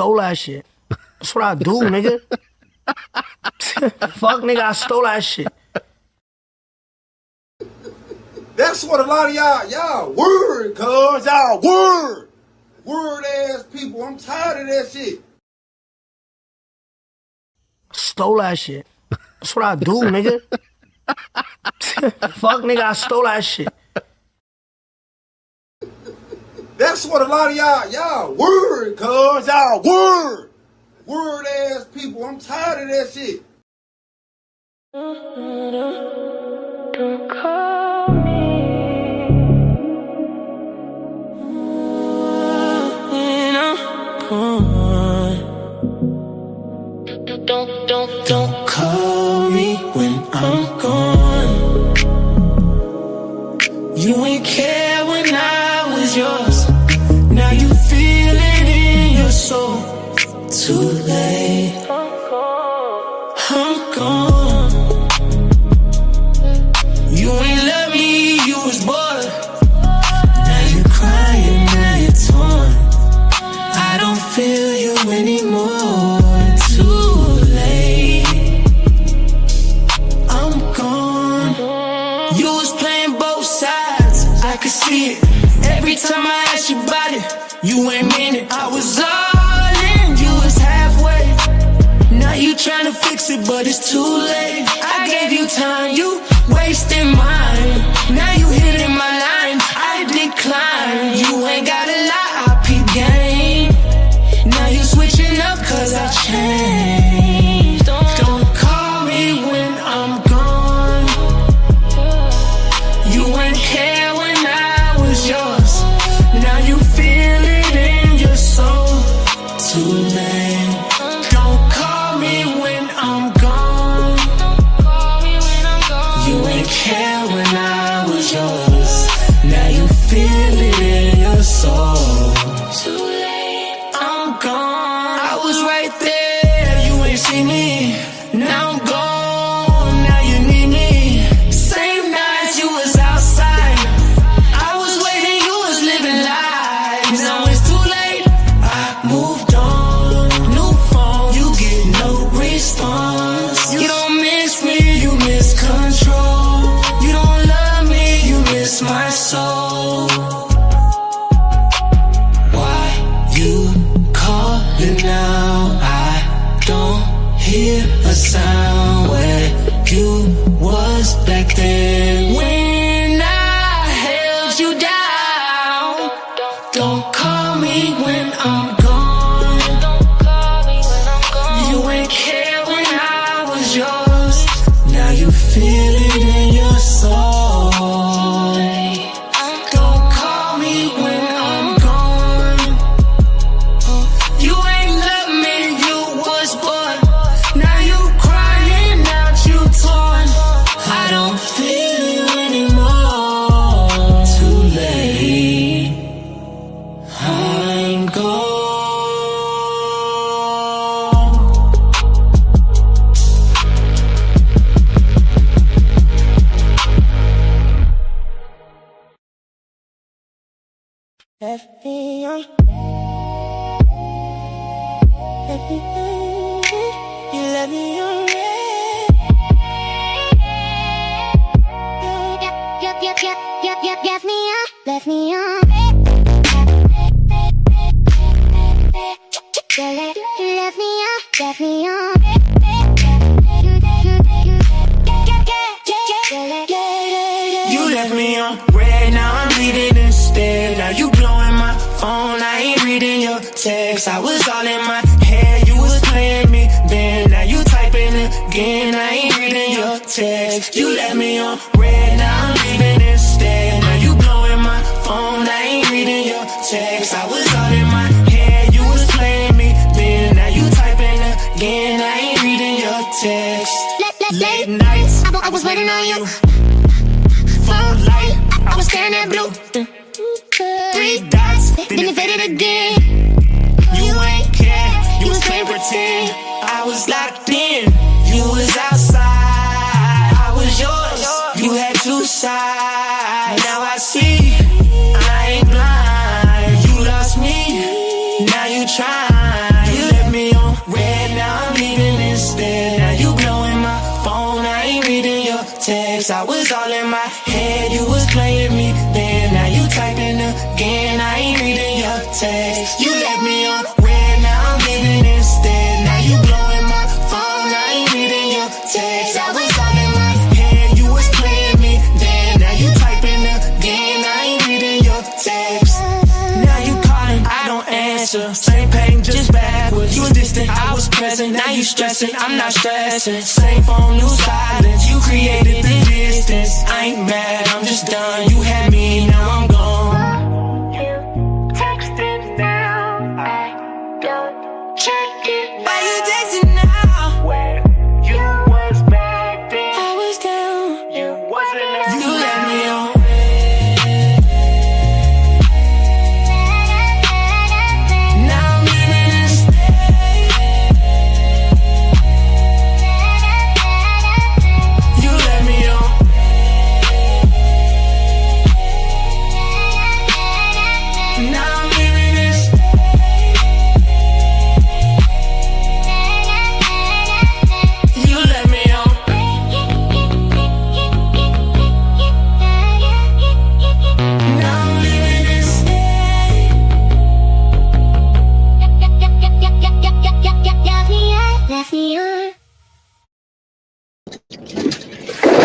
stole that shit. That's what I do, nigga. Fuck, nigga, I stole that shit. That's what a lot of y'all word, cuz. Y'all word ass people. I'm tired of that shit. Stole that shit. That's what I do, nigga. Fuck, nigga, I stole that shit. That's what a lot of y'all word, cuz. Y'all word ass people. I'm tired of that shit. Don't call me when I'm gone. Don't call me when I'm gone. You ain't care when I was yours. Now you feel it in your soul. Too late. I'm gone. You ain't love me, you was bored. Now you crying, now you're torn. I don't feel you anymore. Too late. I'm gone. You was playing both sides, I could see it. Every time I asked you about it, you ain't mean it. I was all in, you was halfway. Now you tryna fix it, but it's too late. I gave you time, you wasting mine. Now you hitting my line, I decline. You ain't gotta lie, I peep game. Now you switching up cause I changed. Don't call me when I'm gone. You ain't care when I was yours. Now you feel it in your soul. Too late. Don't call me when I'm gone. You ain't care when I was yours. Now you feel it in your soul. Too late. I'm gone. I was right there, you ain't see me. Now I'm gone, now you need me. Same nights you was outside, I was waiting, you was living life. Now it's too late, I moved on. New phone, you get no response. You don't miss me, you miss control. You don't love me, you miss my soul. Why you calling now? I don't hear a sound. Where you was back then when I held you down. Don't call me when I'm gone. You ain't care when I was yours. Now you feel it in your soul. Don't call me when I'm gone. You ain't love me, you was bored. Now you crying out, you torn. I don't feel you anymore. Too late. I'm gone. Left me on. You left me on red. Left me on. Left me on. You left me on red, now I'm bleeding instead. Now you blowing my phone, I ain't reading your text. I was all in my head, you was playing me then. Now you typing again, I ain't reading your text. You left me on red, now I'm bleeding instead. Now you blowing my phone, I ain't reading your text. I was all in my head, you was playing me then. Now you typing again, I ain't reading your text. Late nights, I was waiting on you. phone light, I was staring at blue. 3 dots, then it faded again. You ain't care, you was playing pretend. I was locked in, you was outside. I was yours, you had 2 sides. Now I see, I ain't blind. You lost me, now you trying. You was all in my head, you was playing me then. Now you typing again, I ain't reading your text. You left me on red, now I'm living instead. Now you blowing my phone, I ain't reading your text. I was all in my head, you was playing me then. Now you typing again, I ain't reading your text. Now you calling, I don't answer. Same pain, just backwards. You was distant, I was present. Now you stressing, I'm not stressing. Same phone, new silence. You created the distance. I ain't mad, I'm just done. You had me, now I'm gone. You texting now, I don't check it. Why you texting now? Where you was back then, I was down. You wasn't. You let me on.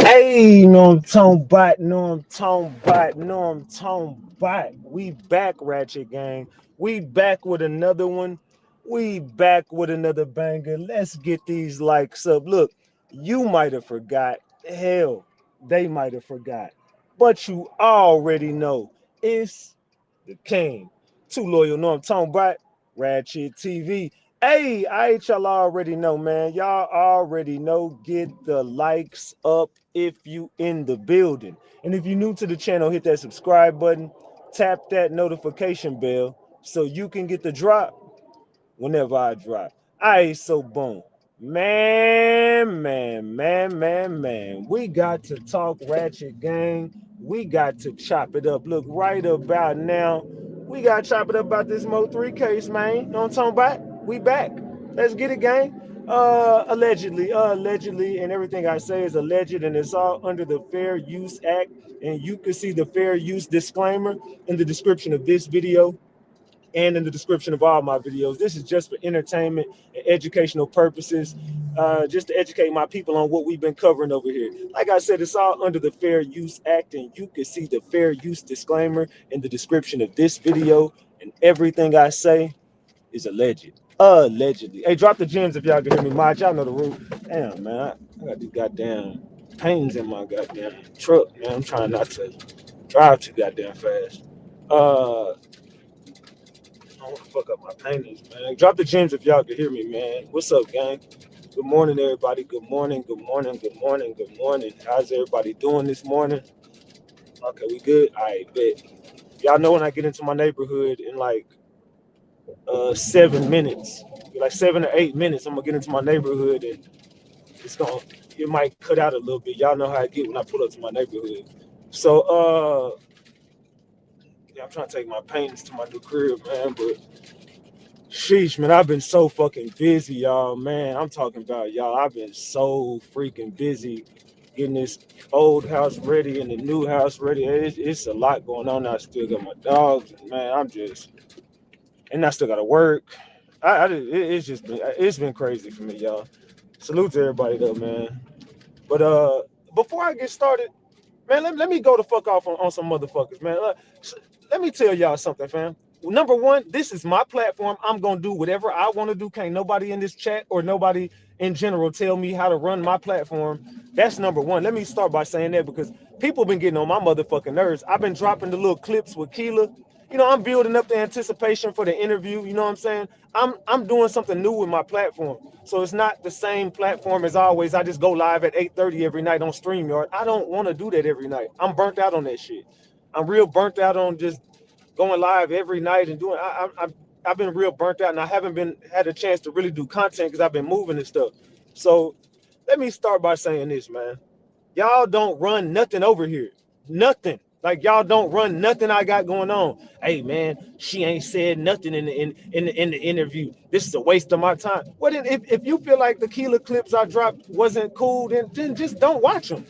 Hey, know I'm talking about. We back, Ratchet Gang. We back with another one. We back with another banger. Let's get these likes up. Look, you might have forgot. Hell, they might have forgot. But you already know it's the king. Too loyal, know I'm talking about. Ratchet TV. Hey, y'all already know, man. Y'all already know. Get the likes up if you in the building. And if you're new to the channel, hit that subscribe button. Tap that notification bell so you can get the drop whenever I drop. So boom. Man. We got to talk Ratchet Gang. We got to chop it up. Look, right about now, we got to chop it up about this Mo3 case, man. You know what I'm talking about? We back. Let's get it, gang. Allegedly, and everything I say is alleged, and it's all under the Fair Use Act. And you can see the fair use disclaimer in the description of this video and in the description of all my videos. This is just for entertainment and educational purposes, just to educate my people on what we've been covering over here. Like I said, it's all under the Fair Use Act, and you can see the fair use disclaimer in the description of this video, and everything I say is alleged. Allegedly. Hey, drop the gems if y'all can hear me. Mod, y'all know the rule. Damn, man, I got these goddamn pains in my goddamn truck, man. I'm trying not to drive too goddamn fast. I don't want to fuck up my paintings, man. Drop the gems if y'all can hear me, man. What's up, gang? Good morning, everybody. Good morning. How's everybody doing this morning? Okay, we good? All right, bet. Y'all know when I get into my neighborhood in like 7 minutes, like 7 or 8 minutes, I'm gonna get into my neighborhood and it might cut out a little bit. Y'all know how I get when I pull up to my neighborhood. So yeah, I'm trying to take my paintings to my new crib, man, but sheesh, man, I've been so fucking busy, y'all, man. I'm talking about, y'all, I've been so freaking busy getting this old house ready and the new house ready. It's a lot going on. I still got my dogs, man. And I still got to work. It's been crazy for me, y'all. Salute to everybody, though, man. But before I get started, man, let me go the fuck off on some motherfuckers, man. Let me tell y'all something, fam. Number one, this is my platform. I'm going to do whatever I want to do. Can't nobody in this chat or nobody in general tell me how to run my platform. That's number one. Let me start by saying that because people been getting on my motherfucking nerves. I've been dropping the little clips with Keela. You know, I'm building up the anticipation for the interview. You know what I'm saying? I'm doing something new with my platform. So it's not the same platform as always. I just go live at 8:30 every night on StreamYard. I don't want to do that every night. I'm burnt out on that shit. I'm real burnt out on just going live every night and doing. I've been real burnt out, and I haven't had a chance to really do content because I've been moving and stuff. So let me start by saying this, man. Y'all don't run nothing over here. Nothing. Like y'all don't run nothing I got going on. Hey man, she ain't said nothing in the interview. This is a waste of my time. Well then, if you feel like the Keela clips I dropped wasn't cool, then just don't watch them.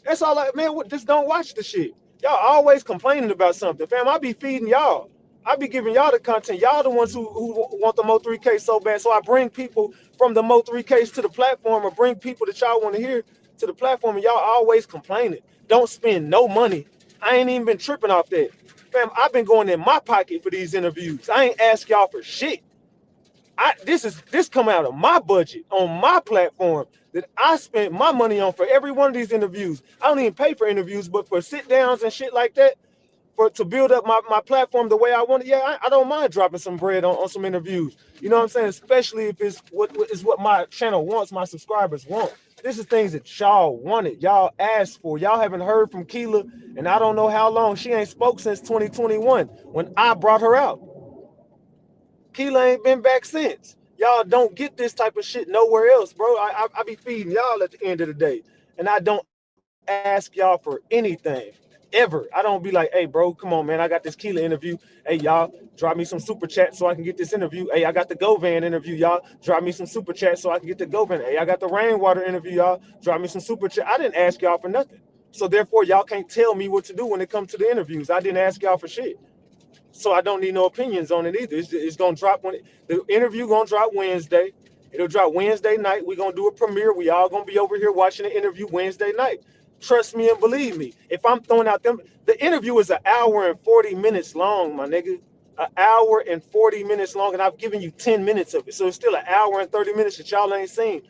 That's all just don't watch the shit. Y'all always complaining about something. Fam, I be feeding y'all. I be giving y'all the content. Y'all the ones who want the Mo3 case so bad. So I bring people from the Mo3 case to the platform, or bring people that y'all want to hear to the platform, and y'all always complaining. Don't spend no money. I ain't even been tripping off that. Fam, I've been going in my pocket for these interviews. I ain't ask y'all for shit. This come out of my budget on my platform that I spent my money on for every one of these interviews. I don't even pay for interviews, but for sit downs and shit like that, to build up my platform the way I want it. Yeah, I don't mind dropping some bread on some interviews. You know what I'm saying? Especially if it's what my channel wants, my subscribers want. This is things that y'all wanted, y'all asked for. Y'all haven't heard from Keela, and I don't know how long. She ain't spoke since 2021 when I brought her out. Keela ain't been back since. Y'all don't get this type of shit nowhere else, bro. I be feeding y'all at the end of the day, and I don't ask y'all for anything ever. I don't be like, hey, bro, come on, man. I got this Keela interview. Hey, y'all, drop me some super chat so I can get this interview. Hey, I got the Govan interview, y'all. Drop me some super chat so I can get the Govan. Hey, I got the Rainwater interview, y'all. Drop me some super chat. I didn't ask y'all for nothing. So therefore, y'all can't tell me what to do when it comes to the interviews. I didn't ask y'all for shit. So I don't need no opinions on it either. It's gonna drop the interview gonna drop Wednesday. It'll drop Wednesday night. We're gonna do a premiere. We all gonna be over here watching the interview Wednesday night. Trust me and believe me. If I'm throwing out the interview is an hour and 40 minutes long, my nigga. An hour and 40 minutes long, and I've given you 10 minutes of it. So it's still an hour and 30 minutes that y'all ain't seen.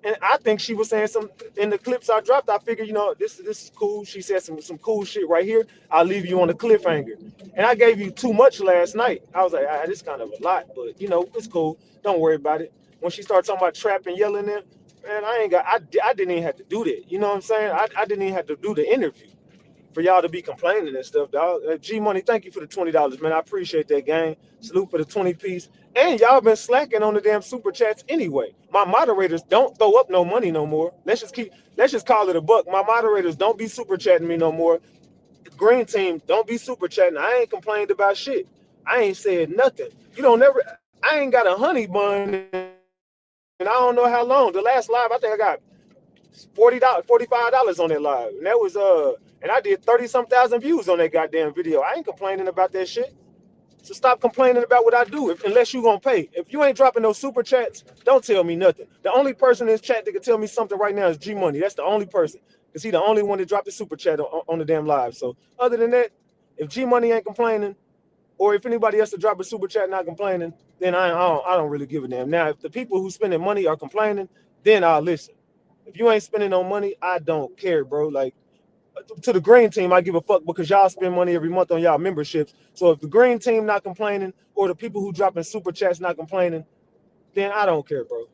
And I think she was saying some in the clips I dropped. I figured, this is cool. She said some cool shit right here. I'll leave you on a cliffhanger. And I gave you too much last night. I was like, this kind of a lot, but it's cool. Don't worry about it. When she started talking about trap and yelling there, man, I didn't even have to do that. You know what I'm saying? I didn't even have to do the interview for y'all to be complaining and stuff, dog. G Money, thank you for the $20, man. I appreciate that, gang. Salute for the 20 piece. And y'all been slacking on the damn super chats anyway. My moderators don't throw up no money no more. Let's just call it a buck. My moderators don't be super chatting me no more. Green team, don't be super chatting. I ain't complained about shit. I ain't said nothing. I ain't got a honey bun and I don't know how long. The last live, I think I got $40, $45 on that live. And that was and I did 30-some thousand views on that goddamn video. I ain't complaining about that shit. So stop complaining about what I do unless you gonna pay. If you ain't dropping no super chats, don't tell me nothing. The only person in this chat that can tell me something right now is G Money. That's the only person. Because he the only one that dropped the super chat on the damn live. So other than that, if G Money ain't complaining, or if anybody else to drop a super chat not complaining, then I don't really give a damn. Now, if the people who spending money are complaining, then I'll listen. If you ain't spending no money, I don't care, bro. Like, to the green team, I give a fuck because y'all spend money every month on y'all memberships. So if the green team not complaining, or the people who dropping super chats not complaining, then I don't care, bro.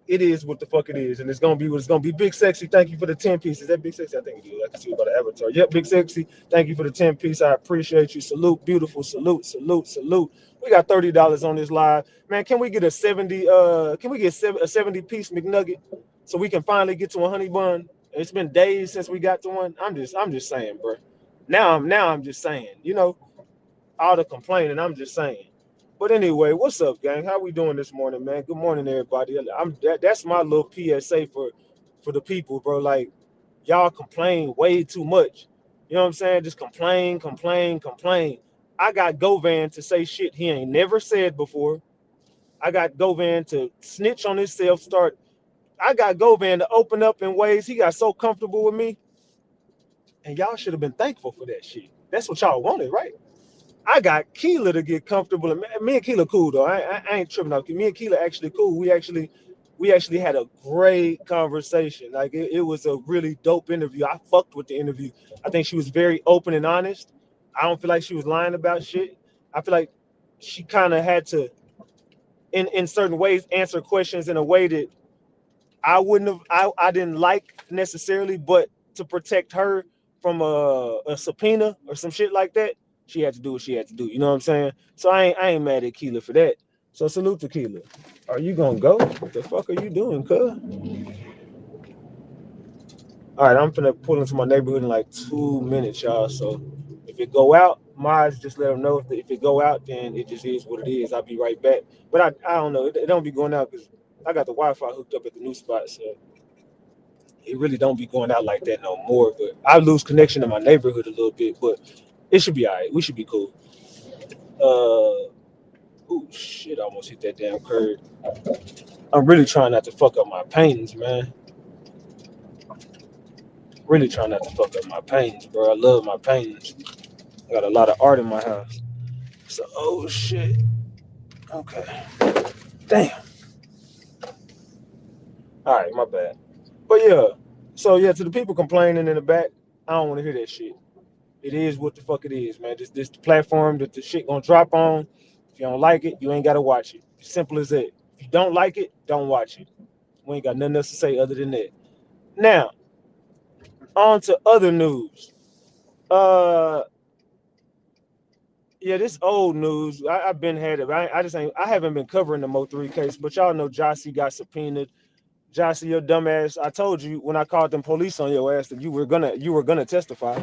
It is what the fuck it is, and it's gonna be what it's gonna be. Big Sexy, thank you for the 10 pieces. Is that Big Sexy? I think it is. I can see about the avatar. Yep, Big Sexy, thank you for the 10 piece. I appreciate you. Salute, beautiful. Salute, salute, salute. We got $30 on this live, man. Can we get a 70? Can we get a 70 piece McNugget so we can finally get to a honey bun? It's been days since we got to one. I'm just saying, bro. Now I'm just saying. All the complaining. I'm just saying. But anyway, what's up, gang? How we doing this morning, man? Good morning, everybody. That's my little PSA for the people, bro. Like, y'all complain way too much. You know what I'm saying? Just complain. I got Govan to say shit he ain't never said before. I got Govan to snitch on himself, I got Govan to open up in ways he got so comfortable with me. And y'all should have been thankful for that shit. That's what y'all wanted, right? I got Keela to get comfortable. Me and Keela cool though. I ain't tripping out. Me and Keela actually cool. We actually had a great conversation. Like it was a really dope interview. I fucked with the interview. I think she was very open and honest. I don't feel like she was lying about shit. I feel like she kind of had to, in certain ways, answer questions in a way that I wouldn't have. I didn't like necessarily, but to protect her from a subpoena or some shit like that, she had to do what she had to do. You know what I'm saying? So I ain't mad at Keela for that. So salute to Keela. Are you gonna go? What the fuck are you doing, cuz? All right, I'm finna pull into my neighborhood in like 2 minutes, y'all. So if it go out, mods just let them know. If it go out, then it just is what it is. I'll be right back. But I don't know. It don't be going out because I got the Wi-Fi hooked up at the new spot. So it really don't be going out like that no more. But I lose connection in my neighborhood a little bit, but it should be all right. We should be cool. Oh shit! I almost hit that damn curb. I'm really trying not to fuck up my paintings, man. Really trying not to fuck up my paintings, bro. I love my paintings. I got a lot of art in my house. So, oh shit. Okay. Damn. All right, my bad. But yeah. So yeah, to the people complaining in the back, I don't want to hear that shit. It is what the fuck it is, man. This the platform that the shit gonna drop on. If you don't like it, you ain't gotta watch it. Simple as that. If you don't like it, don't watch it. We ain't got nothing else to say other than that. Now, on to other news. Uh Yeah, this old news. I've been had it. I just ain't. I haven't been covering the Mo3 case, but y'all know Jossie got subpoenaed. Jossie, your dumbass. I told you when I called them police on your ass that you were gonna testify.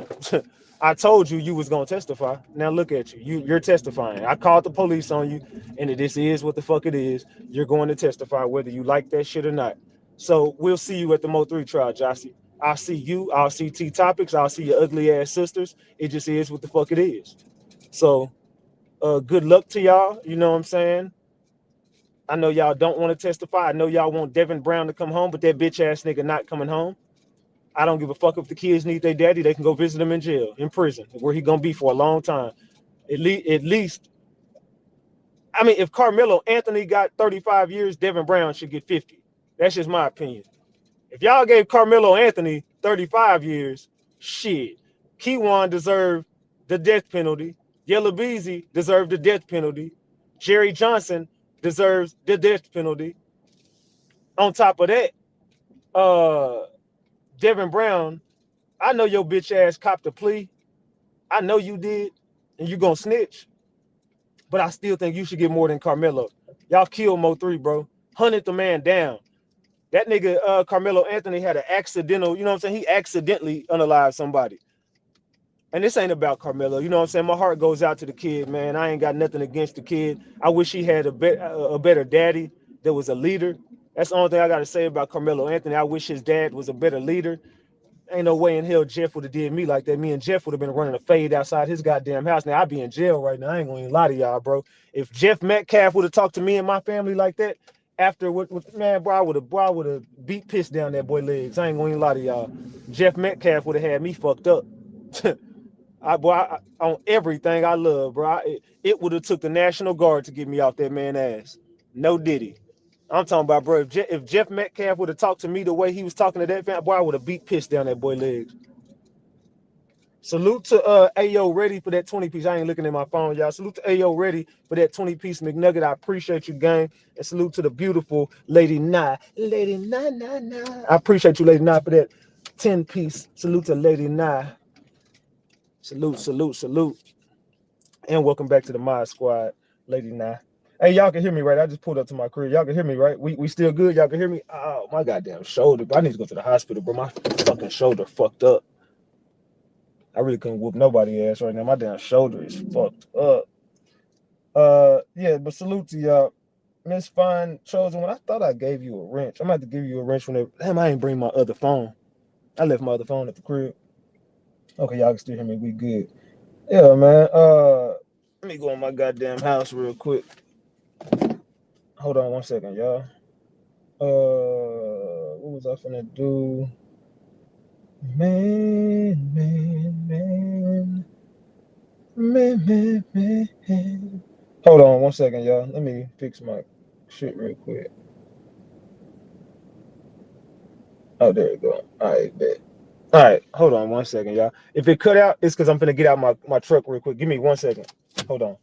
I told you was gonna testify. Now look at you. You're testifying. I called the police on you, and this is what the fuck it is. You're going to testify whether you like that shit or not. So we'll see you at the Mo3 trial, Jossie. I'll see you. I'll see T Topics. I'll see your ugly ass sisters. It just is what the fuck it is. So good luck to y'all. You know what I'm saying? I know y'all don't want to testify. I know y'all want Devin Brown to come home, but that bitch ass nigga not coming home. I don't give a fuck if the kids need their daddy. They can go visit him in jail, in prison, where he gonna be for a long time. At least, I mean, if Carmelo Anthony got 35 years, Devin Brown should get 50. That's just my opinion. If y'all gave Carmelo Anthony 35 years, shit, Keywan deserved the death penalty. Yella Beezy deserved the death penalty. Jerry Johnson deserves the death penalty. On top of that, Devin Brown, I know your bitch ass copped a plea. I know you did, and you gonna snitch. But I still think you should get more than Carmelo. Y'all killed Mo3, bro. Hunted the man down. That nigga Carmelo Anthony had an accidental, you know what I'm saying? He accidentally unalived somebody. And this ain't about Carmelo, you know what I'm saying? My heart goes out to the kid, man. I ain't got nothing against the kid. I wish he had a better daddy that was a leader. That's the only thing I got to say about Carmelo Anthony. I wish his dad was a better leader. Ain't no way in hell Jeff would have did me like that. Me and Jeff would have been running a fade outside his goddamn house. Now I'd be in jail right now. I ain't gonna even lie to y'all, bro. If Jeff Metcalf would have talked to me and my family like that, after what man, bro, I would have beat piss down that boy legs. I ain't gonna even lie to y'all. Jeff Metcalf would have had me fucked up. On everything I love, bro. It would have took the National Guard to get me off that man ass. No diddy. I'm talking about, bro. If Jeff Metcalf would have talked to me the way he was talking to that fan, boy, I would have beat piss down that boy legs. Salute to Ayo Ready for that 20 piece. I ain't looking at my phone, y'all. Salute to Ayo Ready for that 20 piece McNugget. I appreciate you, gang. And salute to the beautiful Lady Nye. Lady Nye, Nye, Nye. I appreciate you, Lady Nye, for that 10 piece. Salute to Lady Nye. Salute, salute, salute. And welcome back to the Mod Squad, Lady Nye. Hey, y'all can hear me, right? I just pulled up to my crib. Y'all can hear me, right? We still good? Y'all can hear me? Oh, my goddamn shoulder. Bro. I need to go to the hospital, bro. My fucking shoulder fucked up. I really couldn't whoop nobody ass right now. My damn shoulder is fucked up. Yeah, but salute to y'all. Miss Fine Chosen One. I thought I gave you a wrench. I'm gonna have to give you a wrench whenever. Damn, I ain't bring my other phone. I left my other phone at the crib. Okay, y'all can still hear me. We good. Yeah, man. Let me go in my goddamn house real quick. Hold on one second, y'all. What was I finna do? Man. Hold on one second, y'all. Let me fix my shit real quick. Oh, there you go. All right, bet. All right, hold on one second, y'all. If it cut out, it's because I'm finna get out my truck real quick. Give me 1 second. Hold on.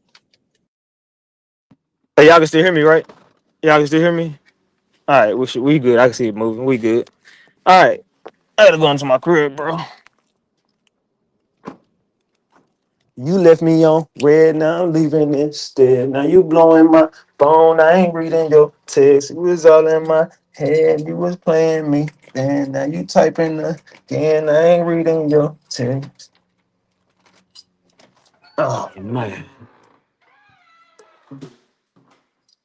Hey, y'all can still hear me, right? Y'all can still hear me? All right, we good. I can see it moving. We good. All right. I gotta go into my crib, bro. You left me on red, now I'm leaving instead. Now you blowing my phone, I ain't reading your text. It was all in my head, you was playing me. Then now you typing again, I ain't reading your text. Oh man.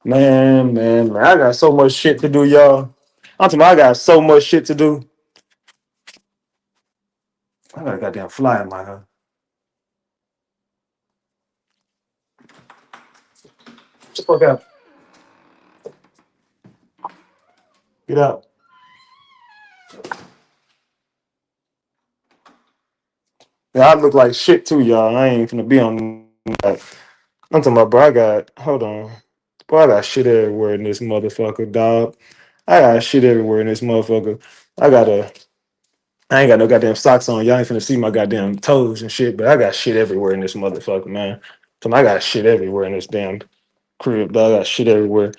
Man. I got so much shit to do, y'all. I'm talking about I got so much shit to do. I got a goddamn fly in my house. Get the fuck out. Get out. Yeah, I look like shit too, y'all. I ain't finna be on that. I'm talking about, bro. Hold on. Bro, I got shit everywhere in this motherfucker, dog. I got shit everywhere in this motherfucker. I ain't got no goddamn socks on. Y'all ain't finna see my goddamn toes and shit, but I got shit everywhere in this motherfucker, man. I got shit everywhere in this damn crib, dog. I got shit everywhere.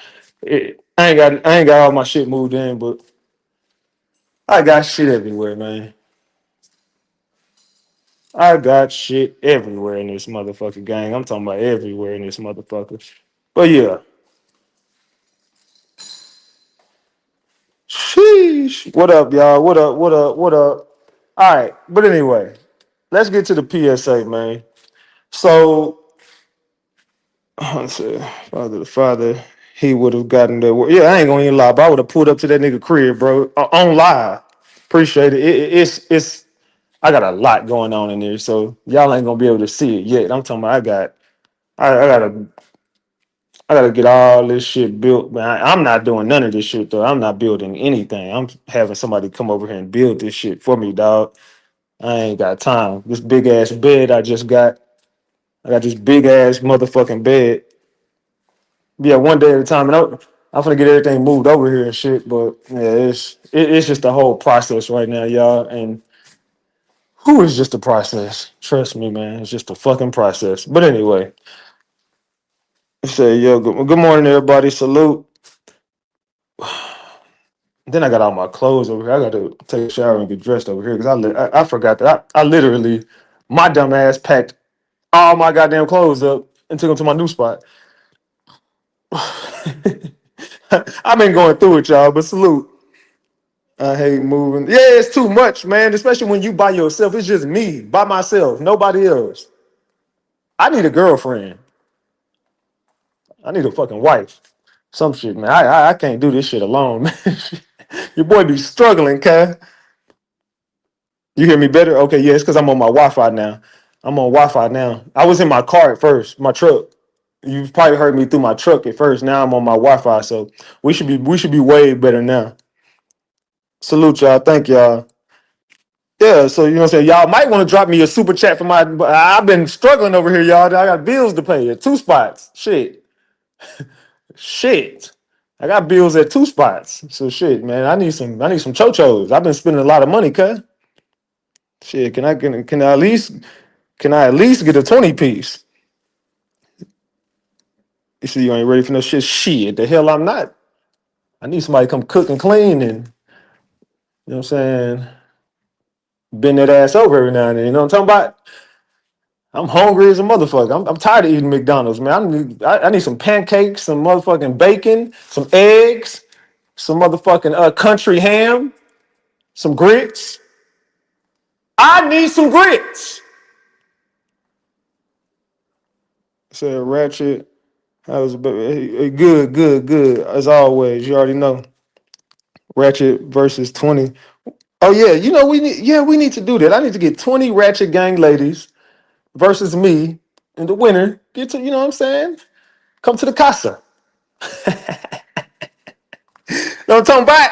I ain't got all my shit moved in, but I got shit everywhere, man. I got shit everywhere in this motherfucker gang. I'm talking about everywhere in this motherfucker. But yeah. Sheesh. What up, y'all? What up? What up? What up? All right. But anyway, let's get to the PSA, man. So, I said, father, he would have gotten the word. Yeah, I ain't gonna even lie, but I would have pulled up to that nigga crib, bro, on live. Appreciate it. It's. I got a lot going on in there, so y'all ain't gonna be able to see it yet. I'm talking about I gotta get all this shit built, man. I'm not doing none of this shit though. I'm not building anything. I'm having somebody come over here and build this shit for me, dog. I ain't got time. This big ass bed I just got. I got this big ass motherfucking bed. Yeah, one day at a time. And I'm gonna get everything moved over here and shit. But yeah, it's just the whole process right now, y'all. And who is just a process? Trust me, man. It's just a fucking process. But anyway, say yo, good morning, everybody. Salute. Then I got all my clothes over here. I got to take a shower and get dressed over here because I forgot that I literally my dumb ass packed all my goddamn clothes up and took them to my new spot. I've been going through it, y'all, but salute. I hate moving. Yeah, it's too much, man. Especially when you by yourself. It's just me by myself, nobody else. I need a girlfriend. I need a fucking wife. Some shit, man. I can't do this shit alone, man. Your boy be struggling, cuz. You hear me better? Okay, yeah, it's because I'm on my Wi-Fi now. I'm on Wi-Fi now. I was in my car at first, my truck. You've probably heard me through my truck at first. Now I'm on my Wi-Fi, so we should be way better now. Salute y'all. Thank y'all. Yeah, so you know what I'm saying? Y'all might want to drop me a super chat for my I've been struggling over here, y'all. I got bills to pay at two spots. Shit. Shit. I got bills at two spots. So shit, man. I need some chochos. I've been spending a lot of money, cuz. Shit, can I at least get a 20 piece? You see, you ain't ready for no shit. Shit, the hell I'm not. I need somebody to come cook and clean and you know what I'm saying? Bend that ass over every now and then. You know what I'm talking about? I'm hungry as a motherfucker. I'm tired of eating McDonald's, man. I need some pancakes, some motherfucking bacon, some eggs, some motherfucking country ham, some grits. I need some grits. Said Ratchet. I was good, good, good. As always, you already know. Ratchet versus 20. Oh yeah, we need to do that. I need to get 20 Ratchet gang ladies versus me, and the winner get to, you know what I'm saying? Come to the casa. Know what I'm talking about?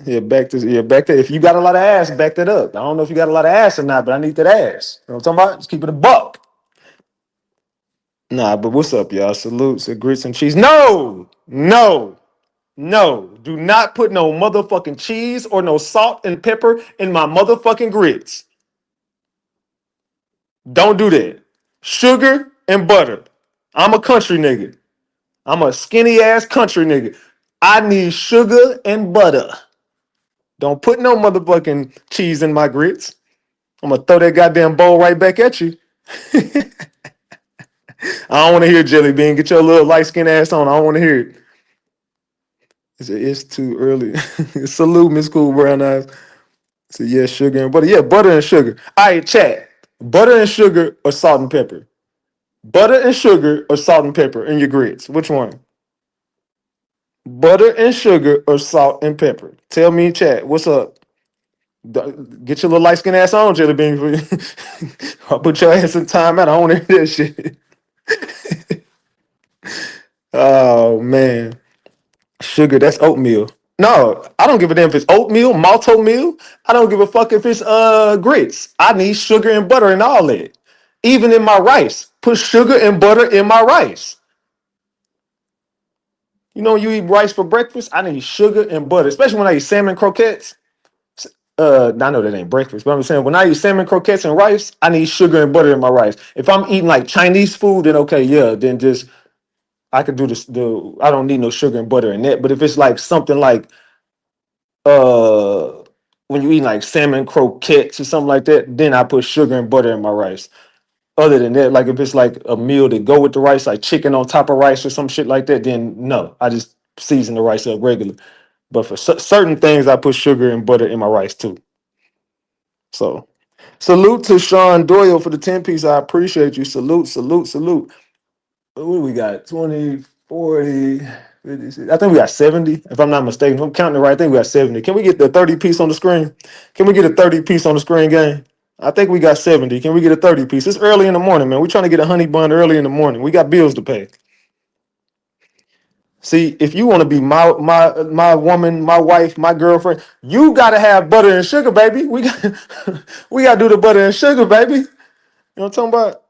Yeah, back to if you got a lot of ass, back that up. I don't know if you got a lot of ass or not, but I need that ass. You know what I'm talking about? Just keep it a buck. Nah, but what's up, y'all? Salutes and grits and cheese. No, no, no. Do not put no motherfucking cheese or no salt and pepper in my motherfucking grits. Don't do that. Sugar and butter. I'm a country nigga. I'm a skinny ass country nigga. I need sugar and butter. Don't put no motherfucking cheese in my grits. I'm gonna throw that goddamn bowl right back at you. I don't want to hear Jelly Bean. Get your little light skin ass on. I don't want to hear it. It's too early. Salute, Miss Cool Brown Eyes. So yeah, sugar and butter. Yeah, butter and sugar. All right, chat. Butter and sugar or salt and pepper? Butter and sugar or salt and pepper in your grits? Which one? Butter and sugar or salt and pepper? Tell me, chat. What's up? Get your little light skin ass on, Jelly Bean. I'll put your ass in time out. I don't hear that shit. Oh man. Sugar, that's oatmeal. No, I don't give a damn if it's oatmeal, malto meal. I don't give a fuck if it's grits. I need sugar and butter and all that. Even in my rice. Put sugar and butter in my rice. You know, you eat rice for breakfast, I need sugar and butter, especially when I eat salmon croquettes. I know that ain't breakfast, but I'm saying when I eat salmon croquettes and rice, I need sugar and butter in my rice. If I'm eating like Chinese food, then okay, yeah, then just I could do this. I don't need no sugar and butter in that. But if it's like something like uh when you eat like salmon croquettes or something like that, then I put sugar and butter in my rice. Other than that, like if it's like a meal to go with the rice, like chicken on top of rice or some shit like that, then no, I just season the rice up regular. But for certain things, I put sugar and butter in my rice too. So salute to Sean Doyle for the 10 piece. I appreciate you. Salute, salute, salute. What do we got? 20, 40, 56. I think we got 70. If I'm not mistaken, if I'm counting it right, I think we got 70. Can we get the 30 piece on the screen? Can we get a 30 piece on the screen, gang? I think we got 70. Can we get a 30 piece? It's early in the morning, man. We're trying to get a honey bun early in the morning. We got bills to pay. See, if you want to be my woman, my wife, my girlfriend, you gotta have butter and sugar, baby. We got we gotta do the butter and sugar, baby. You know what I'm talking about?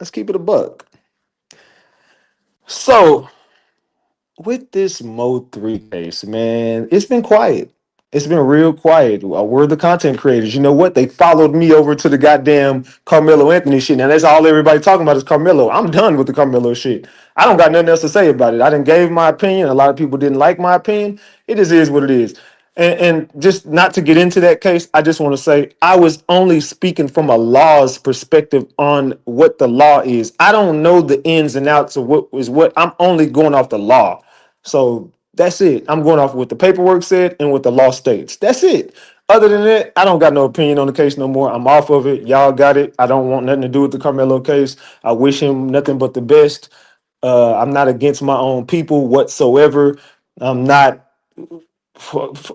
Let's keep it a buck. So with this Mo3 case, man, it's been quiet. It's been real quiet. We're the content creators. You know what? They followed me over to the goddamn Carmelo Anthony shit. Now that's all everybody talking about is Carmelo. I'm done with the Carmelo shit. I don't got nothing else to say about it. I didn't gave my opinion. A lot of people didn't like my opinion. It just is what it is. And just not to get into that case, I just want to say I was only speaking from a law's perspective on what the law is. I don't know the ins and outs of what is what. I'm only going off the law. So that's it. I'm going off what the paperwork said and what the law states. That's it. Other than that, I don't got no opinion on the case no more. I'm off of it. Y'all got it. I don't want nothing to do with the Carmelo case. I wish him nothing but the best. I'm not against my own people whatsoever. I'm not.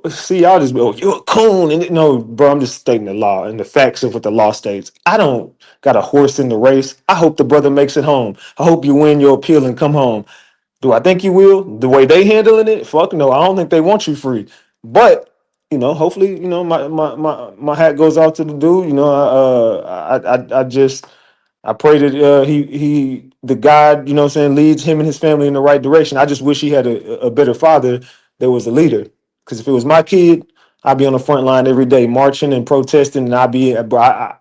See, y'all just be, oh, you're a coon. And no, bro, I'm just stating the law and the facts of what the law states. I don't got a horse in the race. I hope the brother makes it home. I hope you win your appeal and come home. Do I think you will? The way they handling it? Fuck no. I don't think they want you free. But hopefully, my hat goes out to the dude. I just I pray that he the God, what I'm saying, leads him and his family in the right direction. I just wish he had a better father that was a leader. Because if it was my kid, I'd be on the front line every day marching and protesting, and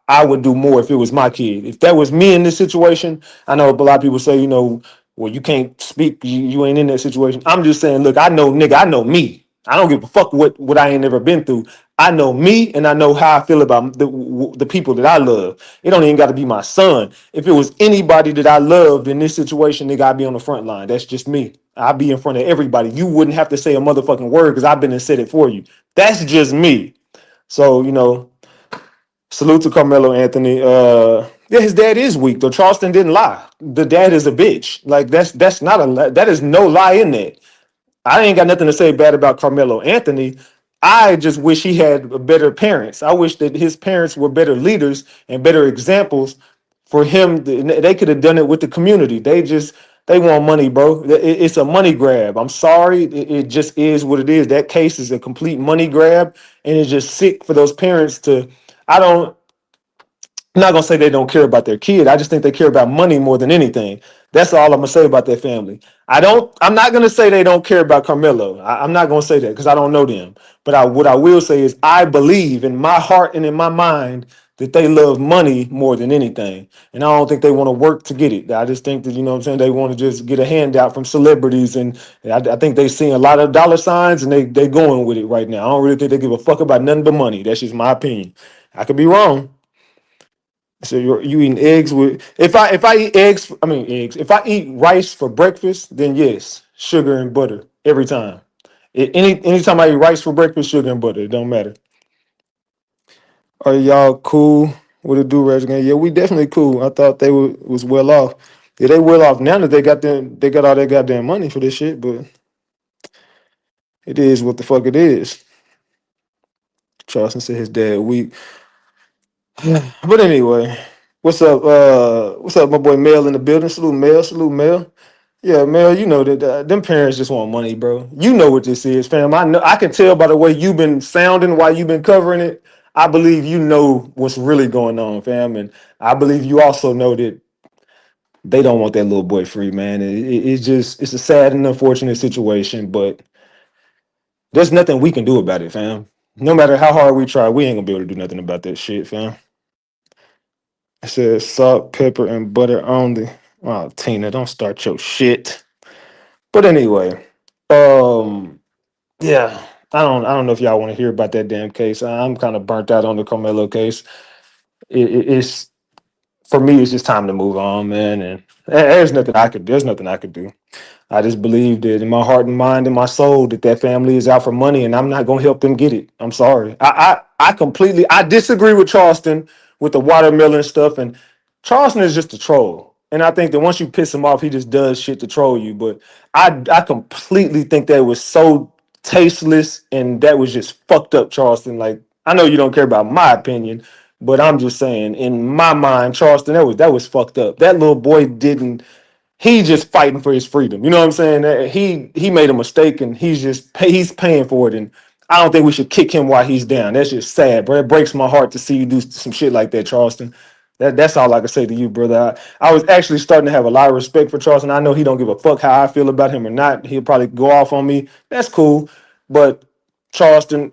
I would do more if it was my kid. If that was me in this situation, I know a lot of people say, well, you can't speak, you ain't in that situation. I'm just saying, look, I know, nigga, I know me. I don't give a fuck what I ain't never been through. I know me, and I know how I feel about the people that I love. It don't even got to be my son. If it was anybody that I loved in this situation, nigga, I'd be on the front line. That's just me. I'd be in front of everybody. You wouldn't have to say a motherfucking word because I've been and said it for you. That's just me. So, salute to Carmelo Anthony. Yeah, his dad is weak, though. Charleston didn't lie. The dad is a bitch. Like that's not that is no lie in that. I ain't got nothing to say bad about Carmelo Anthony. I just wish he had better parents. I wish that his parents were better leaders and better examples for him. They could have done it with the community. They want money, bro. It's a money grab. I'm sorry. It just is what it is. That case is a complete money grab, and it's just sick for those parents to. I don't. I'm not gonna say they don't care about their kid. I just think they care about money more than anything. That's all I'm gonna say about their family. I'm not gonna say they don't care about Carmelo. I'm not gonna say that because I don't know them. But what I will say is I believe in my heart and in my mind that they love money more than anything. And I don't think they want to work to get it. I just think that, what I'm saying, they want to just get a handout from celebrities. And I think they seeing a lot of dollar signs and they going with it right now. I don't really think they give a fuck about nothing but money. That's just my opinion. I could be wrong. So you eating eggs with if I eat eggs, I mean eggs. If I eat rice for breakfast, then yes, sugar and butter every time. Anytime I eat rice for breakfast, sugar and butter. It don't matter. Are y'all cool with a do-rag again? Yeah, we definitely cool. I thought they was well off. Yeah, they well off now that they got all that goddamn money for this shit, but it is what the fuck it is. Charleston said his dad weak. But anyway, what's up? What's up, my boy Mel in the building? Salute Mel, salute Mel. Yeah, Mel, you know that them parents just want money, bro. You know what this is, fam. I know. I can tell by the way you've been sounding while you've been covering it. I believe you know what's really going on, fam, and I believe you also know that they don't want that little boy free, man. It's just it's a sad and unfortunate situation, but there's nothing we can do about it, fam. No matter how hard we try, we ain't gonna be able to do nothing about that shit, fam. It says salt, pepper, and butter only. Oh, Tina, don't start your shit. But anyway, um, yeah, I don't know if y'all want to hear about that damn case. I'm kind of burnt out on the Carmelo case. It's for me, it's just time to move on, man. And there's nothing I could do. I just believe that in my heart and mind and my soul that family is out for money, and I'm not gonna help them get it. I'm sorry. I disagree with Charleston with the watermelon stuff, and Charleston is just a troll. And I think that once you piss him off, he just does shit to troll you. But I completely think that was so tasteless and that was just fucked up, Charleston. Like I know you don't care about my opinion, but I'm just saying, in my mind, Charleston, that was fucked up. That little boy didn't. He just fighting for his freedom. You know what I'm saying? He made a mistake and he's paying for it. And I don't think we should kick him while he's down. That's just sad, bro. It breaks my heart to see you do some shit like that, Charleston. That's all I can say to you, brother. I was actually starting to have a lot of respect for Charleston. I know he don't give a fuck how I feel about him or not. He'll probably go off on me. That's cool. But Charleston,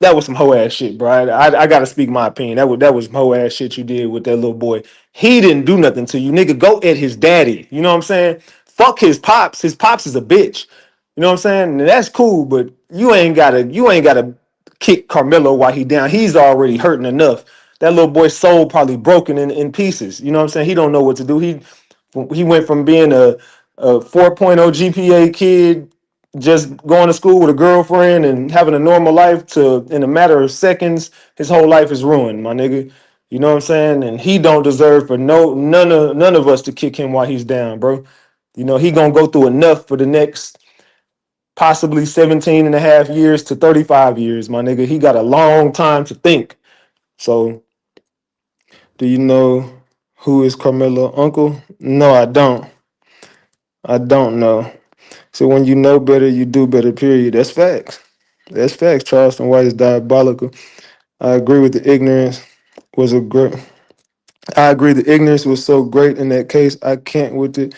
that was some hoe ass shit, bro. I gotta speak my opinion. That was hoe ass shit you did with that little boy. He didn't do nothing to you, nigga. Go at his daddy. You know what I'm saying? Fuck his pops. His pops is a bitch. You know what I'm saying? And that's cool, but you ain't gotta kick Carmelo while he down. He's already hurting enough. That little boy's soul probably broken in pieces. You know what I'm saying? He don't know what to do. He went from being a 4.0 GPA kid, just going to school with a girlfriend and having a normal life, to in a matter of seconds, his whole life is ruined, my nigga. You know what I'm saying? And he don't deserve for none of us to kick him while he's down, bro. You know, he gonna go through enough for the next possibly 17 and a half years to 35 years, my nigga. He got a long time to think. So, do you know who is Carmelo uncle? No, I don't. I don't know. So when you know better, you do better, period. That's facts. That's facts. Charleston White is diabolical. I agree with the ignorance was a great. I agree the ignorance was so great in that case. I can't with it.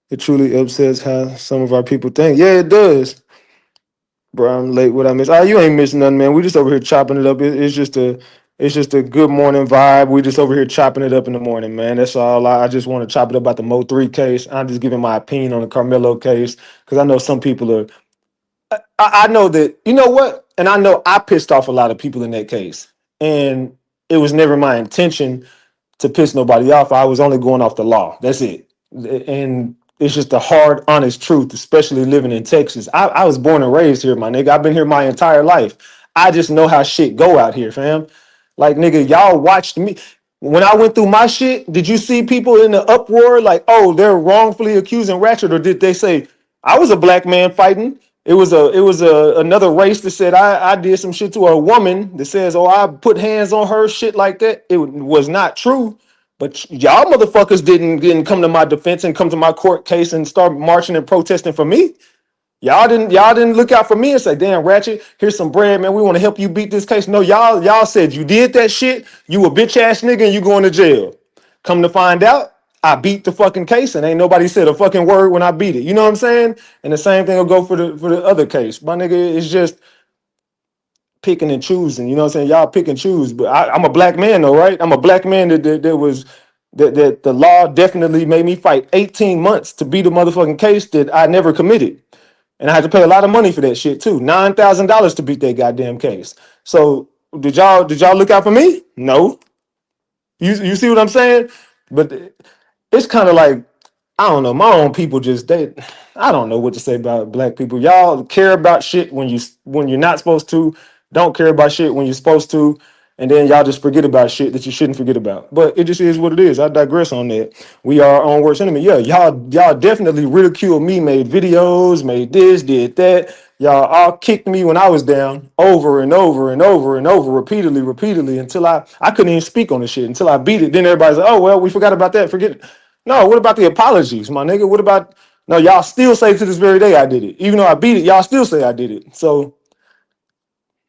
It truly upsets how some of our people think. Yeah, it does. Bro, I'm late. What I miss? You ain't missing nothing, man. We just over here chopping it up. It's just a good morning vibe. We just over here chopping it up in the morning, man. That's all. I just want to chop it up about the Mo3 case. I'm just giving my opinion on the Carmelo case because I know some people are. I know that, you know what? And I know I pissed off a lot of people in that case. And it was never my intention to piss nobody off. I was only going off the law. That's it. And it's just the hard, honest truth, especially living in Texas. I was born and raised here, my nigga. I've been here my entire life. I just know how shit go out here, fam. Like, nigga, y'all watched me. When I went through my shit, did you see people in the uproar like, oh, they're wrongfully accusing Ratchet? Or did they say, I was a black man fighting? It was another race that said I did some shit to a woman that says, oh, I put hands on her, shit like that. It was not true. But y'all motherfuckers didn't come to my defense and come to my court case and start marching and protesting for me. Y'all didn't look out for me and say, damn, Ratchet, here's some bread, man. We want to help you beat this case. No, y'all said you did that shit. You a bitch ass nigga and you going to jail. Come to find out, I beat the fucking case and ain't nobody said a fucking word when I beat it. You know what I'm saying? And the same thing will go for the other case. My nigga, it's just picking and choosing. You know what I'm saying? Y'all pick and choose. But I'm a black man though, right? I'm a black man that the law definitely made me fight 18 months to beat a motherfucking case that I never committed. And I had to pay a lot of money for that shit too. $9,000 to beat that goddamn case. So did y'all look out for me? No. You see what I'm saying? But it's kind of like, I don't know, my own people I don't know what to say about black people. Y'all care about shit when you're not supposed to, don't care about shit when you're supposed to, and then y'all just forget about shit that you shouldn't forget about. But it just is what it is. I digress on that. We are our own worst enemy. Yeah, y'all definitely ridiculed me, made videos, made this, did that. Y'all all kicked me when I was down over and over and over and over, repeatedly until I couldn't even speak on the shit until I beat it. Then everybody's like, oh well, we forgot about that. Forget it. No, what about the apologies, my nigga? What about no, y'all still say to this very day I did it. Even though I beat it, y'all still say I did it. So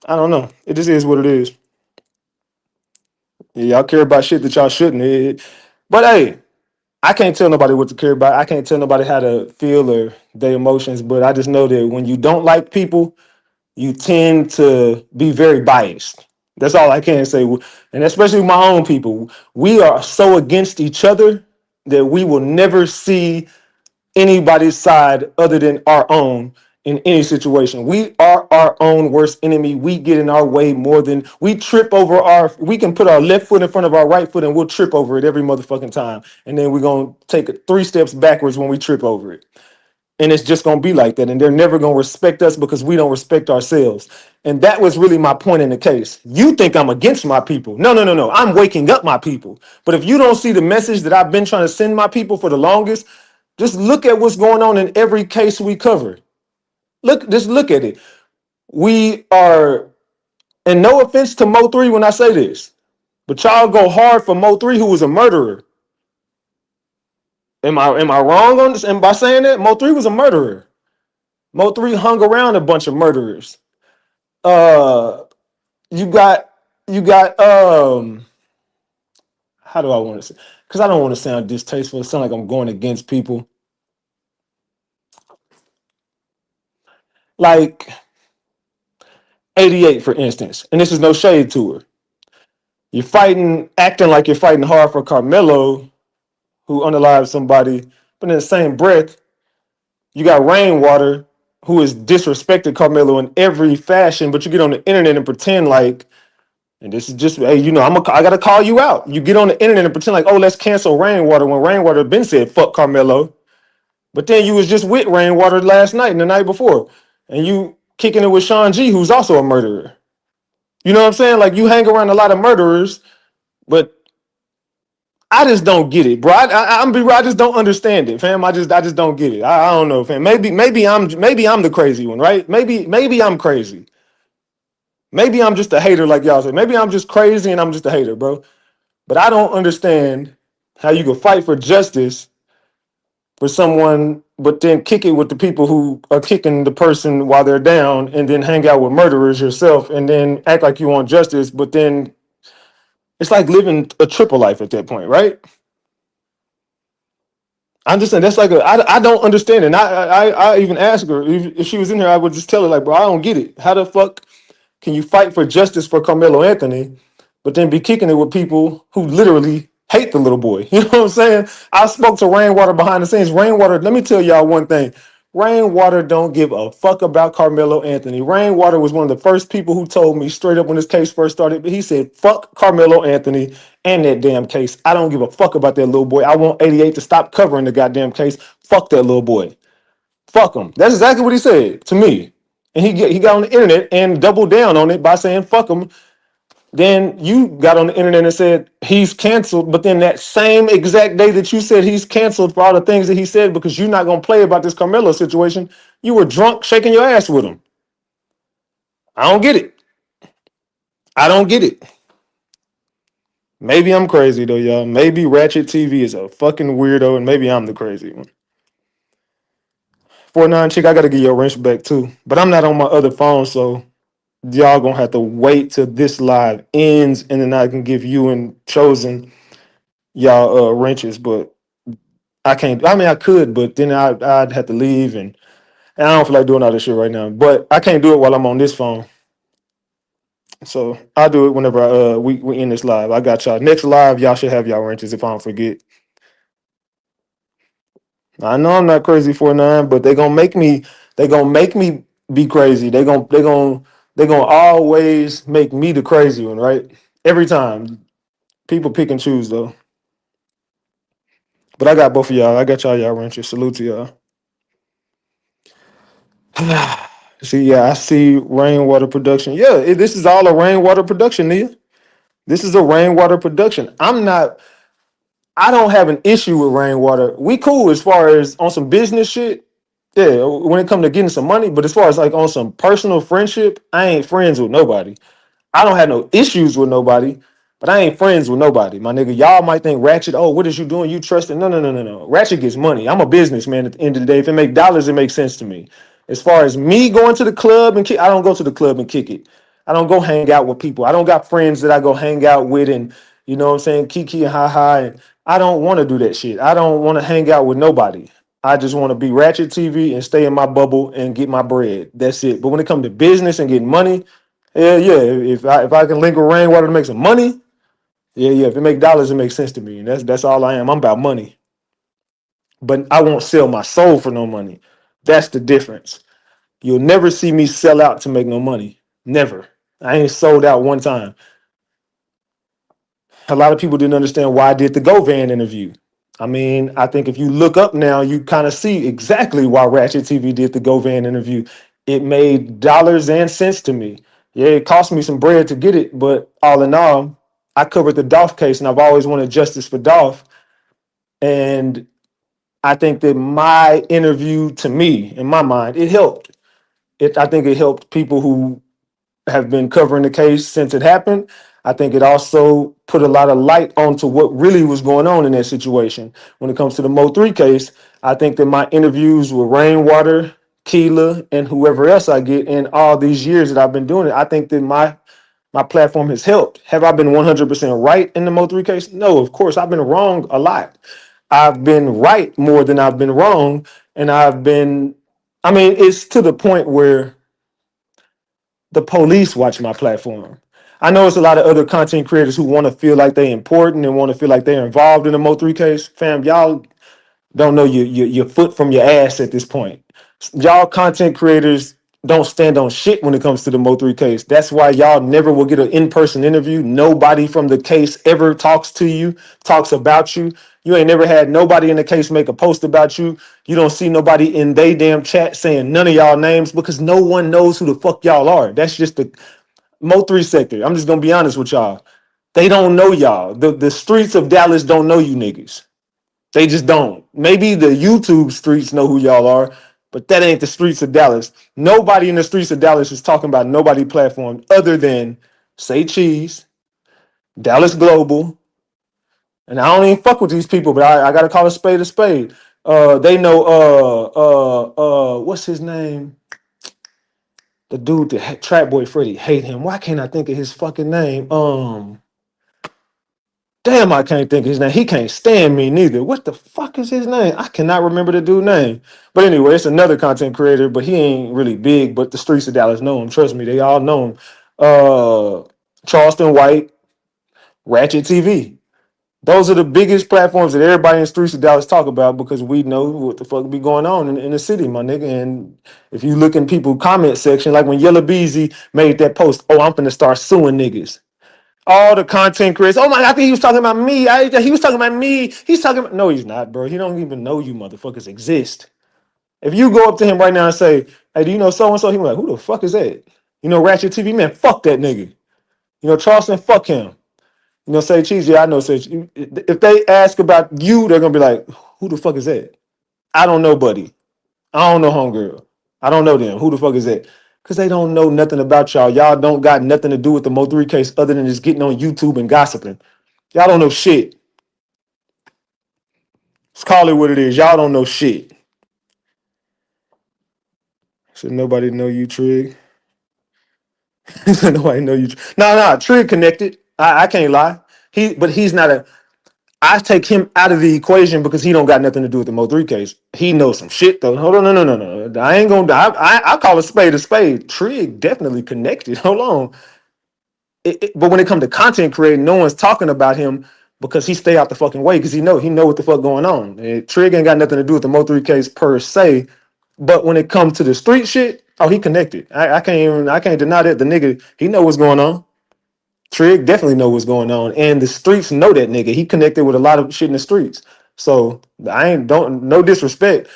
I don't know. It just is what it is. Yeah, y'all care about shit that y'all shouldn't. But hey, I can't tell nobody what to care about. I can't tell nobody how to feel or their emotions. But I just know that when you don't like people, you tend to be very biased. That's all I can say. And especially with my own people, we are so against each other that we will never see anybody's side other than our own in any situation. We are our own worst enemy. We get in our way more than we trip over we can put our left foot in front of our right foot and we'll trip over it every motherfucking time. And then we're going to take 3 steps backwards when we trip over it. And it's just going to be like that. And they're never going to respect us because we don't respect ourselves. And that was really my point in the case. You think I'm against my people. No. I'm waking up my people. But if you don't see the message that I've been trying to send my people for the longest, just look at what's going on in every case we cover. Just look at it. We are, and no offense to Mo3 when I say this, but y'all go hard for Mo3, who was a murderer. Am I wrong on this? And by saying that, Mo3 was a murderer. Mo3 hung around a bunch of murderers. Uh, you got how do I want to say? Because I don't want to sound distasteful. It sounds like I'm going against people. Like 88, for instance, and this is no shade to her. You're acting like you're fighting hard for Carmelo, who unalived somebody, but in the same breath, you got Rainwater, who has disrespected Carmelo in every fashion, but you get on the internet and pretend like, and this is just, hey, I gotta call you out. You get on the internet and pretend like, oh, let's cancel Rainwater when Rainwater been said fuck Carmelo, but then you was just with Rainwater last night and the night before, and you kicking it with Sean G, who's also a murderer. You know what I'm saying? Like you hang around a lot of murderers, but I just don't get it, bro. I'm be real, I just don't understand it, fam. I just don't get it. I don't know, fam. Maybe I'm the crazy one, right? Maybe I'm crazy. Maybe I'm just a hater, like y'all say. Maybe I'm just crazy and I'm just a hater, bro. But I don't understand how you can fight for justice for someone, but then kick it with the people who are kicking the person while they're down, and then hang out with murderers yourself, and then act like you want justice, but then it's like living a triple life at that point, right? I'm just saying that's like I don't understand it. And I even asked her if she was in here, I would just tell her like, bro, I don't get it. How the fuck can you fight for justice for Carmelo Anthony, but then be kicking it with people who literally hate the little boy? You know what I'm saying? I spoke to Rainwater behind the scenes. Rainwater, let me tell y'all one thing. Rainwater don't give a fuck about Carmelo Anthony. Rainwater was one of the first people who told me straight up when this case first started, but he said, fuck Carmelo Anthony and that damn case. I don't give a fuck about that little boy. I want 88 to stop covering the goddamn case. Fuck that little boy. Fuck him. That's exactly what he said to me. And he got on the internet and doubled down on it by saying fuck him. Then you got on the internet and said he's canceled, but then that same exact day that you said he's canceled for all the things that he said because you're not going to play about this Carmelo situation, you were drunk shaking your ass with him. I don't get it. I don't get it. Maybe I'm crazy though, y'all. Maybe RatchetTV is a fucking weirdo and maybe I'm the crazy one. 49 chick, I got to get your wrench back too. But I'm not on my other phone, so y'all gonna have to wait till this live ends and then I can give you and Chosen y'all wrenches. But I can't. I mean, I could, but then I'd have to leave, and I don't feel like doing all this shit right now. But I can't do it while I'm on this phone. So I'll do it whenever we end this live. I got y'all. Next live, y'all should have y'all wrenches if I don't forget. I know I'm not crazy 49, but they gonna make me. They gonna make me be crazy. They gonna always make me the crazy one, right? Every time. People pick and choose though. But I got both of y'all. I got y'all wrenches. Salute to y'all. See, yeah, I see rainwater production. Yeah, this is all a rainwater production, Nia. This is a rainwater production. I don't have an issue with rainwater. We cool as far as on some business shit. Yeah, when it come to getting some money, but as far as like on some personal friendship, I ain't friends with nobody. I don't have no issues with nobody, but I ain't friends with nobody. My nigga, y'all might think Ratchet, oh, what is you doing? You trusting? No, no, no, no, no. Ratchet gets money. I'm a businessman at the end of the day. If it make dollars, it makes sense to me. As far as me going to the club and kick, I don't go to the club and kick it. I don't go hang out with people. I don't got friends that I go hang out with and you know what I'm saying, kiki and ha ha. And I don't want to do that shit. I don't want to hang out with nobody. I just want to be Ratchet TV and stay in my bubble and get my bread. That's it. But when it comes to business and getting money, yeah, yeah. If I can link with rainwater to make some money, yeah, yeah. If it make dollars, it makes sense to me. And that's all I am. I'm about money. But I won't sell my soul for no money. That's the difference. You'll never see me sell out to make no money. Never. I ain't sold out one time. A lot of people didn't understand why I did the Go Van interview. I mean, I think if you look up now, you kind of see exactly why Ratchet TV did the Go Van interview. It made dollars and cents to me. Yeah, it cost me some bread to get it, but all in all, I covered the Dolph case, and I've always wanted justice for Dolph. And I think that my interview, to me, in my mind, it helped. I think it helped people who have been covering the case since it happened. I think it also put a lot of light onto what really was going on in that situation. When it comes to the Mo3 case, I think that my interviews with Rainwater, Keela, and whoever else I get in all these years that I've been doing it, I think that my platform has helped. Have I been 100% right in the Mo3 case? No, of course. I've been wrong a lot. I've been right more than I've been wrong. And I mean, it's to the point where the police watch my platform. I know it's a lot of other content creators who want to feel like they're important and want to feel like they're involved in the Mo3 case. Fam, y'all don't know your foot from your ass at this point. Y'all content creators don't stand on shit when it comes to the Mo3 case. That's why y'all never will get an in-person interview. Nobody from the case ever talks to you, talks about you. You ain't never had nobody in the case make a post about you. You don't see nobody in they damn chat saying none of y'all names because no one knows who the fuck y'all are. That's just the Mo3 sector. I'm just gonna be honest with y'all. They don't know y'all. The streets of Dallas don't know you niggas. They just don't. Maybe the YouTube streets know who y'all are, but that ain't the streets of Dallas. Nobody in the streets of Dallas is talking about nobody platform other than Say Cheese, Dallas Global, and I don't even fuck with these people, but I gotta call a spade a spade. They know what's his name? The dude that Trap Boy Freddy hate him. Why can't I think of his fucking name? Damn, I can't think of his name. He can't stand me neither. What the fuck is his name? I cannot remember the dude's name. But anyway, it's another content creator, but he ain't really big, but the streets of Dallas know him. Trust me, they all know him. Charleston White, Ratchet TV. Those are the biggest platforms that everybody in the streets of Dallas talk about because we know what the fuck be going on in the city, my nigga. And if you look in people comment section, like when Yellow Beezy made that post, oh, I'm finna start suing niggas. All the content creators. Oh my! I think he was talking about me. He was talking about me. He's talking about. No, he's not, bro. He don't even know you motherfuckers exist. If you go up to him right now and say, "Hey, do you know so and so?" He be like, "Who the fuck is that?" You know, Ratchet TV, man. Fuck that nigga. You know, Charleston. Fuck him. You know, Say Cheese. Yeah, I know. Say if they ask about you, they're gonna be like, "Who the fuck is that?" I don't know, buddy. I don't know, homegirl. I don't know them. Who the fuck is that? Because they don't know nothing about y'all. Y'all don't got nothing to do with the Mo3 case other than just getting on YouTube and gossiping. Y'all don't know shit. Let's call it what it is. Y'all don't know shit. Should nobody know you, Trig? Should nobody know you? No, Trig connected. I can't lie. He's not a. I take him out of the equation because he don't got nothing to do with the Mo3 case. He knows some shit though. Hold on, no. I ain't gonna. I call a spade a spade. Trig definitely connected. Hold on. But when it comes to content creating, no one's talking about him because he stay out the fucking way because he know what the fuck going on. Trig ain't got nothing to do with the Mo3 case per se. But when it comes to the street shit, oh, he connected. I can't deny that the nigga he know what's going on. Trig definitely know what's going on, and the streets know that nigga. He connected with a lot of shit in the streets. So I ain't don't no disrespect.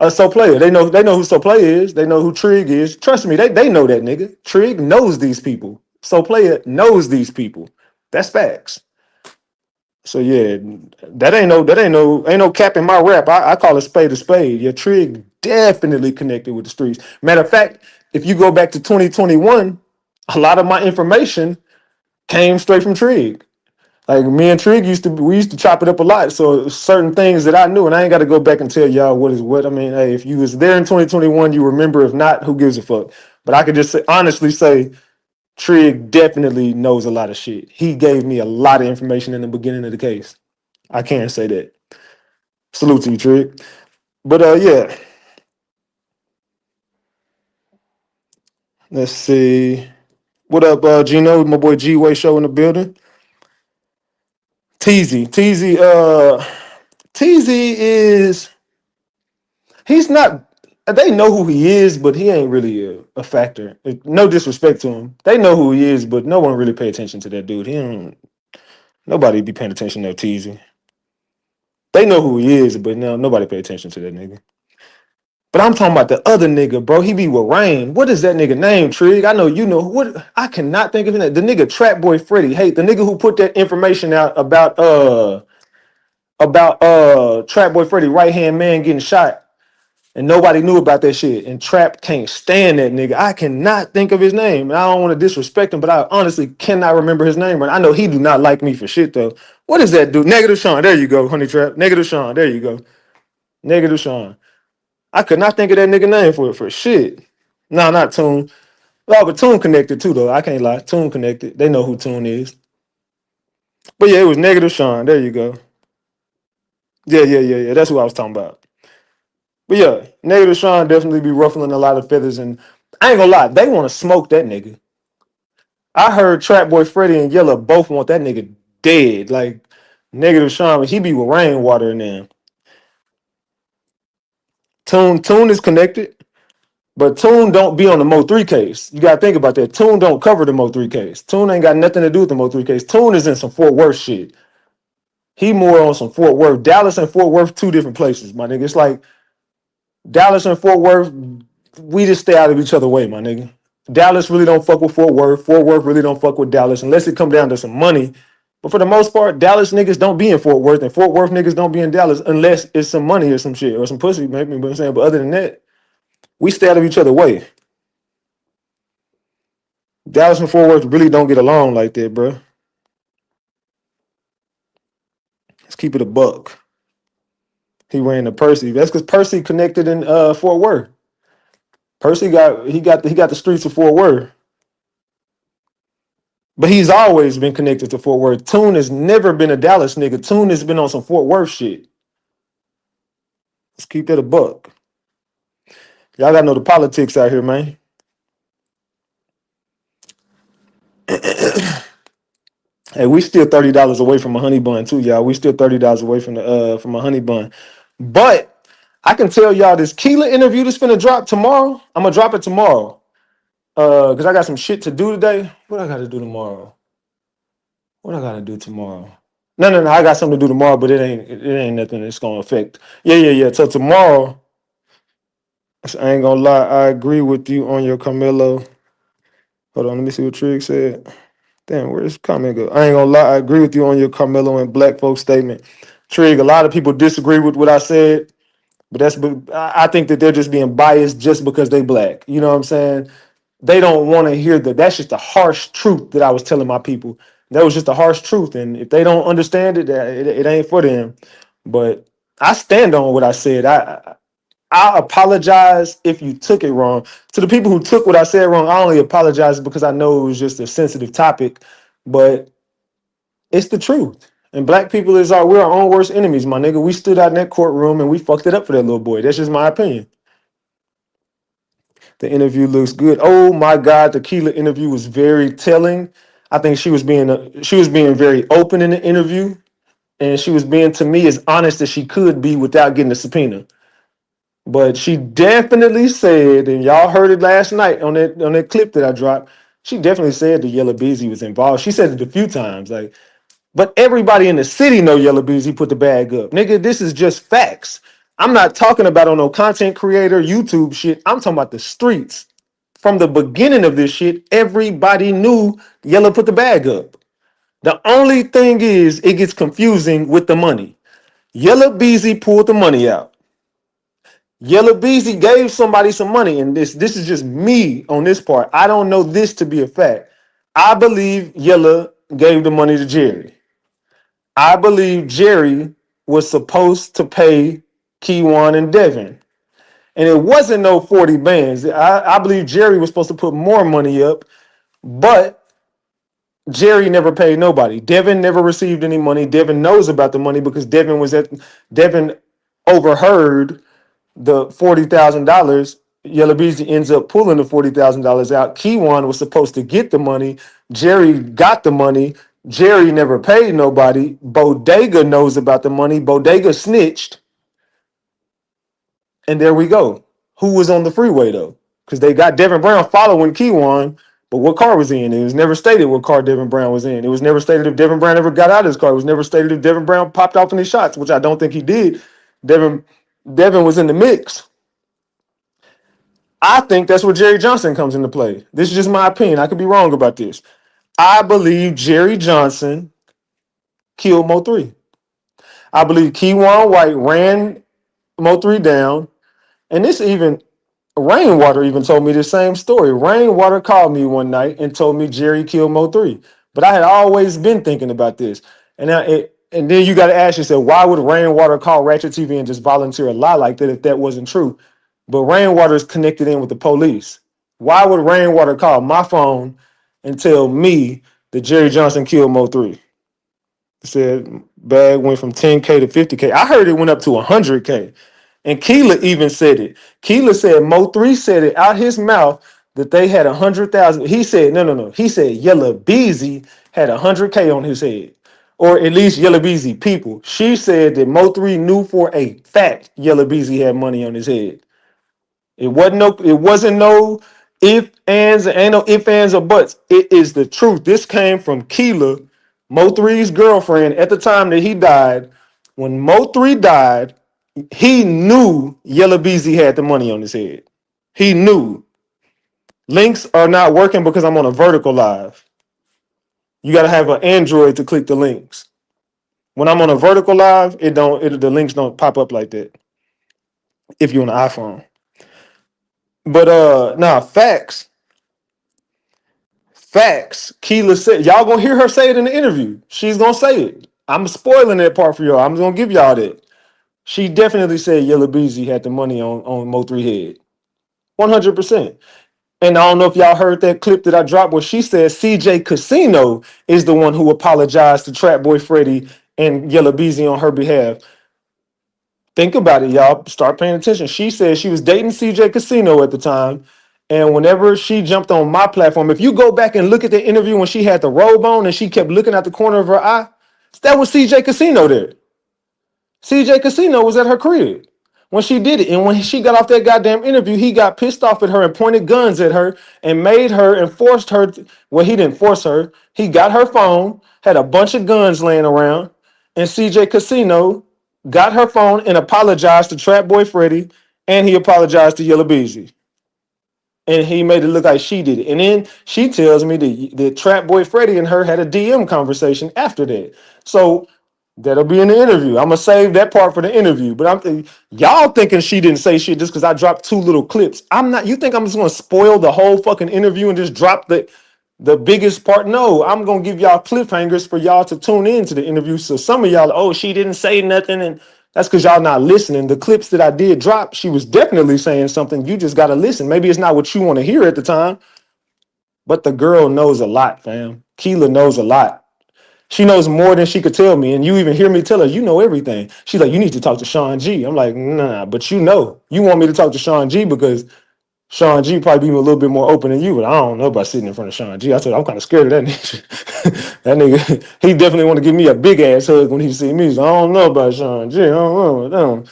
So player, they know who So player is. They know who Trig is. Trust me, they know that nigga. Trig knows these people. So player knows these people. That's facts. So yeah, that ain't no cap in my rap. I call a spade a spade. Yeah, Trig definitely connected with the streets. Matter of fact, if you go back to 2021, a lot of my information came straight from Trig. Like me and Trig we used to chop it up a lot. So certain things that I knew, and I ain't got to go back and tell y'all what is what. I mean, hey, if you was there in 2021, you remember. If not, who gives a fuck? But I could just honestly say, Trig definitely knows a lot of shit. He gave me a lot of information in the beginning of the case. I can't say that. Salute to you, Trig. But yeah. Let's see. What up, Gino? My boy G Way Show in the building. Teasy is he's not. They know who he is, but he ain't really a factor. No disrespect to him. They know who he is, but no one really pay attention to that dude. He don't. Nobody be paying attention to Teasy. They know who he is, but no, nobody pay attention to that nigga. But I'm talking about the other nigga, bro. He be with Rain. What is that nigga name, Trig? I know you know. What I cannot think of his name. The nigga Trap Boy Freddy. Hey, the nigga who put that information out about Trap Boy Freddy, right hand man getting shot. And nobody knew about that shit. And Trap can't stand that nigga. I cannot think of his name. And I don't want to disrespect him, but I honestly cannot remember his name. And I know he do not like me for shit, though. What is that dude? Negative Sean. There you go, Honey Trap. Negative Sean. There you go. Negative Sean. I could not think of that nigga name for shit. No, not Toon. Oh, but Toon connected too, though. I can't lie. Toon connected. They know who Toon is. But yeah, it was Negative Sean. There you go. Yeah. That's who I was talking about. But yeah, Negative Sean definitely be ruffling a lot of feathers. And I ain't gonna lie, they want to smoke that nigga. I heard Trap Boy Freddy and Yella both want that nigga dead. Like, Negative Sean, he be with rainwater in there. Toon is connected. But Toon don't be on the Mo3 case. You gotta think about that. Toon don't cover the Mo3 case. Toon ain't got nothing to do with the Mo3 case. Toon is in some Fort Worth shit. He more on some Fort Worth. Dallas and Fort Worth, two different places, my nigga. It's like Dallas and Fort Worth, we just stay out of each other's way, my nigga. Dallas really don't fuck with Fort Worth. Fort Worth really don't fuck with Dallas unless it come down to some money. But for the most part, Dallas niggas don't be in Fort Worth and Fort Worth niggas don't be in Dallas unless it's some money or some shit or some pussy, maybe. But I'm saying, but other than that, we stay out of each other's way. Dallas and Fort Worth really don't get along like that, bro. Let's keep it a buck. He ran to Percy. That's because Percy connected in Fort Worth. Percy got the streets of Fort Worth. But he's always been connected to Fort Worth. Toon has never been a Dallas nigga. Toon has been on some Fort Worth shit. Let's keep that a buck. Y'all gotta know the politics out here, man. Hey, we still $30 away from a honey bun too, y'all. We still $30 away from a honey bun. But I can tell y'all this Keela interview that's finna drop tomorrow. I'm gonna drop it tomorrow. Because I got some shit to do today. What I gotta do tomorrow? What I gotta do tomorrow? No. I got something to do tomorrow, but it ain't nothing that's gonna affect. Yeah. So tomorrow, I ain't gonna lie, I agree with you on your Carmelo. Hold on, let me see what Trig said. Damn, where's this comment go? I ain't gonna lie, I agree with you on your Carmelo and black folks statement. Trig, a lot of people disagree with what I said, but I think that they're just being biased just because they black. You know what I'm saying? They don't want to hear that. That's just the harsh truth that I was telling my people. That was just the harsh truth. And if they don't understand it, it ain't for them. But I stand on what I said. I apologize if you took it wrong. To the people who took what I said wrong, I only apologize because I know it was just a sensitive topic. But it's the truth. And black people we're our own worst enemies, my nigga. We stood out in that courtroom and we fucked it up for that little boy. That's just my opinion. The interview looks good. Oh my God, the Keela interview was very telling. I think she was being very open in the interview, and she was being, to me, as honest as she could be without getting a subpoena. But she definitely said, and y'all heard it last night on that clip that I dropped. She definitely said the Yellow Beezy was involved. She said it a few times, like, but everybody in the city know Yellow Beezy put the bag up. Nigga, this is just facts. I'm not talking about on no content creator, YouTube shit. I'm talking about the streets. From the beginning of this shit, everybody knew Yellow put the bag up. The only thing is, it gets confusing with the money. Yellow Beezy pulled the money out. Yella Beezy gave somebody some money, and this is just me on this part. I don't know this to be a fact. I believe Yella gave the money to Jerry. I believe Jerry was supposed to pay Keywan and Devin. And it wasn't no 40 bands. I believe Jerry was supposed to put more money up, but Jerry never paid nobody. Devin never received any money. Devin knows about the money because Devin overheard the $40,000. Yella Beezy ends up pulling the $40,000 out. Keywan was supposed to get the money. Jerry got the money. Jerry never paid nobody. Bodega knows about the money. Bodega snitched. And there we go. Who was on the freeway though? Because they got Devin Brown following Keywan, but what car was he in? It was never stated what car Devin Brown was in. It was never stated if Devin Brown ever got out of his car. It was never stated if Devin Brown popped off any shots, which I don't think he did. Devin was in the mix. I think that's where Jerry Johnson comes into play. This is just my opinion. I could be wrong about this. I believe Jerry Johnson killed Mo3. I believe Keywan White ran Mo3 down. And this even Rainwater even told me the same story. Rainwater called me one night and told me Jerry killed Mo3. But I had always been thinking about this. And then you got to ask yourself, why would Rainwater call Ratchet TV and just volunteer a lie like that if that wasn't true? But Rainwater is connected in with the police. Why would Rainwater call my phone and tell me that Jerry Johnson killed Mo3? It said bag went from 10K to 50K. I heard it went up to 100K. And Keela even said it. Keela said Mo3 said it out his mouth that they had 100,000. He said, no. He said Yella Beezy had 100K on his head. Or at least Yella Beezy people. She said that Mo3 knew for a fact Yella Beezy had money on his head. It wasn't no if, ands, ain't no if, ands, or buts. It is the truth. This came from Keela, Mo3's girlfriend at the time that he died. When Mo3 died, he knew Yella Beezy had the money on his head. He knew. Links are not working because I'm on a vertical live. You got to have an Android to click the links. When I'm on a vertical live, the links don't pop up like that if you're on an iPhone. But facts. Keela said, y'all gonna hear her say it in the interview. She's gonna say it. I'm spoiling that part for y'all. I'm gonna give y'all that. She definitely said Yella Beezy had the money on Mo3 head. 100%. And I don't know if y'all heard that clip that I dropped where she said CJ Casino is the one who apologized to Trap Boy Freddy and Yella Beezy on her behalf. Think about it, y'all. Start paying attention. She said she was dating CJ Casino at the time. And whenever she jumped on my platform, if you go back and look at the interview when she had the robe on and she kept looking at the corner of her eye, that was CJ Casino there. CJ Casino was at her crib when she did it. And when she got off that goddamn interview, he got pissed off at her and pointed guns at her and made her and forced her. Well, he didn't force her. He got her phone, had a bunch of guns laying around, and CJ Casino got her phone and apologized to Trap Boy Freddy, and he apologized to Yella Beezy. And he made it look like she did it. And then she tells me that Trap Boy Freddy and her had a DM conversation after that. So that'll be in the interview. I'm gonna save that part for the interview. But y'all thinking she didn't say shit just because I dropped 2 little clips. I'm not. You think I'm just gonna spoil the whole fucking interview and just drop the biggest part? No, I'm gonna give y'all cliffhangers for y'all to tune in to the interview. So some of y'all, oh, she didn't say nothing, and that's because y'all not listening. The clips that I did drop, she was definitely saying something. You just gotta listen. Maybe it's not what you want to hear at the time, but the girl knows a lot, fam. Keela knows a lot. She knows more than she could tell me. And you even hear me tell her, you know everything. She's like, you need to talk to Sean G. I'm like, nah, but you know. You want me to talk to Sean G because Sean G probably be a little bit more open than you, but I don't know about sitting in front of Sean G. I told her, I'm kind of scared of that nigga. That nigga, he definitely want to give me a big ass hug when he see me. So I don't know about Sean G. I don't know.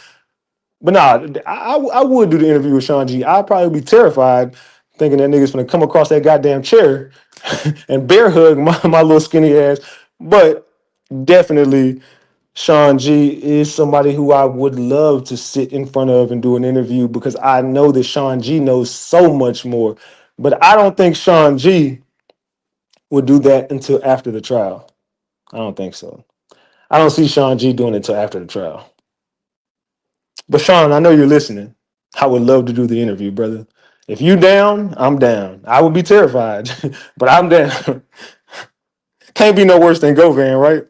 But nah, I would do the interview with Sean G. I'd probably be terrified thinking that nigga's gonna come across that goddamn chair and bear hug my little skinny ass. But definitely Sean G is somebody who I would love to sit in front of and do an interview because I know that Sean G knows so much more. But I don't think Sean G would do that until after the trial. I don't think so. I don't see Sean G doing it until after the trial. But Sean, I know you're listening. I would love to do the interview, brother. If you down, I'm down. I would be terrified, but I'm down. Can't be no worse than Govan, right?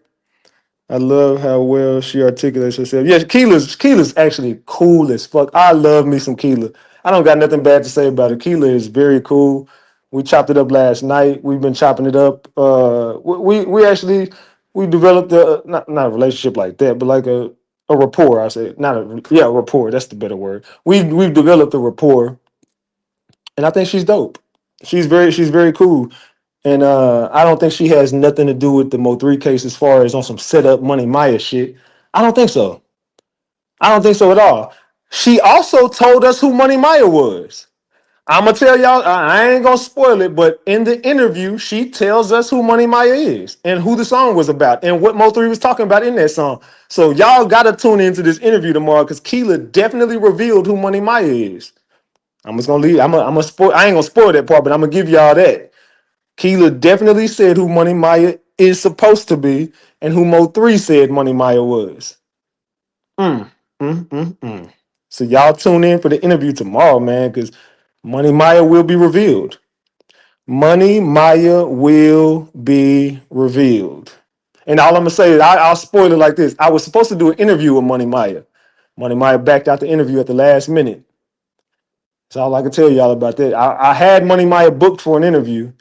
I love how well she articulates herself. Yeah, Keela's actually cool as fuck. I love me some Keela. I don't got nothing bad to say about her. Keela is very cool. We chopped it up last night. We've been chopping it up. We actually we developed a not a relationship like that, but like a rapport. I say not a yeah rapport. That's the better word. We've developed a rapport, and I think she's dope. She's very cool. And I don't think she has nothing to do with the Mo3 case as far as on some setup Money Maya shit. I don't think so. I don't think so at all. She also told us who Money Maya was. I'm gonna tell y'all, I ain't gonna spoil it, but in the interview, she tells us who Money Maya is and who the song was about and what Mo3 was talking about in that song. So y'all gotta tune into this interview tomorrow because Keela definitely revealed who Money Maya is. I'm just gonna leave. I'm gonna spoil. I ain't gonna spoil that part, but I'm gonna give y'all that. Keela definitely said who Money Maya is supposed to be and who Mo3 said Money Maya was. Mm, mm. So y'all tune in for the interview tomorrow, man, because Money Maya will be revealed. Money Maya will be revealed. And all I'm gonna say is I'll spoil it like this. I was supposed to do an interview with Money Maya. Money Maya backed out the interview at the last minute. That's all I can tell y'all about that. I had Money Maya booked for an interview.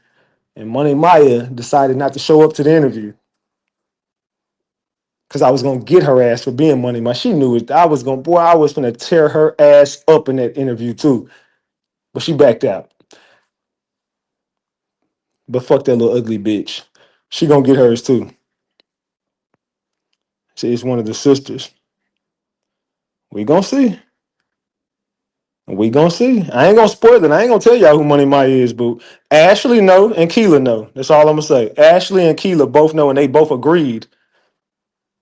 And Money Maya decided not to show up to the interview because I was gonna get her ass for being Money Maya. She knew it. I was gonna tear her ass up in that interview too. But she backed out. But fuck that little ugly bitch. She gonna get hers too. She's one of the sisters. We gonna see. We gonna see. I ain't gonna spoil it. I ain't gonna tell y'all who Money Maya is, but Ashley know and Keela know. That's all I'm gonna say. Ashley and Keela both know, and they both agreed.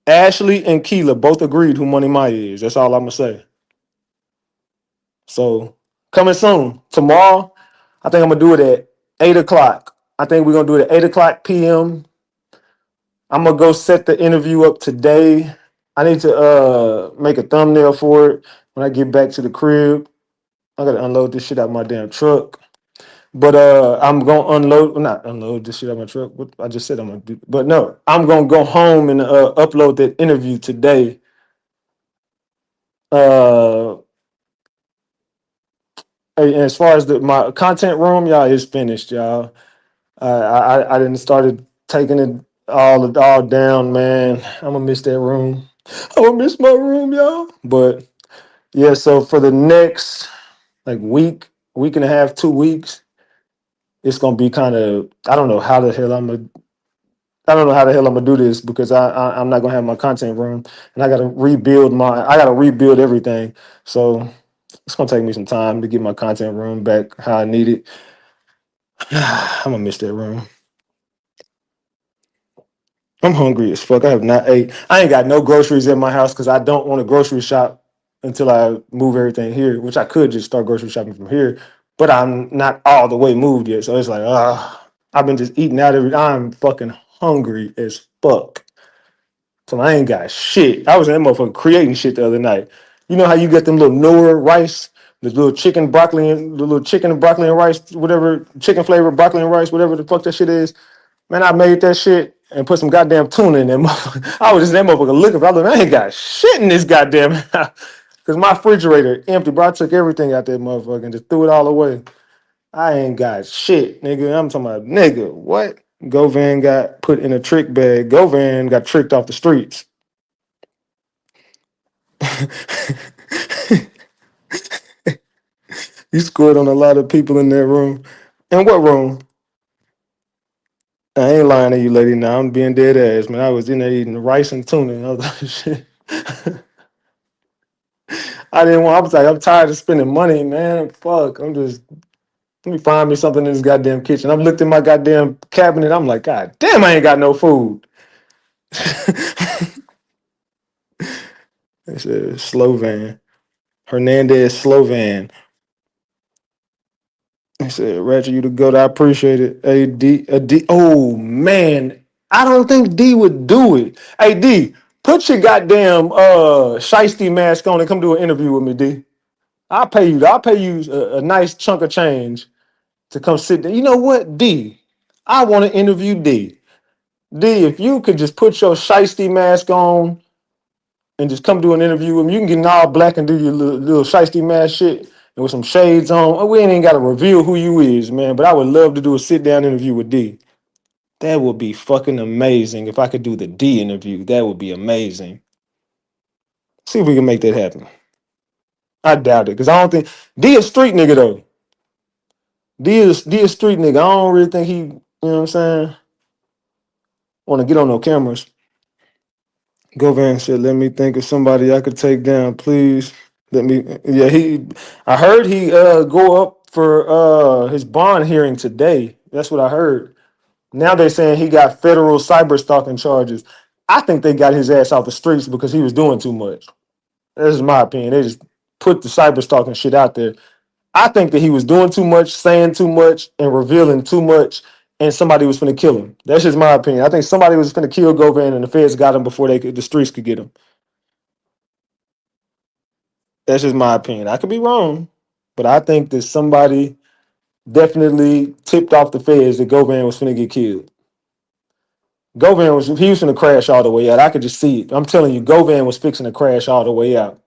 Ashley and Keela both agreed who Money Maya is. That's all I'm gonna say. So coming soon. Tomorrow, I think I'm gonna do it at 8 o'clock. I think we're gonna do it at 8 o'clock p.m. I'm gonna go set the interview up today. I need to make a thumbnail for it when I get back to the crib. I gotta unload this shit out my damn truck. But I'm gonna not unload this shit out my truck. What I just said I'm gonna do, but no, I'm gonna go home and upload that interview today. Uh, as far as my content room, y'all is finished, y'all. I didn't started taking it all down, man. I'm gonna miss that room. I'm gonna miss my room, y'all. But yeah, so for the next like week and a half, 2 weeks, it's gonna be kind of I don't know how the hell I don't know how the hell I'm gonna do this because I'm not gonna have my content room and I gotta rebuild everything. So it's gonna take me some time to get my content room back how I need it. I'm gonna miss that room. I'm hungry as fuck. I have not ate. I ain't got no groceries in my house because I don't want to grocery shop until I move everything here, which I could just start grocery shopping from here, but I'm not all the way moved yet. So it's like, I've been just eating out I'm fucking hungry as fuck. So I ain't got shit. I was in that motherfucker creating shit the other night. You know how you get them little Noor rice, the little chicken broccoli and the little chicken and broccoli and rice, whatever chicken flavored broccoli and rice, whatever the fuck that shit is. Man, I made that shit and put some goddamn tuna in that motherfucker. I was just in that motherfucker looking for. I ain't got shit in this goddamn house. Cause my refrigerator empty, bro. I took everything out that motherfucker and just threw it all away. I ain't got shit, nigga. I'm talking about nigga. What? Govan got put in a trick bag. Govan got tricked off the streets. You scored on a lot of people in that room. In what room? I ain't lying to you, lady. Now I'm being dead ass, man. I was in there eating rice and tuna and all that shit. I was like, I'm tired of spending money, man. Fuck. Let me find me something in this goddamn kitchen. I've looked in my goddamn cabinet. I'm like, God damn, I ain't got no food. It's a Slovan. Hernandez Slovan. He said, Ratchet, you the goat. I appreciate it. Hey, D. Oh, man. I don't think D would do it. Hey, D, put your goddamn shiesty mask on and come do an interview with me, D. I'll pay you a nice chunk of change to come sit there. You know what, D? I want to interview D. D, if you could just put your shiesty mask on and just come do an interview with me, you can get in all black and do your little shiesty mask shit and with some shades on. We ain't got to reveal who you is, man. But I would love to do a sit down interview with D. That would be fucking amazing if I could do the D interview. That would be amazing. See if we can make that happen. I doubt it because I don't think D a street nigga though. D a street nigga. I don't really think he, you know what I'm saying, want to get on no cameras. Govan said, "Let me think of somebody I could take down, please. Let me." Yeah, I heard he go up for his bond hearing today. That's what I heard. Now they're saying he got federal cyber stalking charges. I think they got his ass off the streets because he was doing too much. That's my opinion. They just put the cyber stalking shit out there. I think that he was doing too much, saying too much, and revealing too much, and somebody was finna kill him. That's just my opinion. I think somebody was finna kill Govan, and the feds got him before the streets could get him. That's just my opinion. I could be wrong, but I think that somebody definitely tipped off the feds that Govan was finna get killed. Govan was finna crash all the way out. I could just see it. I'm telling you, Govan was fixing to crash all the way out.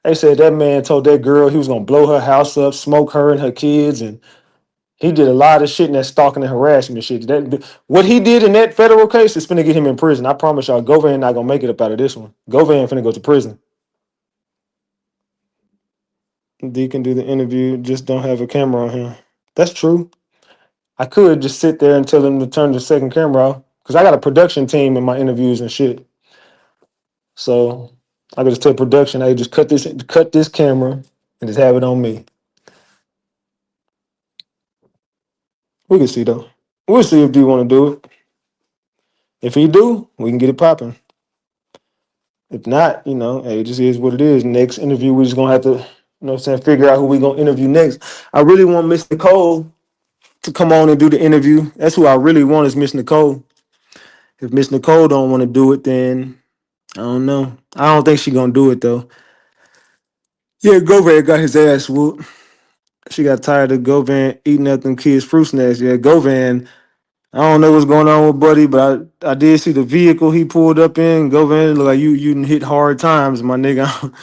They said that man told that girl he was gonna blow her house up, smoke her and her kids, and he did a lot of shit in that stalking and harassment shit. What he did in that federal case is finna get him in prison. I promise y'all, Govan not gonna make it up out of this one. Govan finna go to prison. D can do the interview, just don't have a camera on him. That's true. I could just sit there and tell him to turn the second camera off because I got a production team in my interviews and shit. So I could just tell production, hey, just cut this camera and just have it on me. We can see though. We'll see if D want to do it. If he do, we can get it popping. If not, hey, it just is what it is. Next interview, we're just gonna have to, what I'm saying, figure out who we're gonna interview next. I really want Miss Nicole to come on and do the interview. That's who I really want is Miss Nicole. If Miss Nicole don't want to do it, then I don't know. I don't think she gonna do it though. Yeah, Govan got his ass whooped. She got tired of Govan eating up them kids' fruit snacks. Yeah, Govan, I don't know what's going on with Buddy, but I did see the vehicle he pulled up in. Govan look like you done hit hard times, my nigga.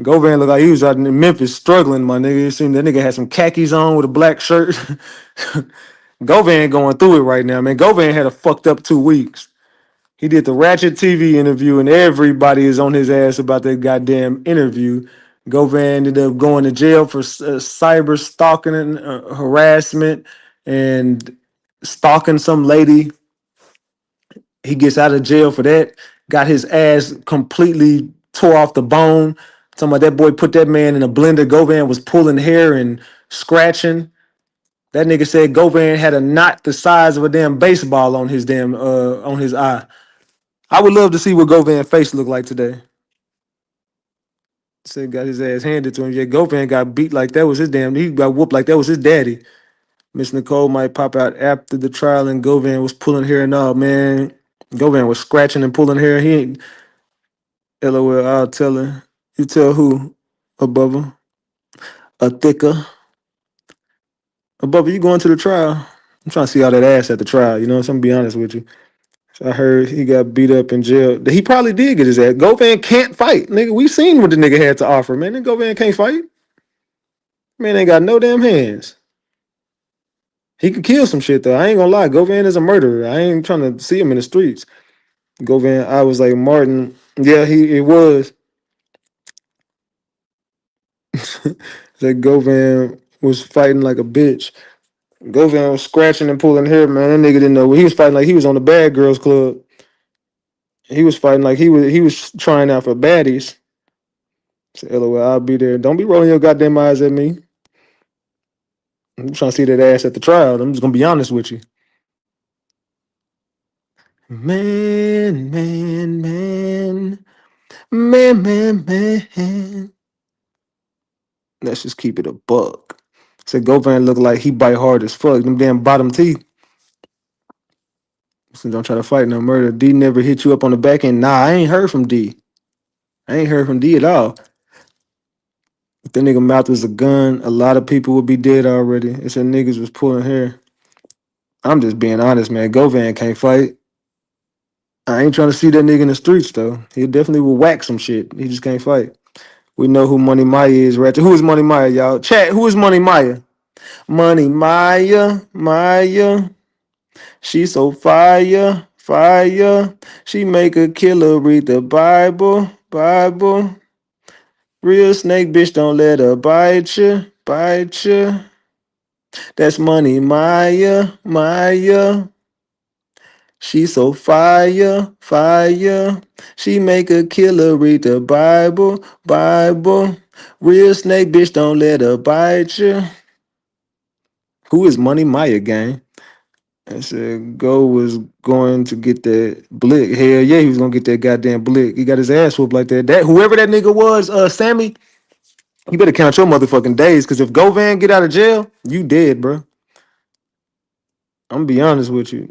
Govan looked like he was out in Memphis struggling, my nigga. It seemed that nigga had some khakis on with a black shirt. Govan going through it right now, man. Govan had a fucked up 2 weeks. He did the RatchetTV interview, and everybody is on his ass about that goddamn interview. Govan ended up going to jail for cyber stalking and harassment and stalking some lady. He gets out of jail for that. Got his ass completely tore off the bone. Talking about that boy put that man in a blender. Govan was pulling hair and scratching. That nigga said Govan had a knot the size of a damn baseball on his on his eye. I would love to see what Govan's face looked like today. Said got his ass handed to him. Yeah, Govan got beat like that was his damn. He got whooped like that was his daddy. Miss Nicole might pop out after the trial, and Govan was pulling hair and all. Man, Govan was scratching and pulling hair. He ain't. LOL. I'll tell her. You tell who? Above her. A thicker. Above her, you going to the trial? I'm trying to see all that ass at the trial. So I'm gonna be honest with you. I heard he got beat up in jail. He probably did get his ass. Govan can't fight, nigga. We seen what the nigga had to offer, man. That Govan can't fight. Man ain't got no damn hands. He could kill some shit though. I ain't gonna lie. Govan is a murderer. I ain't trying to see him in the streets. Govan, I was like Martin. Yeah, it was. That Govan was fighting like a bitch. Govan was scratching and pulling hair, man. That nigga didn't know. He was fighting like he was on the Bad Girls Club. He was fighting like he was trying out for baddies. So, LOL, I'll be there. Don't be rolling your goddamn eyes at me. I'm trying to see that ass at the trial. I'm just gonna be honest with you. Man, man, man. Man, man, man. Let's just keep it a buck. Said Govan look like he bite hard as fuck. Them damn bottom teeth. So don't try to fight no murder. D never hit you up on the back end. Nah, I ain't heard from D. I ain't heard from D at all. If that nigga mouth was a gun, a lot of people would be dead already. It said niggas was pulling hair. I'm just being honest, man. Govan can't fight. I ain't trying to see that nigga in the streets though. He definitely will whack some shit. He just can't fight. We know who Money Maya is, Ratchet. Who is Money Maya, y'all? Chat, who is Money Maya? Money Maya, Maya. She so fire, fire. She make a killer read the Bible, Bible. Real snake bitch, don't let her bite you, bite you. That's Money Maya, Maya. She so fire, fire. She make a killer read the Bible, Bible. Real snake bitch, don't let her bite you. Who is Money Maya, gang? I said Go was going to get that blick. Hell yeah, he was gonna get that goddamn blick. He got his ass whooped like that. That whoever that nigga was, Sammy, you better count your motherfucking days. Cause if Govan get out of jail, you dead, bro. I'm gonna be honest with you.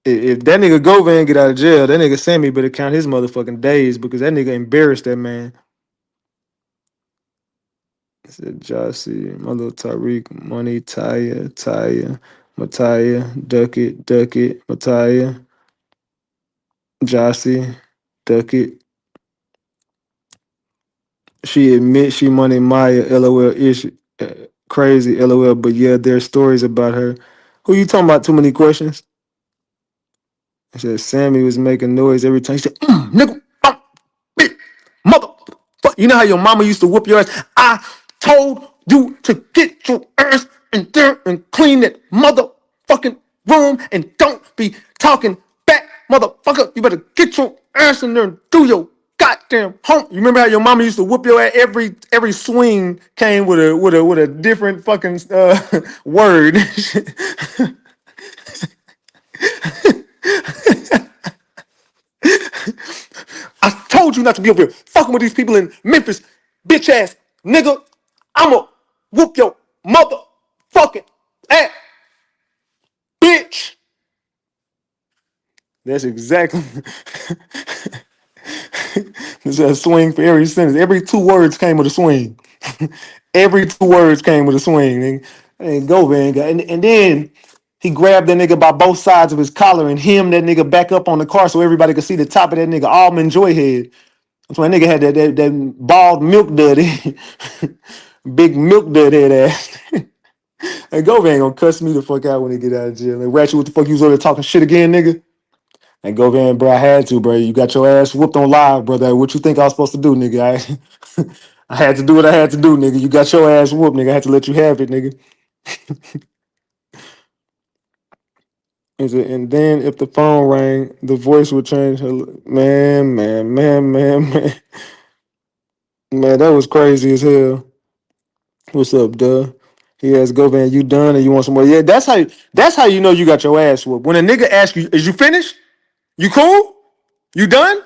If that nigga Govan get out of jail, that nigga Sammy better count his motherfucking days because that nigga embarrassed that man. I said Jossie, my little Tariq, Money, Taya, Taya, Mataya, Duck It, Mataya, Jossie, Duck It. She admits she Money Maya, LOL ish, crazy, LOL. But yeah, there's stories about her. Who you talking about? Too many questions. I said Sammy was making noise every time. He said, nigga, bitch, mother. You know how your mama used to whoop your ass? I told you to get your ass in there and clean that motherfucking room and don't be talking back, motherfucker. You better get your ass in there and do your goddamn home. You remember how your mama used to whoop your ass? Every swing came with a different fucking word. I told you not to be over here fucking with these people in Memphis, bitch ass nigga. I'ma whoop your motherfucking ass, bitch. That's exactly. There's a swing for every sentence. Every 2 words came with a swing. Every 2 words came with a swing. And go, man. And then he grabbed that nigga by both sides of his collar and hemmed that nigga back up on the car so everybody could see the top of that nigga almond joy head. That's why that nigga had that bald milk duddy. Big milk dud head ass. And Govan gonna cuss me the fuck out when he get out of jail. Like, Ratchet, what the fuck you was over there talking shit again, nigga? And Govan, bro, I had to, bro. You got your ass whooped on live, brother. What you think I was supposed to do, nigga? I had to do what I had to do, nigga. You got your ass whooped, nigga. I had to let you have it, nigga. And then if the phone rang, the voice would change. Man, man, man, man, man. Man, that was crazy as hell. What's up, duh? He asked Govan, you done or you want some more? Yeah, that's how you know you got your ass whooped. When a nigga asks you, is you finished? You cool? You done?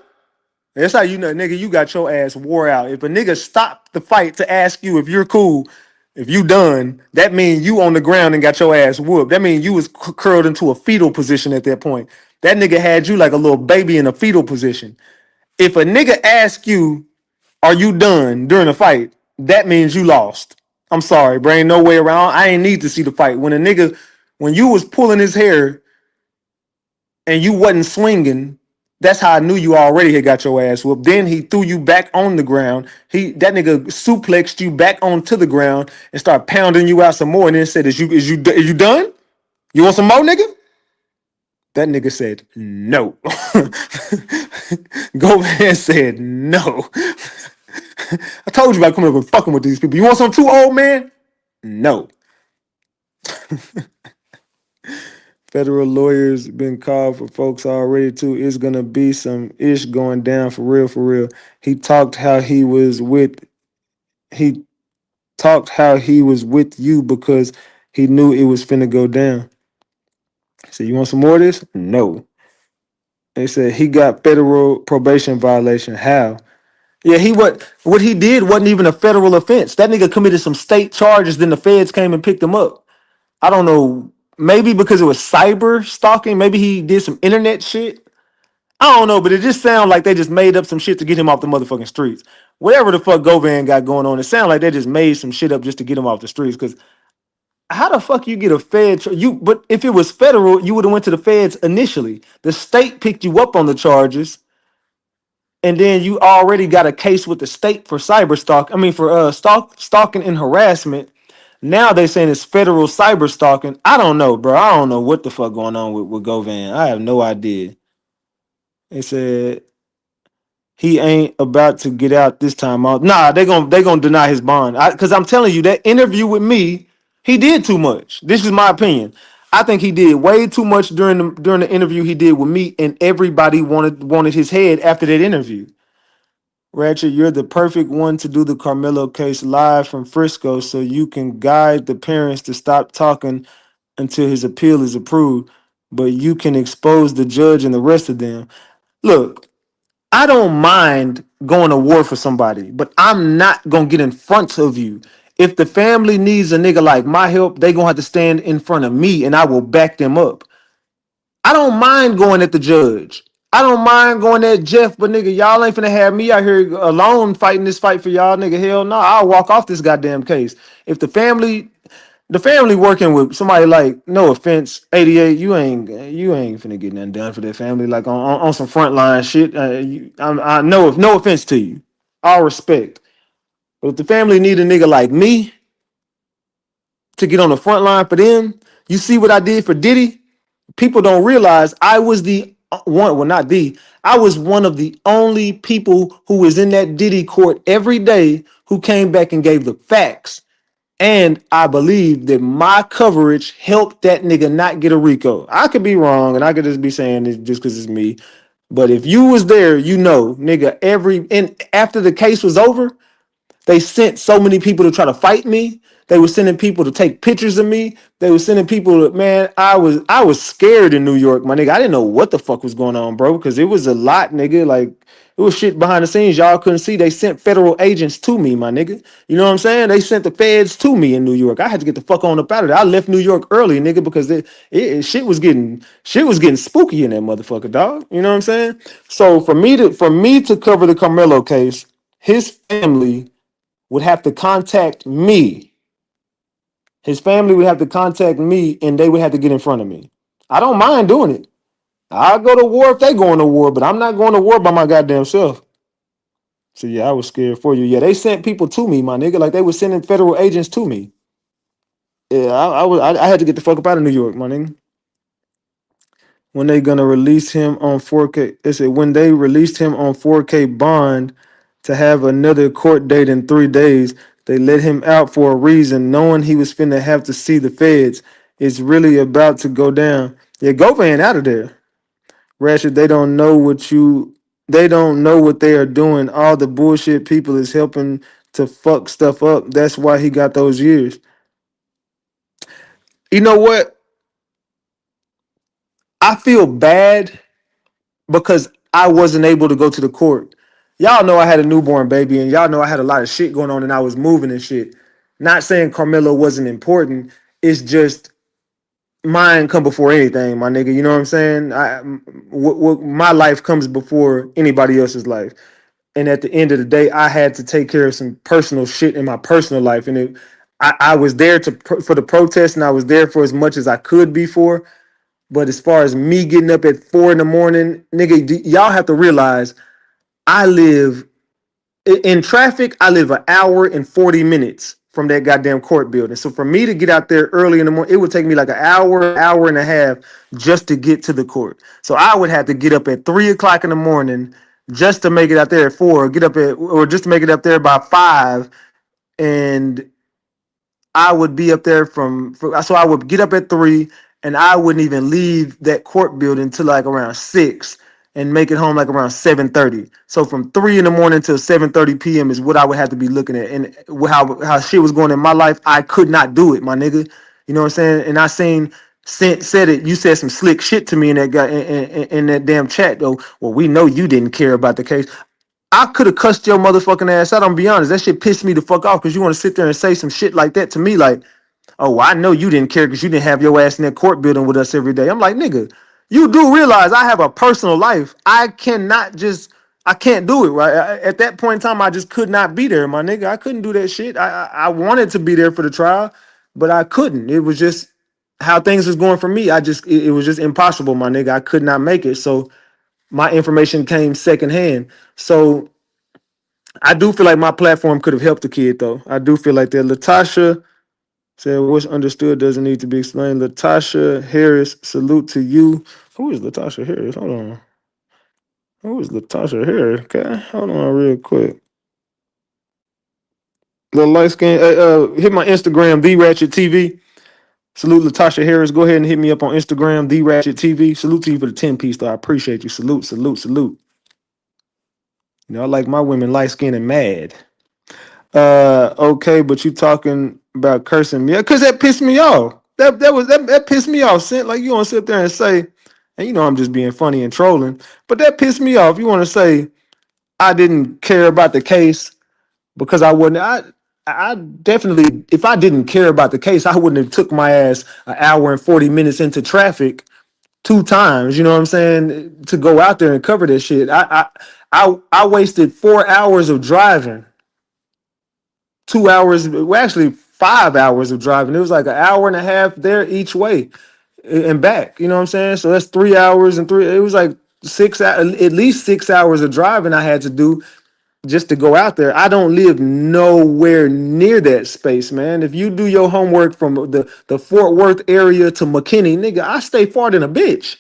That's how you know, nigga, you got your ass wore out. If a nigga stopped the fight to ask you if you're cool, if you done, that means you on the ground and got your ass whooped. That means you was curled into a fetal position at that point. That nigga had you like a little baby in a fetal position. If a nigga ask you, are you done during a fight? That means you lost. I'm sorry, bro. Ain't no way around. I ain't need to see the fight. When you was pulling his hair and you wasn't swinging, that's how I knew you already had got your ass whooped. Then he threw you back on the ground. That nigga suplexed you back onto the ground and started pounding you out some more. And then said, "Is you done? You want some more, nigga?" That nigga said no. Govan said no. I told you about coming up and fucking with these people. You want some too, old man? No. Federal lawyers been called for folks already too. It's gonna be some ish going down for real, for real. He talked how he was with he talked how he was with you because he knew it was finna go down. He said, you want some more of this? No. They said he got federal probation violation. How? Yeah, what he did wasn't even a federal offense. That nigga committed some state charges, then the feds came and picked him up. I don't know, maybe because it was cyber stalking, maybe he did some internet shit. I don't know, but it just sounds like they just made up some shit to get him off the motherfucking streets. Whatever the fuck Govan got going on, it sounds like they just made some shit up just to get him off the streets. Because how the fuck you get a But if it was federal, you would have went to the feds initially. The state picked you up on the charges, and then you already got a case with the state for cyber stalk. I mean, for stalking and harassment. Now they saying it's federal cyber stalking. I don't know, bro. I don't know what the fuck going on with Govan. I have no idea. They said he ain't about to get out this time out. Nah, they gonna deny his bond. Because I'm telling you, that interview with me, he did too much. This is my opinion. I think he did way too much during the interview he did with me, and everybody wanted his head after that interview. Ratchet, you're the perfect one to do the Carmelo case live from Frisco, so you can guide the parents to stop talking until his appeal is approved, but you can expose the judge and the rest of them. Look, I don't mind going to war for somebody, but I'm not gonna get in front of you. If the family needs a nigga like my help, they gonna have to stand in front of me and I will back them up. I don't mind going at the judge. I don't mind going at Jeff, but nigga, y'all ain't finna have me out here alone fighting this fight for y'all, nigga. Hell no, I'll walk off this goddamn case. If the family working with somebody like, no offense, 88, you ain't finna get nothing done for that family. Like on some frontline shit. I know, if no offense to you, all respect. But if the family need a nigga like me to get on the front line for them, you see what I did for Diddy? People don't realize I was the one, well, not the, I was one of the only people who was in that Diddy court every day who came back and gave the facts. And I believe that my coverage helped that nigga not get a RICO. I could be wrong, and I could just be saying it just because it's me. But if you was there, you know, nigga, and after the case was over, they sent so many people to try to fight me. They were sending people to take pictures of me. They were sending people to, man, I was scared in New York, my nigga. I didn't know what the fuck was going on, bro, because it was a lot, nigga. Like, it was shit behind the scenes y'all couldn't see. They sent federal agents to me, my nigga. You know what I'm saying? They sent the feds to me in New York. I had to get the fuck on up out of there. I left New York early, nigga, because shit was getting spooky in that motherfucker, dog. You know what I'm saying? So for me to cover the Carmelo case, his family would have to contact me. His family would have to contact me and they would have to get in front of me. I don't mind doing it. I'll go to war if they going to war, but I'm not going to war by my goddamn self. So yeah, I was scared for you. Yeah, they sent people to me, my nigga. Like they were sending federal agents to me. Yeah, I had to get the fuck up out of New York, my nigga. When they gonna release him on 4K? They said when they released him on 4K bond to have another court date in 3 days, they let him out for a reason, knowing he was finna have to see the feds. It's really about to go down. Yeah, Govan out of there. Ratchet, they don't know what they are doing. All the bullshit people is helping to fuck stuff up. That's why he got those years. You know what? I feel bad because I wasn't able to go to the court. Y'all know I had a newborn baby, and y'all know I had a lot of shit going on, and I was moving and shit. Not saying Carmelo wasn't important. It's just mine come before anything, my nigga. You know what I'm saying? My life comes before anybody else's life. And at the end of the day, I had to take care of some personal shit in my personal life, and I was there for the protest, and I was there for as much as I could be for. But as far as me getting up at 4 in the morning, nigga, y'all have to realize I live in traffic. I live an hour and 40 minutes from that goddamn court building. So for me to get out there early in the morning, it would take me like an hour and a half just to get to the court. So I would have to get up at 3 o'clock in the morning just to make it out there at 4, or just to make it up there by 5. And I would be up there so I would get up at 3 and I wouldn't even leave that court building till like around 6 and make it home like around 7:30. So from 3 in the morning till 7:30 p.m. is what I would have to be looking at. And how shit was going in my life, I could not do it, my nigga. You know what I'm saying? And I said it. You said some slick shit to me in that guy in that damn chat though. Well, we know you didn't care about the case. I could have cussed your motherfucking ass out. I'm gonna be honest. That shit pissed me the fuck off because you want to sit there and say some shit like that to me. Like, oh, I know you didn't care because you didn't have your ass in that court building with us every day. I'm like, nigga, you do realize I have a personal life. I can't do it, right? At that point in time, I just could not be there, my nigga. I couldn't do that shit. I wanted to be there for the trial, but I couldn't. It was just how things was going for me. It was just impossible, my nigga. I could not make it. So my information came secondhand. So I do feel like my platform could have helped the kid, though. I do feel like that. Latasha said, "What's understood doesn't need to be explained." Latasha Harris, salute to you. Who is Latasha Harris? Hold on. Who is Latasha Harris? Okay, hold on real quick. The light skin. Hit my Instagram, the Ratchet TV. Salute Latasha Harris. Go ahead and hit me up on Instagram, the Ratchet TV. Salute to you for the 10-piece, though. I appreciate you. Salute, salute, salute. You know, I like my women light skinned and mad. Okay, but you talking about cursing me? Yeah, cause that pissed me off. That pissed me off. Like you want to sit there and say, and you know I'm just being funny and trolling, but that pissed me off. You want to say I didn't care about the case because I wouldn't. I definitely, if I didn't care about the case, I wouldn't have took my ass an hour and 40 minutes into traffic 2 times. You know what I'm saying? To go out there and cover this shit. I wasted 4 hours of driving. 2 hours, well, actually 5 hours of driving. It was like an hour and a half there each way and back. You know what I'm saying? So that's 3 hours and three. It was like at least 6 hours of driving I had to do just to go out there. I don't live nowhere near that space, man. If you do your homework from the Fort Worth area to McKinney, nigga, I stay far than a bitch.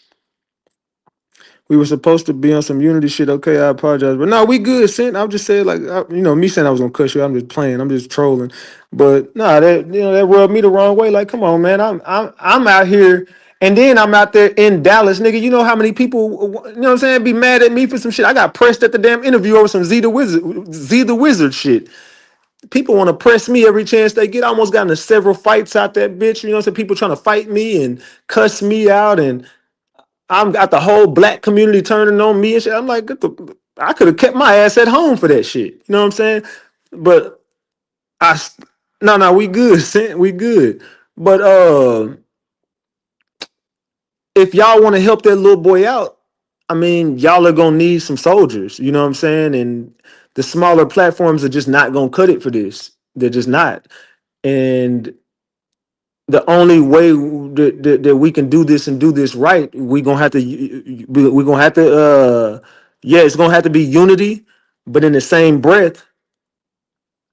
We were supposed to be on some unity shit. Okay, I apologize, but no, we good. Sin. I'm just saying, like, me saying I was gonna cuss you. I'm just playing. I'm just trolling. But no, that rubbed me the wrong way. Like, come on, man. I'm out here, and then I'm out there in Dallas, nigga. You know how many people, you know what I'm saying, be mad at me for some shit. I got pressed at the damn interview over some Z the Wizard shit. People want to press me every chance they get. I almost got into several fights out that bitch. You know what I'm saying? People trying to fight me and cuss me out and I'm got the whole black community turning on me and shit. I'm like, I could have kept my ass at home for that shit. You know what I'm saying? But no, we good, we good. But if y'all want to help that little boy out, I mean, y'all are gonna need some soldiers. You know what I'm saying? And the smaller platforms are just not gonna cut it for this. They're just not. And the only way that we can do this and do this right, we're gonna have to yeah, it's gonna have to be unity, but in the same breath,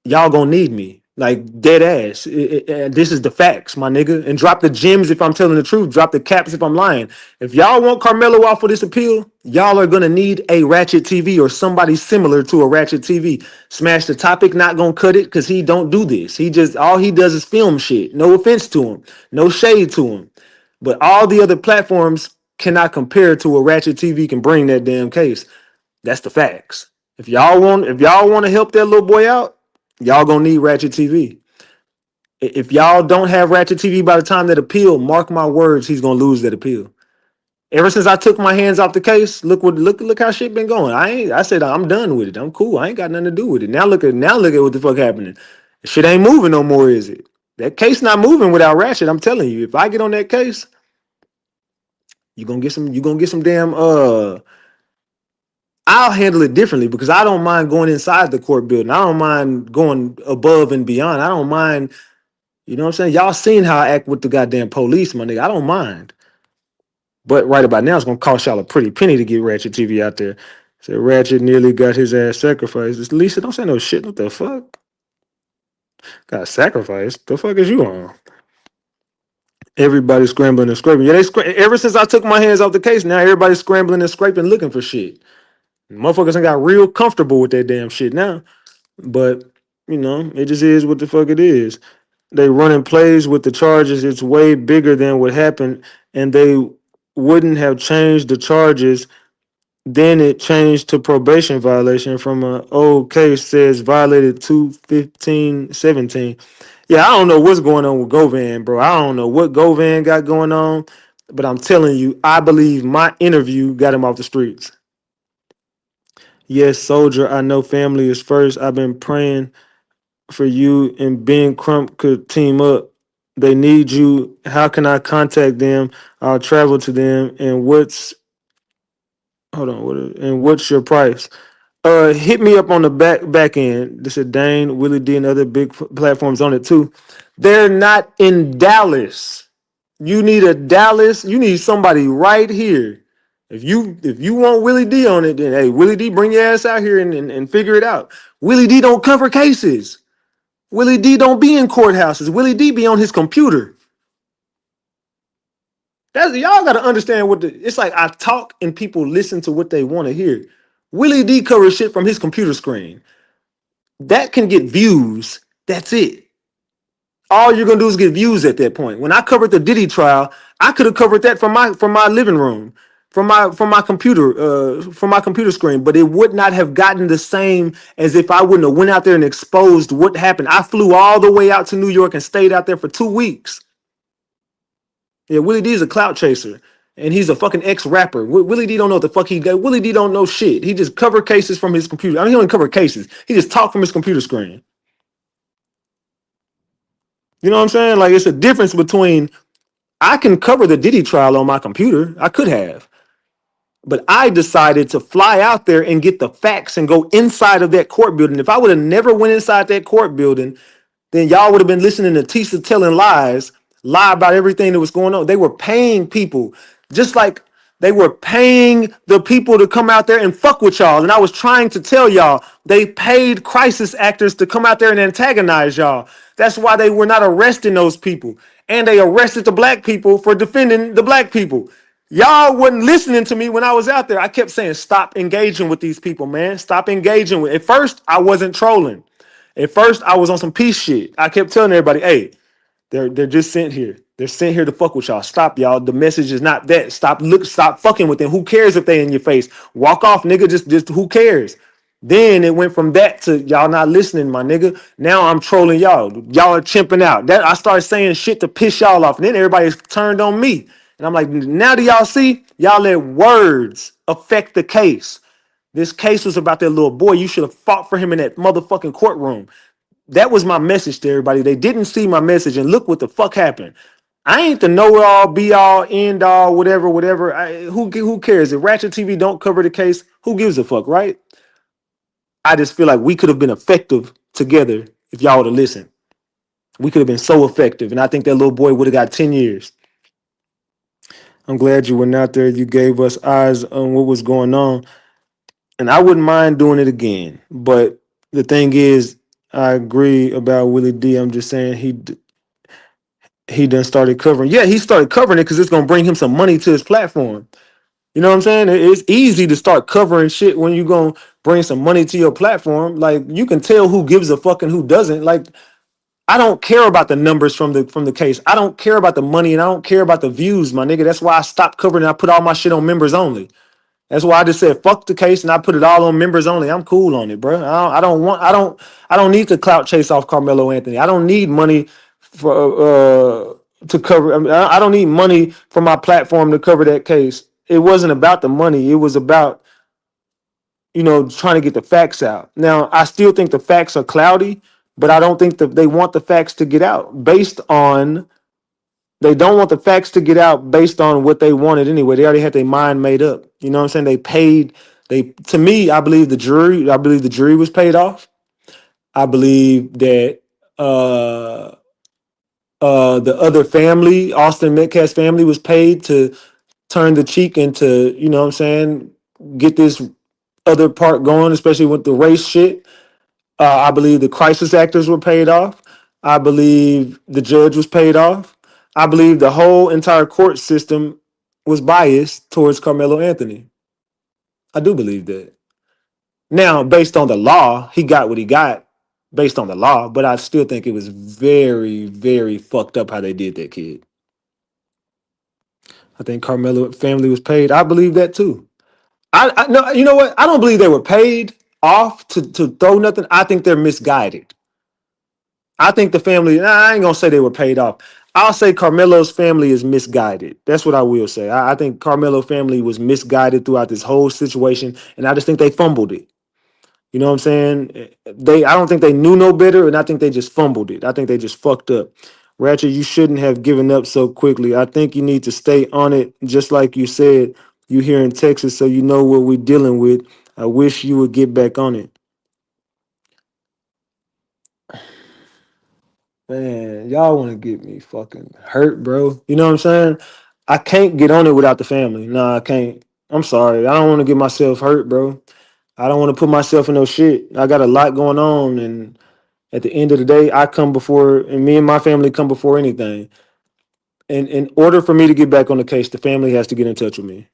y'all gonna need me. Like dead ass. This is the facts, my nigga. And drop the gems if I'm telling the truth. Drop the caps if I'm lying. If y'all want Carmelo off for this appeal, y'all are gonna need a Ratchet TV or somebody similar to a Ratchet TV. Smash the Topic not gonna cut it because he don't do this. He just all he does is film shit. No offense to him, no shade to him, but all the other platforms cannot compare to a Ratchet TV can bring that damn case. That's the facts. If y'all want to help that little boy out, y'all gonna need Ratchet TV. If y'all don't have Ratchet TV by the time that appeal, mark my words, he's gonna lose that appeal. Ever since I took my hands off the case, look how shit been going. I said I'm done with it. I'm cool. I ain't got nothing to do with it. Now look at what the fuck happening. Shit ain't moving no more, is it? That case not moving without Ratchet. I'm telling you, if I get on that case, you gonna get some damn I'll handle it differently because I don't mind going inside the court building. I don't mind going above and beyond. I don't mind, you know what I'm saying? Y'all seen how I act with the goddamn police, my nigga. I don't mind. But right about now, it's gonna cost y'all a pretty penny to get Ratchet TV out there. So Ratchet nearly got his ass sacrificed. Lisa, don't say no shit. What the fuck? Got sacrificed? The fuck is you on? Everybody's scrambling and scraping. Yeah, ever since I took my hands off the case, now everybody's scrambling and scraping, looking for shit. Motherfuckers ain't got real comfortable with that damn shit now. But, you know, it just is what the fuck it is. They running plays with the charges. It's way bigger than what happened. And they wouldn't have changed the charges. Then it changed to probation violation from an old case says violated 21517. Yeah, I don't know what's going on with Govan, bro. I don't know what Govan got going on. But I'm telling you, I believe my interview got him off the streets. Yes, soldier, I know family is first. I've been praying for you and Ben Crump could team up. They need you. How can I contact them? I'll travel to them. And what's your price? Hit me up on the back end. This is Dane, Willie D, and other big platforms on it too. They're not in Dallas. You need a Dallas. You need somebody right here. If you want Willie D on it, then hey, Willie D, bring your ass out here and figure it out. Willie D don't cover cases. Willie D don't be in courthouses. Willie D be on his computer. That's y'all got to understand it's like. I talk and people listen to what they want to hear. Willie D covers shit from his computer screen. That can get views. That's it. All you're gonna do is get views at that point. When I covered the Diddy trial, I could have covered that from my living room, from my computer screen, but it would not have gotten the same as if I wouldn't have went out there and exposed what happened. I flew all the way out to New York and stayed out there for 2 weeks. Yeah, Willie D is a clout chaser. And he's a fucking ex-rapper. Willie D don't know what the fuck he got. Willie D don't know shit. He just cover cases from his computer. I mean, he don't cover cases. He just talk from his computer screen. You know what I'm saying? Like, it's a difference between I can cover the Diddy trial on my computer. I could have. But I decided to fly out there and get the facts and go inside of that court building. If I would have never went inside that court building, then y'all would have been listening to Tisha telling lie about everything that was going on. They were paying people, just like they were paying the people to come out there and fuck with y'all. And I was trying to tell y'all, they paid crisis actors to come out there and antagonize y'all. That's why they were not arresting those people. And they arrested the black people for defending the black people. Y'all wasn't listening to me when I was out there. I kept saying, stop engaging with these people, man. Stop engaging with. At first, I wasn't trolling. At first, I was on some peace shit. I kept telling everybody, hey, they're just sent here. They're sent here to fuck with y'all. Stop, y'all. The message is not that. Stop fucking with them. Who cares if they in your face? Walk off, nigga. Just who cares? Then it went from that to y'all not listening, my nigga. Now I'm trolling y'all. Y'all are chimping out. That I started saying shit to piss y'all off. And then everybody turned on me. And I'm like, now do y'all see? Y'all let words affect the case. This case was about that little boy. You should have fought for him in that motherfucking courtroom. That was my message to everybody. They didn't see my message, and look what the fuck happened. I ain't the know-it-all, be-all, end-all, whatever. Who cares? If Ratchet TV don't cover the case, who gives a fuck, right? I just feel like we could have been effective together if y'all would have listened. We could have been so effective, and I think that little boy would have got 10 years. I'm glad you went out there. You gave us eyes on what was going on, and I wouldn't mind doing it again. But the thing is, I agree about Willie D. I'm just saying he done started covering. Yeah, he started covering it because it's gonna bring him some money to his platform. You know what I'm saying? It's easy to start covering shit when you gonna bring some money to your platform. Like, you can tell who gives a fuck and who doesn't. Like, I don't care about the numbers from the case. I don't care about the money and I don't care about the views, my nigga. That's why I stopped covering and I put all my shit on members only. That's why I just said fuck the case and I put it all on members only. I'm cool on it, bro. I don't need to clout chase off Carmelo Anthony. I don't need money for to cover. I don't need money from my platform to cover that case. It wasn't about the money. It was about, trying to get the facts out. Now, I still think the facts are cloudy, but I don't think that they want the facts to get out they don't want the facts to get out based on what they wanted anyway. They already had their mind made up. You know what I'm saying? To me, I believe the jury was paid off. I believe that the other family, Austin Metcalf's family, was paid to turn the cheek and to, you know what I'm saying, get this other part going, especially with the race shit. I believe the crisis actors were paid off. I believe the judge was paid off. I believe the whole entire court system was biased towards Carmelo Anthony. I do believe that. Now, based on the law, he got what he got based on the law, but I still think it was very, very fucked up how they did that kid. I think Carmelo family was paid. I believe that too. I no, you know what? I don't believe they were paid off to throw nothing. I think they're misguided. I think the family, I ain't gonna say they were paid off. I'll say Carmelo's family is misguided. That's what I will say. I think Carmelo's family was misguided throughout this whole situation, and I just think they fumbled it. You know what I'm saying? I don't think they knew no better, and I think they just fumbled it. I think they just fucked up. Ratchet, you shouldn't have given up so quickly. I think you need to stay on it, just like you said. You here in Texas, so you know what we're dealing with. I wish you would get back on it. Man, y'all want to get me fucking hurt, bro. You know what I'm saying? I can't get on it without the family. Nah, I can't. I'm sorry. I don't want to get myself hurt, bro. I don't want to put myself in no shit. I got a lot going on, and at the end of the day, I come before, and me and my family come before anything. And in order for me to get back on the case, the family has to get in touch with me.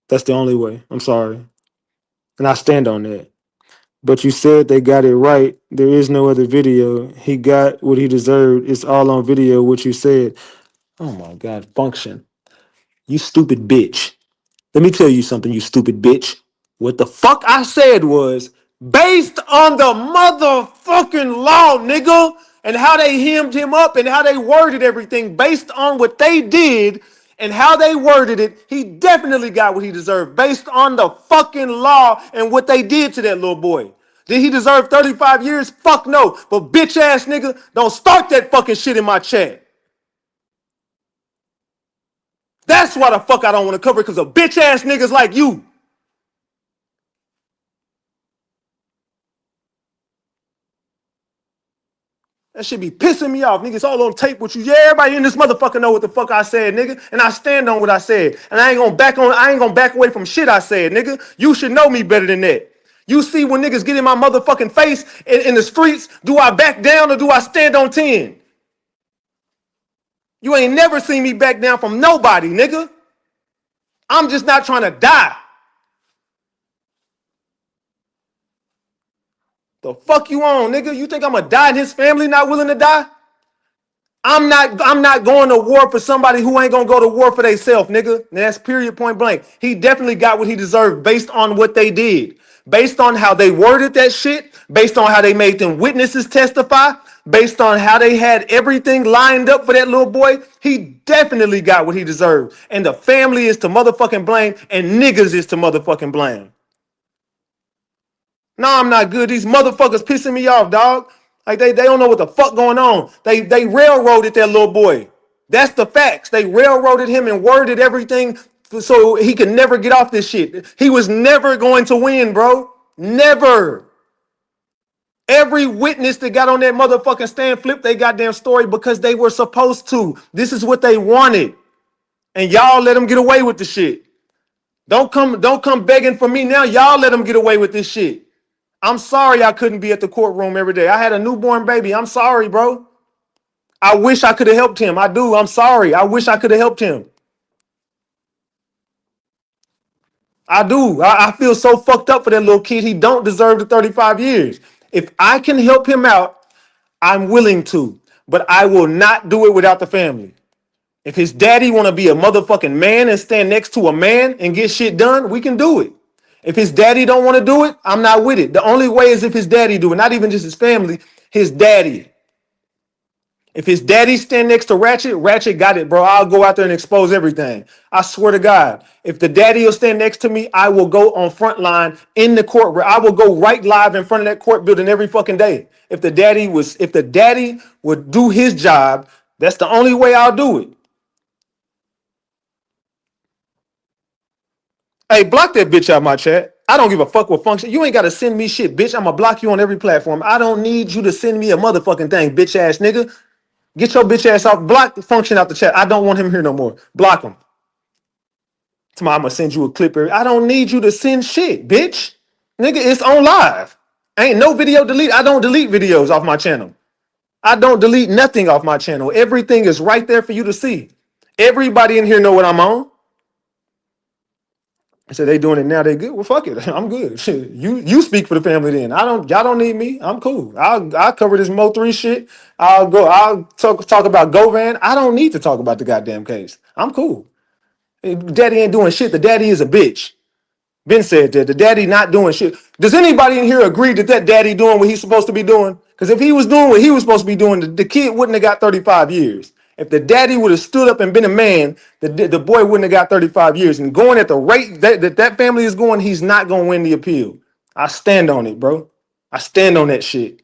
That's the only way. I'm sorry. And I stand on that. But you said they got it right. There is no other video. He got what he deserved. It's all on video, what you said. Oh my God, function. You stupid bitch. Let me tell you something, you stupid bitch. What the fuck I said was based on the motherfucking law, nigga, and how they hemmed him up and how they worded everything based on what they did and how they worded it. He definitely got what he deserved based on the fucking law and what they did to that little boy. Did he deserve 35 years? Fuck no. But bitch ass nigga, don't start that fucking shit in my chat. That's why the fuck I don't want to cover it, because of bitch ass niggas like you. That shit be pissing me off. Nigga, it's all on tape with you. Yeah, everybody in this motherfucker know what the fuck I said, nigga. And I stand on what I said. And I ain't gonna back away from shit I said, nigga. You should know me better than that. You see when niggas get in my motherfucking face in the streets, do I back down or do I stand on 10? You ain't never seen me back down from nobody, nigga. I'm just not trying to die. The fuck you on, nigga? You think I'm gonna die and his family not willing to die? I'm not going to war for somebody who ain't gonna go to war for themselves, nigga. And that's period, point blank. He definitely got what he deserved based on what they did, based on how they worded that shit, based on how they made them witnesses testify, based on how they had everything lined up for that little boy. He definitely got what he deserved. And the family is to motherfucking blame, and niggas is to motherfucking blame. No, I'm not good. These motherfuckers pissing me off, dog. Like they don't know what the fuck going on. They railroaded that little boy. That's the facts. They railroaded him and worded everything so he could never get off this shit. He was never going to win, bro. Never. Every witness that got on that motherfucking stand flipped their goddamn story because they were supposed to. This is what they wanted. And y'all let them get away with the shit. Don't come begging for me now. Y'all let them get away with this shit. I'm sorry I couldn't be at the courtroom every day. I had a newborn baby. I'm sorry, bro. I wish I could have helped him. I do. I'm sorry. I wish I could have helped him. I do. I feel so fucked up for that little kid. He don't deserve the 35 years. If I can help him out, I'm willing to. But I will not do it without the family. If his daddy want to be a motherfucking man and stand next to a man and get shit done, we can do it. If his daddy don't want to do it, I'm not with it. The only way is if his daddy do it, not even just his family, his daddy. If his daddy stand next to Ratchet, Ratchet got it, bro. I'll go out there and expose everything. I swear to God. If the daddy will stand next to me, I will go on front line in the court. I will go right live in front of that court building every fucking day. If the daddy would do his job, that's the only way I'll do it. Hey, block that bitch out my chat. I don't give a fuck what function. You ain't got to send me shit, bitch. I'm going to block you on every platform. I don't need you to send me a motherfucking thing, bitch ass nigga. Get your bitch ass off. Block the function out the chat. I don't want him here no more. Block him. Tomorrow I'm going to send you a clip here. I don't need you to send shit, bitch. Nigga, it's on live. Ain't no video delete. I don't delete videos off my channel. I don't delete nothing off my channel. Everything is right there for you to see. Everybody in here know what I'm on. I said they doing it now. They good. Well, fuck it. I'm good. You speak for the family then. Y'all don't need me. I'm cool. I'll cover this Mo3 shit. I'll talk about Govan. I don't need to talk about the goddamn case. I'm cool. Daddy ain't doing shit. The daddy is a bitch. Ben said that the daddy not doing shit. Does anybody in here agree that daddy doing what he's supposed to be doing? Because if he was doing what he was supposed to be doing, the kid wouldn't have got 35 years. If the daddy would have stood up and been a man, the boy wouldn't have got 35 years. And going at the rate that family is going, he's not going to win the appeal. I stand on it, bro. I stand on that shit.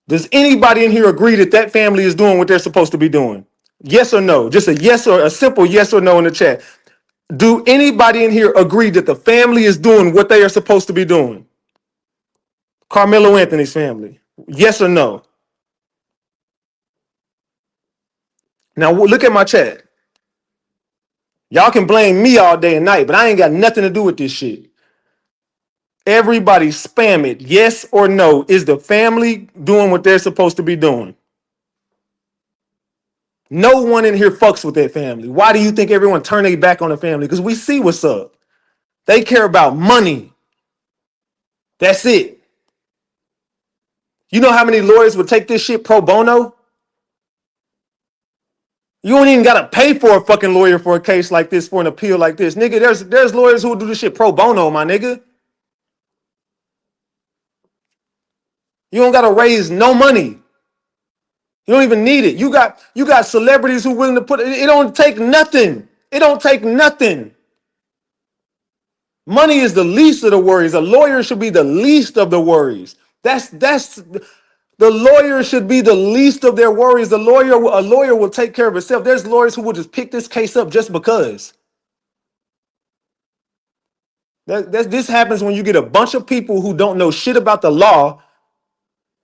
Does anybody in here agree that that family is doing what they're supposed to be doing? Yes or no? Just a yes or a simple yes or no in the chat. Do anybody in here agree that the family is doing what they are supposed to be doing? Carmelo Anthony's family. Yes or no? Now look at my chat. Y'all can blame me all day and night, but I ain't got nothing to do with this shit. Everybody spam it. Yes or no? Is the family doing what they're supposed to be doing? No one in here fucks with that family. Why do you think everyone turn their back on the family? Because we see what's up. They care about money. That's it. You know how many lawyers would take this shit pro bono? You don't even gotta pay for a fucking lawyer for a case like this, for an appeal like this. Nigga, there's lawyers who will do this shit pro bono, my nigga. You don't gotta raise no money. You don't even need it. You got celebrities who willing to put it. It don't take nothing. It don't take nothing. Money is the least of the worries. A lawyer should be the least of the worries. That's the lawyer should be the least of their worries. A lawyer will take care of itself. There's lawyers who will just pick this case up just because. This happens when you get a bunch of people who don't know shit about the law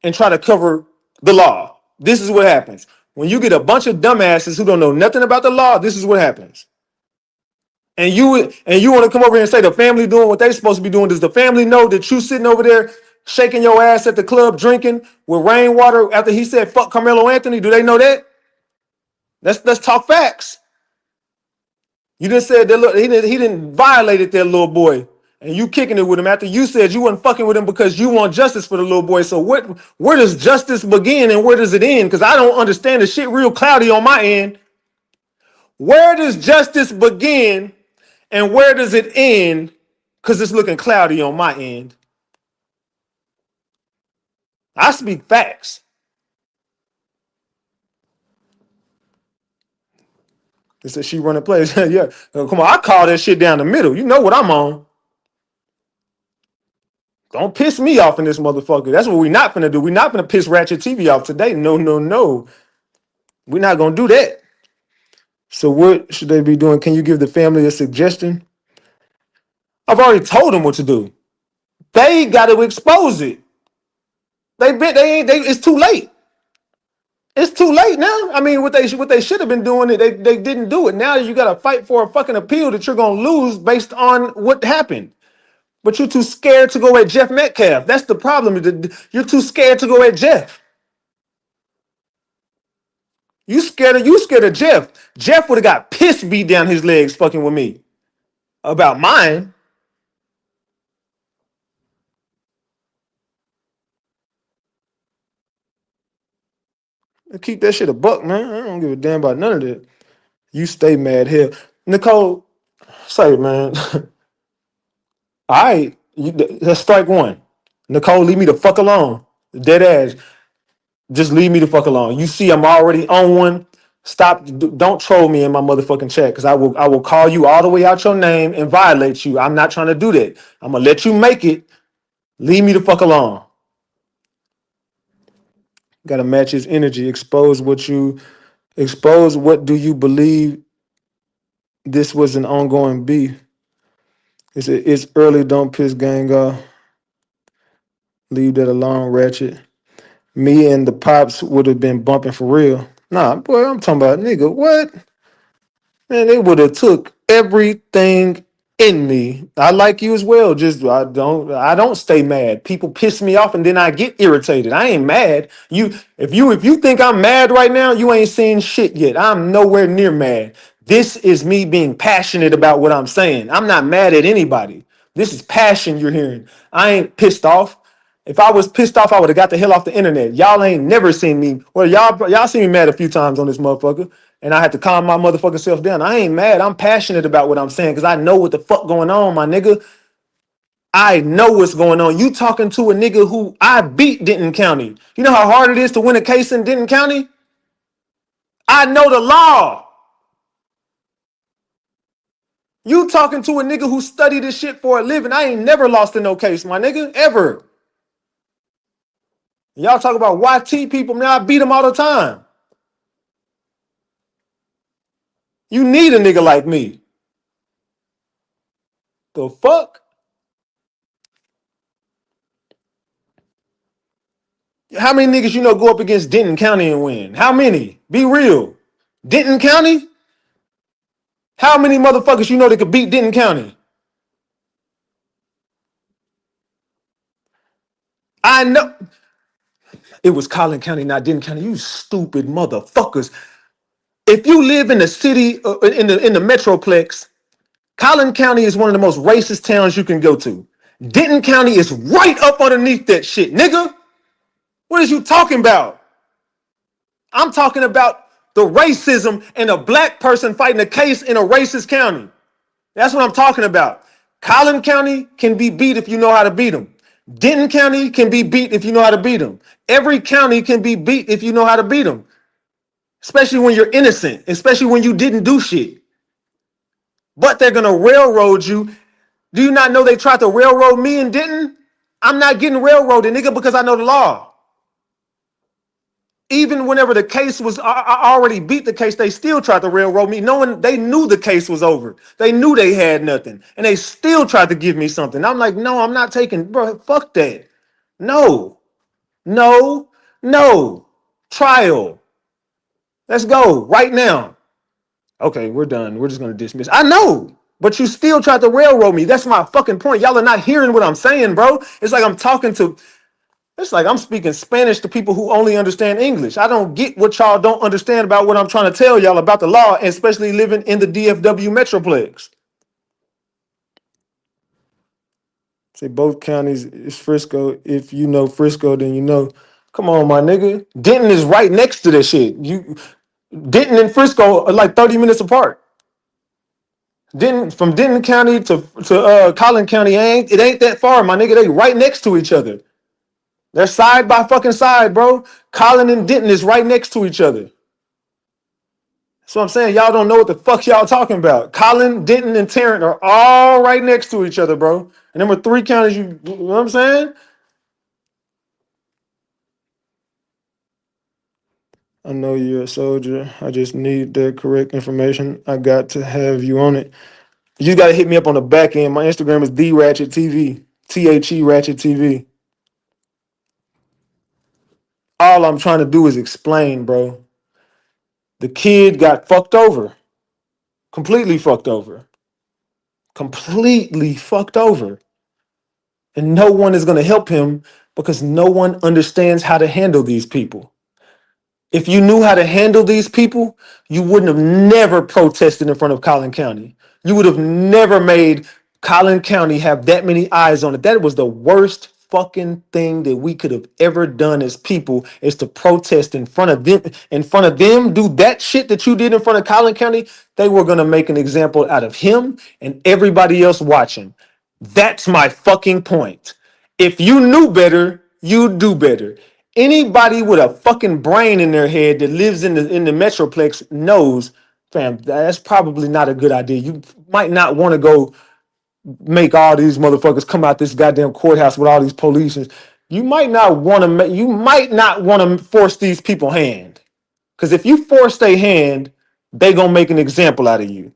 and try to cover the law. This is what happens. When you get a bunch of dumbasses who don't know nothing about the law, this is what happens. And you want to come over here and say the family doing what they're supposed to be doing. Does the family know that you sitting over there shaking your ass at the club drinking with rainwater after he said fuck Carmelo Anthony? Do they know that? Let's talk facts. You just said that he didn't violate that little boy, and you kicking it with him after you said you wasn't fucking with him because you want justice for the little boy. So where does justice begin and where does it end? Because I don't understand the shit real cloudy on my end. Where does justice begin and where does it end? Because it's looking cloudy on my end. I speak facts. It said she running plays. Yeah, come on, I call that shit down the middle. You know what I'm on. Don't piss me off in this motherfucker. That's what we're not gonna do. We're not gonna piss RatchetTV off today. No, no, no. We're not gonna do that. So what should they be doing? Can you give the family a suggestion? I've already told them what to do. They got to expose it. It's too late. It's too late now. I mean, what they should have been doing, they didn't do it. Now you got to fight for a fucking appeal that you're gonna lose based on what happened. But you're too scared to go at Jeff Metcalf. That's the problem. You're too scared to go at Jeff. You scared of Jeff. Jeff would have got piss beat down his legs fucking with me. About mine. Keep that shit a buck, man. I don't give a damn about none of that. You stay mad hell. Nicole, say, man. All right. That's strike one. Nicole, leave me the fuck alone. Dead ass. Just leave me the fuck alone. You see, I'm already on one. Stop. Don't troll me in my motherfucking chat because I will call you all the way out your name and violate you. I'm not trying to do that. I'm gonna let you make it. Leave me the fuck alone. Gotta match his energy. Expose what do you believe this was an ongoing beef? It's early, don't piss gang off. Leave that alone, Ratchet. Me and the pops would have been bumping for real. Nah, boy, I'm talking about nigga. What? Man, they would have took everything in me. I like you as well. Just I don't stay mad. People piss me off and then I get irritated. I ain't mad. If you think I'm mad right now, you ain't seen shit yet. I'm nowhere near mad. This is me being passionate about what I'm saying. I'm not mad at anybody. This is passion you're hearing. I ain't pissed off. If I was pissed off, I would have got the hell off the internet. Y'all ain't never seen me. Well, y'all seen me mad a few times on this motherfucker, and I had to calm my motherfucking self down. I ain't mad. I'm passionate about what I'm saying because I know what the fuck going on, my nigga. I know what's going on. You talking to a nigga who I beat Denton County. You know how hard it is to win a case in Denton County? I know the law. You talking to a nigga who studied this shit for a living. I ain't never lost in no case, my nigga, ever. Y'all talk about YT people, man, I beat them all the time. You need a nigga like me. The fuck? How many niggas you know go up against Denton County and win? How many? Be real. Denton County? How many motherfuckers you know that could beat Denton County? I know. It was Collin County, not Denton County. You stupid motherfuckers. If you live in the city, in the Metroplex, Collin County is one of the most racist towns you can go to. Denton County is right up underneath that shit, nigga. What is you talking about? I'm talking about the racism and a black person fighting a case in a racist county. That's what I'm talking about. Collin County can be beat if you know how to beat them. Denton County can be beat if you know how to beat them. Every county can be beat if you know how to beat them. Especially when you're innocent, especially when you didn't do shit. But they're gonna railroad you. Do you not know they tried to railroad me and Denton? I'm not getting railroaded, nigga, because I know the law. Even whenever the case was, I already beat the case, they still tried to railroad me, knowing they knew the case was over. They knew they had nothing, and they still tried to give me something. I'm like, no, I'm not taking, bro, fuck that. No, no, no. Trial. Let's go right now. Okay, we're done. We're just gonna dismiss. I know, but you still tried to railroad me. That's my fucking point. Y'all are not hearing what I'm saying, bro. It's like I'm talking to. It's like I'm speaking Spanish to people who only understand English. I don't get what y'all don't understand about what I'm trying to tell y'all about the law, especially living in the DFW Metroplex. Say both counties is Frisco. If you know Frisco, then you know. Come on, my nigga. Denton is right next to this shit. Denton and Frisco are like 30 minutes apart. From Denton County to Collin County, it ain't that far, my nigga. They right next to each other. They're side by fucking side, bro. Collin and Denton is right next to each other. So I'm saying y'all don't know what the fuck y'all talking about. Collin, Denton, and Tarrant are all right next to each other, bro. And them are three counties. You know what I'm saying? I know you're a soldier. I just need the correct information. I got to have you on it. You just gotta hit me up on the back end. My Instagram is TheRatchetTV. TheRatchetTV. All I'm trying to do is explain, bro. The kid got fucked over. Completely fucked over. Completely fucked over. And no one is going to help him because no one understands how to handle these people. If you knew how to handle these people, you wouldn't have never protested in front of Collin County. You would have never made Collin County have that many eyes on it. That was the worst fucking thing that we could have ever done as people, is to protest in front of them, do that shit that you did in front of Collin County. They were going to make an example out of him and everybody else watching. That's my fucking point. If you knew better, you'd do better. Anybody with a fucking brain in their head that lives in the Metroplex knows, fam, that's probably not a good idea. You might not want to go make all these motherfuckers come out this goddamn courthouse with all these police. You might not want to force these people hand. Because if you force their hand, they gonna make an example out of you.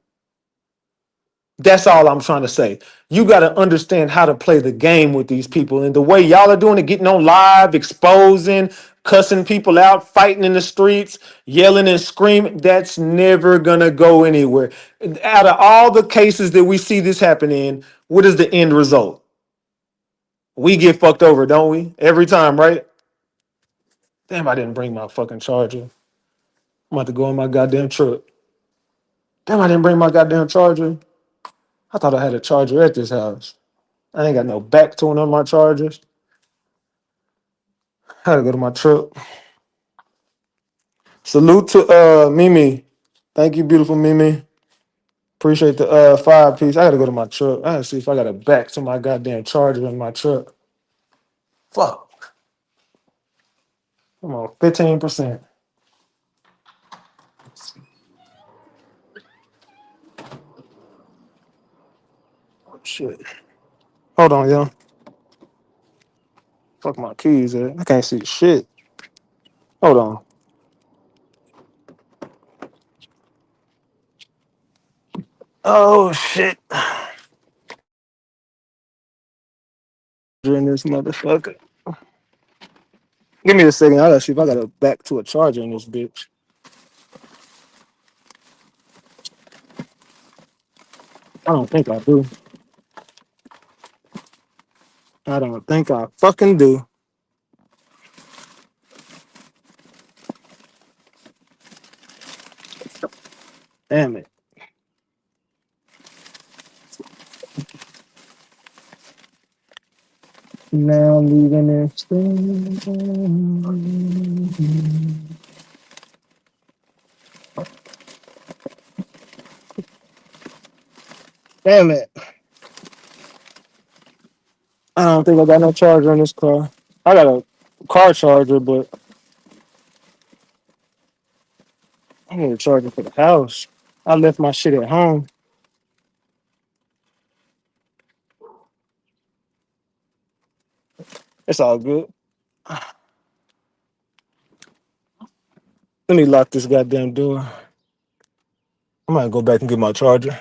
That's all I'm trying to say. You got to understand how to play the game with these people. And the way y'all are doing it, getting on live, exposing, cussing people out, fighting in the streets, yelling and screaming, that's never going to go anywhere. Out of all the cases that we see this happen in, what is the end result? We get fucked over, don't we? Every time, right? Damn, I didn't bring my fucking charger. I'm about to go in my goddamn truck. Damn, I didn't bring my goddamn charger. I thought I had a charger at this house. I ain't got no back tone on my chargers. I had to go to my truck. Salute to Mimi. Thank you, beautiful Mimi. Appreciate the 5 piece. I gotta go to my truck. I gotta see if I got a back to my goddamn charger in my truck. Fuck. Come on, 15%. Oh, shit. Hold on, yo. Fuck my keys, I can't see shit. Hold on. Oh shit. In this motherfucker. Give me a second. I gotta see if I got to back to a charger in this bitch. I don't think I do. I don't think I fucking do. Damn it. Now leaving this thing. Damn it. I don't think I got no charger in this car. I got a car charger, but I need a charger for the house. I left my shit at home. It's all good. Let me lock this goddamn door. I might go back and get my charger.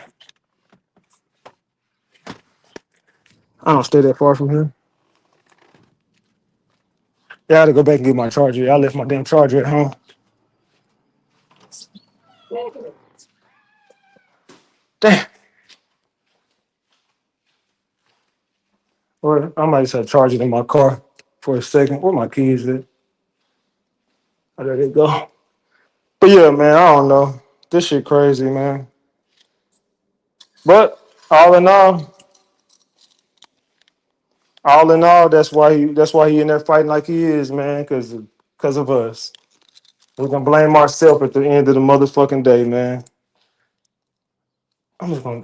I don't stay that far from here. Yeah, I had to go back and get my charger. I left my damn charger at home. Damn. Or I might just have to charge it in my car for a second. Where my keys at? Oh, there they go. But yeah, man, I don't know. This shit crazy, man. But all in all, that's why he in there fighting like he is, man, because of us. We're gonna blame ourselves at the end of the motherfucking day, man. I'm just gonna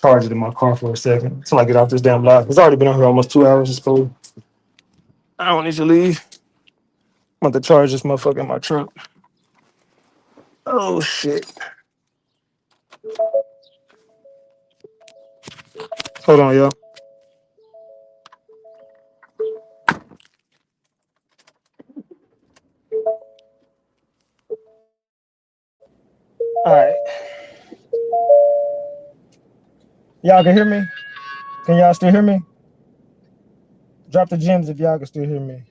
charge it in my car for a second until I get off this damn live. It's already been on here almost 2 hours. It's cool. I don't need to leave. I'm about to charge this motherfucker in my truck. Oh shit. Hold on, y'all. All right. Y'all can hear me? Can y'all still hear me? Drop the gems if y'all can still hear me.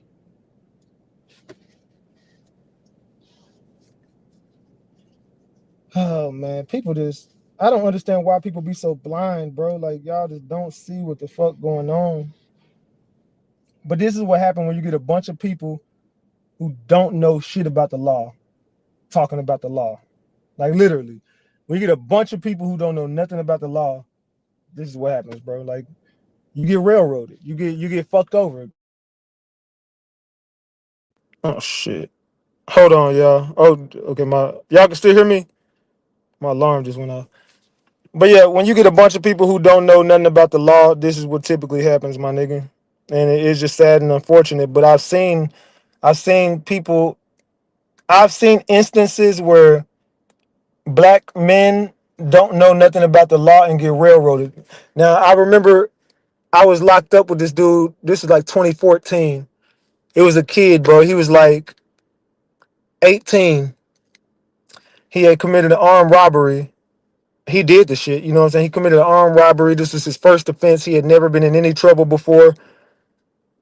Oh man, I don't understand why people be so blind, bro. Like y'all just don't see what the fuck going on. But this is what happened when you get a bunch of people who don't know shit about the law talking about the law. Like literally. When you get a bunch of people who don't know nothing about the law, this is what happens, bro. Like you get railroaded. You get fucked over. Oh shit. Hold on, y'all. Oh, okay, y'all can still hear me? My alarm just went off. But yeah, when you get a bunch of people who don't know nothing about the law, this is what typically happens, my nigga. And it is just sad and unfortunate. But I've seen instances where black men don't know nothing about the law and get railroaded. Now I remember I was locked up with this dude. This is like 2014. It was a kid, bro. He was like 18. He had committed an armed robbery. He did the shit, you know what I'm saying? He committed an armed robbery. This was his first offense. He had never been in any trouble before,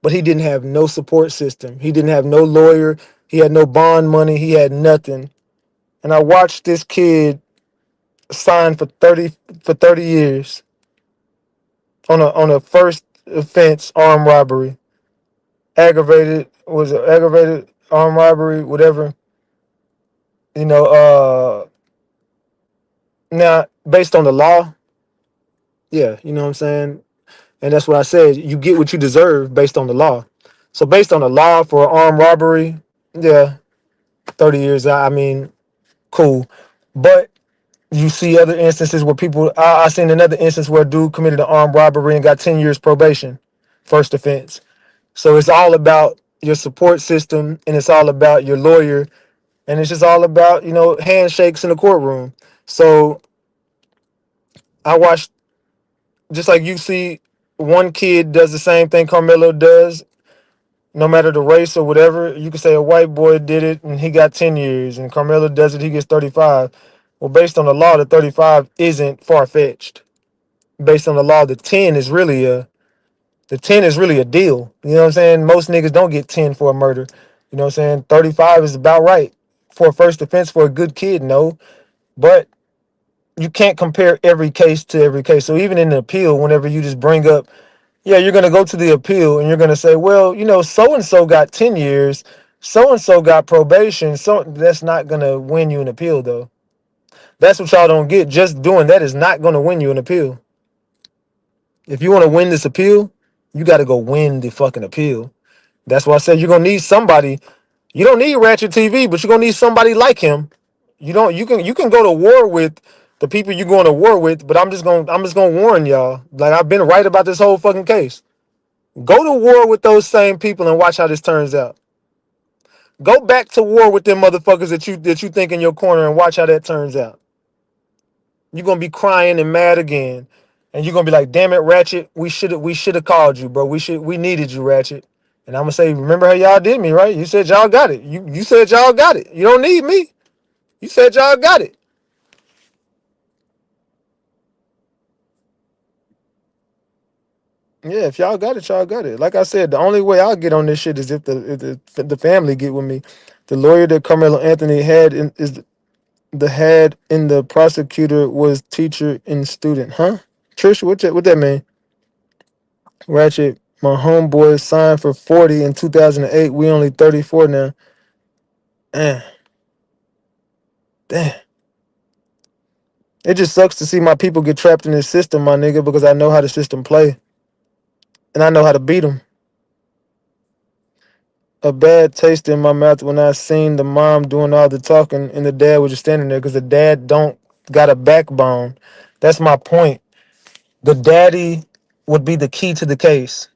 but he didn't have no support system. He didn't have no lawyer. He had no bond money. He had nothing. And I watched this kid sign for 30 years on a first offense armed robbery. Aggravated armed robbery, whatever. You know, now based on the law, yeah, you know what I'm saying? And that's what I said. You get what you deserve based on the law. So based on the law for armed robbery, yeah, 30 years. I mean, cool. But you see other instances where I seen another instance where a dude committed an armed robbery and got 10 years probation, first offense. So it's all about your support system and it's all about your lawyer and it's just all about, handshakes in the courtroom. So I watched, just like you see one kid does the same thing Carmelo does, no matter the race or whatever. You could say a white boy did it and he got 10 years, and Carmelo does it, he gets 35. Well, based on the law, the 35 isn't far fetched. Based on the law, the 10 is really a deal. You know what I'm saying? Most niggas don't get 10 for a murder. You know what I'm saying? 35 is about right for a first offense for a good kid. No, but you can't compare every case to every case. So even in the appeal, whenever you just bring up, yeah, you're going to go to the appeal and you're going to say, well, you know, so-and-so got 10 years, so-and-so got probation. So that's not going to win you an appeal, though. That's what y'all don't get. Just doing that is not going to win you an appeal. If you want to win this appeal, you got to go win the fucking appeal. That's why I said you're going to need somebody. You don't need Ratchet TV, but you're going to need somebody like him. You can go to war with the people you're going to war with, but I'm just gonna warn y'all. Like, I've been right about this whole fucking case. Go to war with those same people and watch how this turns out. Go back to war with them motherfuckers that you think in your corner and watch how that turns out. You're gonna be crying and mad again. And you're gonna be like, damn it, Ratchet, we should have called you, bro. We needed you, Ratchet. And I'm gonna say, remember how y'all did me, right? You said y'all got it. You said y'all got it. You don't need me. You said y'all got it. Yeah, if y'all got it, y'all got it. Like I said, the only way I'll get on this shit is if the family get with me. The lawyer that Carmelo Anthony had is the head in the prosecutor was teacher and student, huh? Trish, what that mean? Ratchet, my homeboy signed for 40 in 2008. We only 34 now. Damn, damn. It just sucks to see my people get trapped in this system, my nigga, because I know how the system play and I know how to beat them. A bad taste in my mouth when I seen the mom doing all the talking and the dad was just standing there because the dad don't got a backbone. That's my point. The daddy would be the key to the case.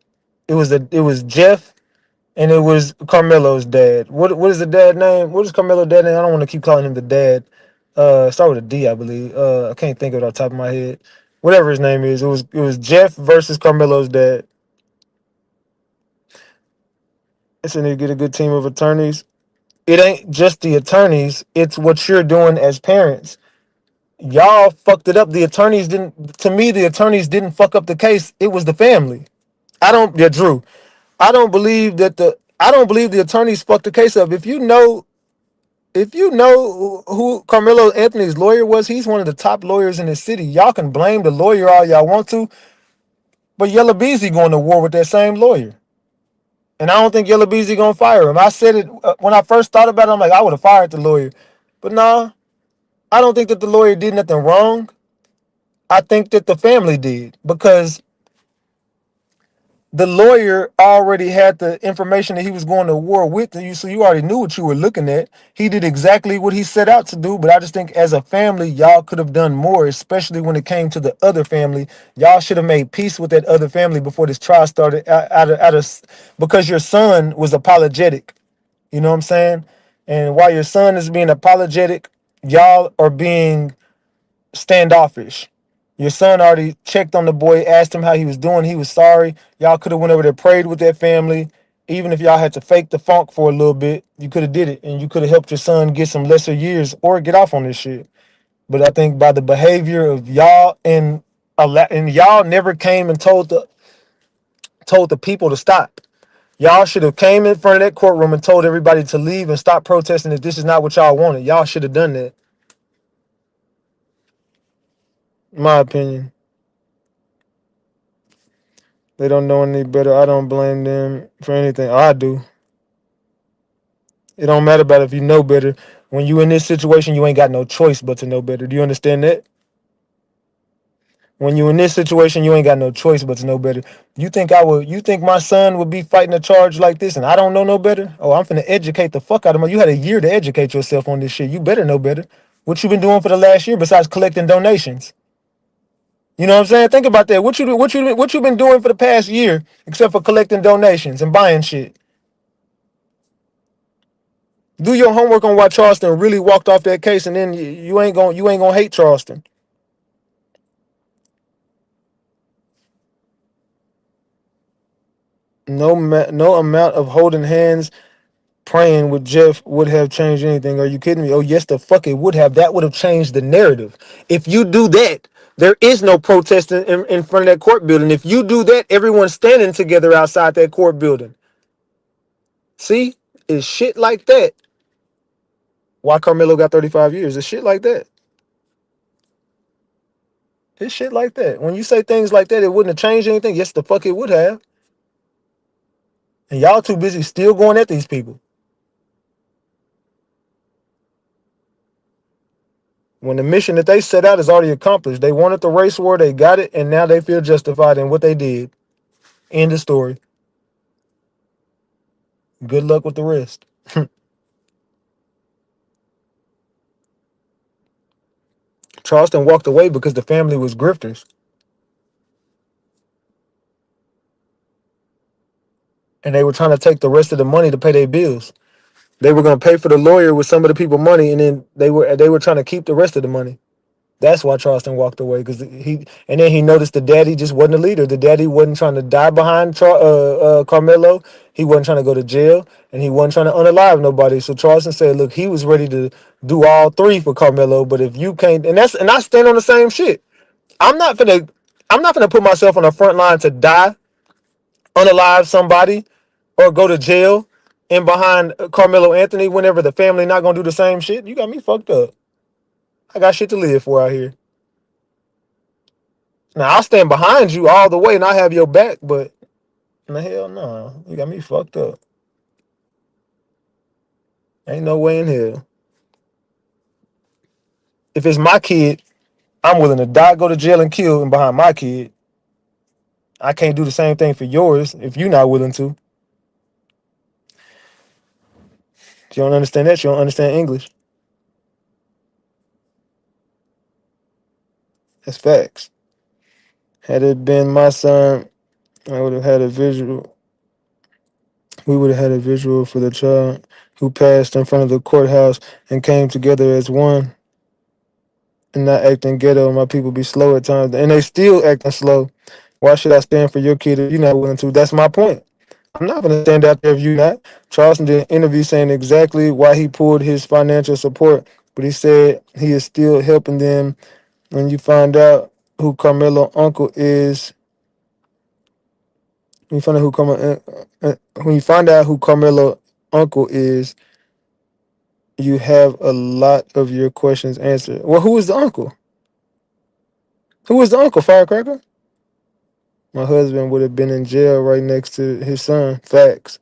It was Jeff and it was Carmelo's dad. What is the dad name? What is Carmelo's dad name? I don't want to keep calling him the dad. Start with a D, I believe. I can't think of it off the top of my head. Whatever his name is, it was Jeff versus Carmelo's dad. It's a need to get a good team of attorneys. It ain't just the attorneys, it's what you're doing as parents. Y'all fucked it up. The attorneys didn't, to me, the attorneys didn't fuck up the case. It was the family. Yeah, Drew. I don't believe the attorneys fucked the case up. If you know who Carmelo Anthony's lawyer was, he's one of the top lawyers in the city. Y'all can blame the lawyer all y'all want to, but Yella Beezy going to war with that same lawyer. And I don't think Yella Beezy gonna fire him. I said it when I first thought about it. I'm like, I would have fired the lawyer, but nah, I don't think that the lawyer did nothing wrong. I think that the family did because the lawyer already had the information that he was going to war with you, so you already knew what you were looking at. He did exactly what he set out to do, but I just think as a family, y'all could have done more, especially when it came to the other family. Y'all should have made peace with that other family before this trial started. Because your son was apologetic. You know what I'm saying? And while your son is being apologetic, y'all are being standoffish. Your son already checked on the boy, asked him how he was doing. He was sorry. Y'all could have went over there, prayed with that family. Even if y'all had to fake the funk for a little bit, you could have did it, and you could have helped your son get some lesser years or get off on this shit. But I think by the behavior of y'all and y'all never came and told the people to stop. Y'all should have came in front of that courtroom and told everybody to leave and stop protesting if this is not what y'all wanted. Y'all should have done that. In my opinion. They don't know any better. I don't blame them for anything. I do. It don't matter about if you know better. When you in this situation, you ain't got no choice but to know better. Do you understand that? When you in this situation, you ain't got no choice but to know better. You think my son would be fighting a charge like this and I don't know no better? Oh, I'm finna educate the fuck out of him. You had a year to educate yourself on this shit. You better know better. What you been doing for the last year besides collecting donations? You know what I'm saying? Think about that. What you been doing for the past year except for collecting donations and buying shit? Do your homework on why Charleston really walked off that case, and then you ain't gonna hate Charleston. No amount of holding hands, praying with Jeff would have changed anything. Are you kidding me? Oh yes, the fuck it would have. That would have changed the narrative. If you do that, there is no protest in front of that court building. If you do that, everyone's standing together outside that court building. See, it's shit like that. Why Carmelo got 35 years? It's shit like that. It's shit like that. When you say things like that, it wouldn't have changed anything. Yes, the fuck it would have. And y'all too busy still going at these people. When the mission that they set out is already accomplished. They wanted the race war, they got it, and now they feel justified in what they did. End of story. Good luck with the rest. Charleston walked away because the family was grifters. And they were trying to take the rest of the money to pay their bills. They were going to pay for the lawyer with some of the people's money, and then they were trying to keep the rest of the money. That's why Charleston walked away, because and then he noticed the daddy just wasn't a leader. The daddy wasn't trying to die behind Carmelo. He wasn't trying to go to jail, and he wasn't trying to unalive nobody. So Charleston said, "Look, he was ready to do all three for Carmelo, but if you can't, and I stand on the same shit. I'm not gonna put myself on the front line to die, unalive somebody, or go to jail and behind Carmelo Anthony whenever the family not gonna do the same shit. You got me fucked up. I got shit to live for out here. Now I'll stand behind you all the way and I have your back, but the hell no, you got me fucked up. Ain't no way in hell. If it's my kid, I'm willing to die, go to jail, and kill and behind my kid. I can't do the same thing for yours if you're not willing to. If you don't understand that, you don't understand English. That's facts. Had it been my son, I would have had a visual. We would have had a visual for the child who passed in front of the courthouse and came together as one and not acting ghetto. My people be slow at times, and they still acting slow. Why should I stand for your kid if you're not willing to? That's my point. I'm not going to stand out there if you're not. Charleston did an interview saying exactly why he pulled his financial support, but he said he is still helping them. When you find out who Carmelo uncle is, when you find out who Carmelo uncle is, you have a lot of your questions answered. Well, who is the uncle? Who is the uncle, Firecracker? My husband would have been in jail right next to his son. Facts.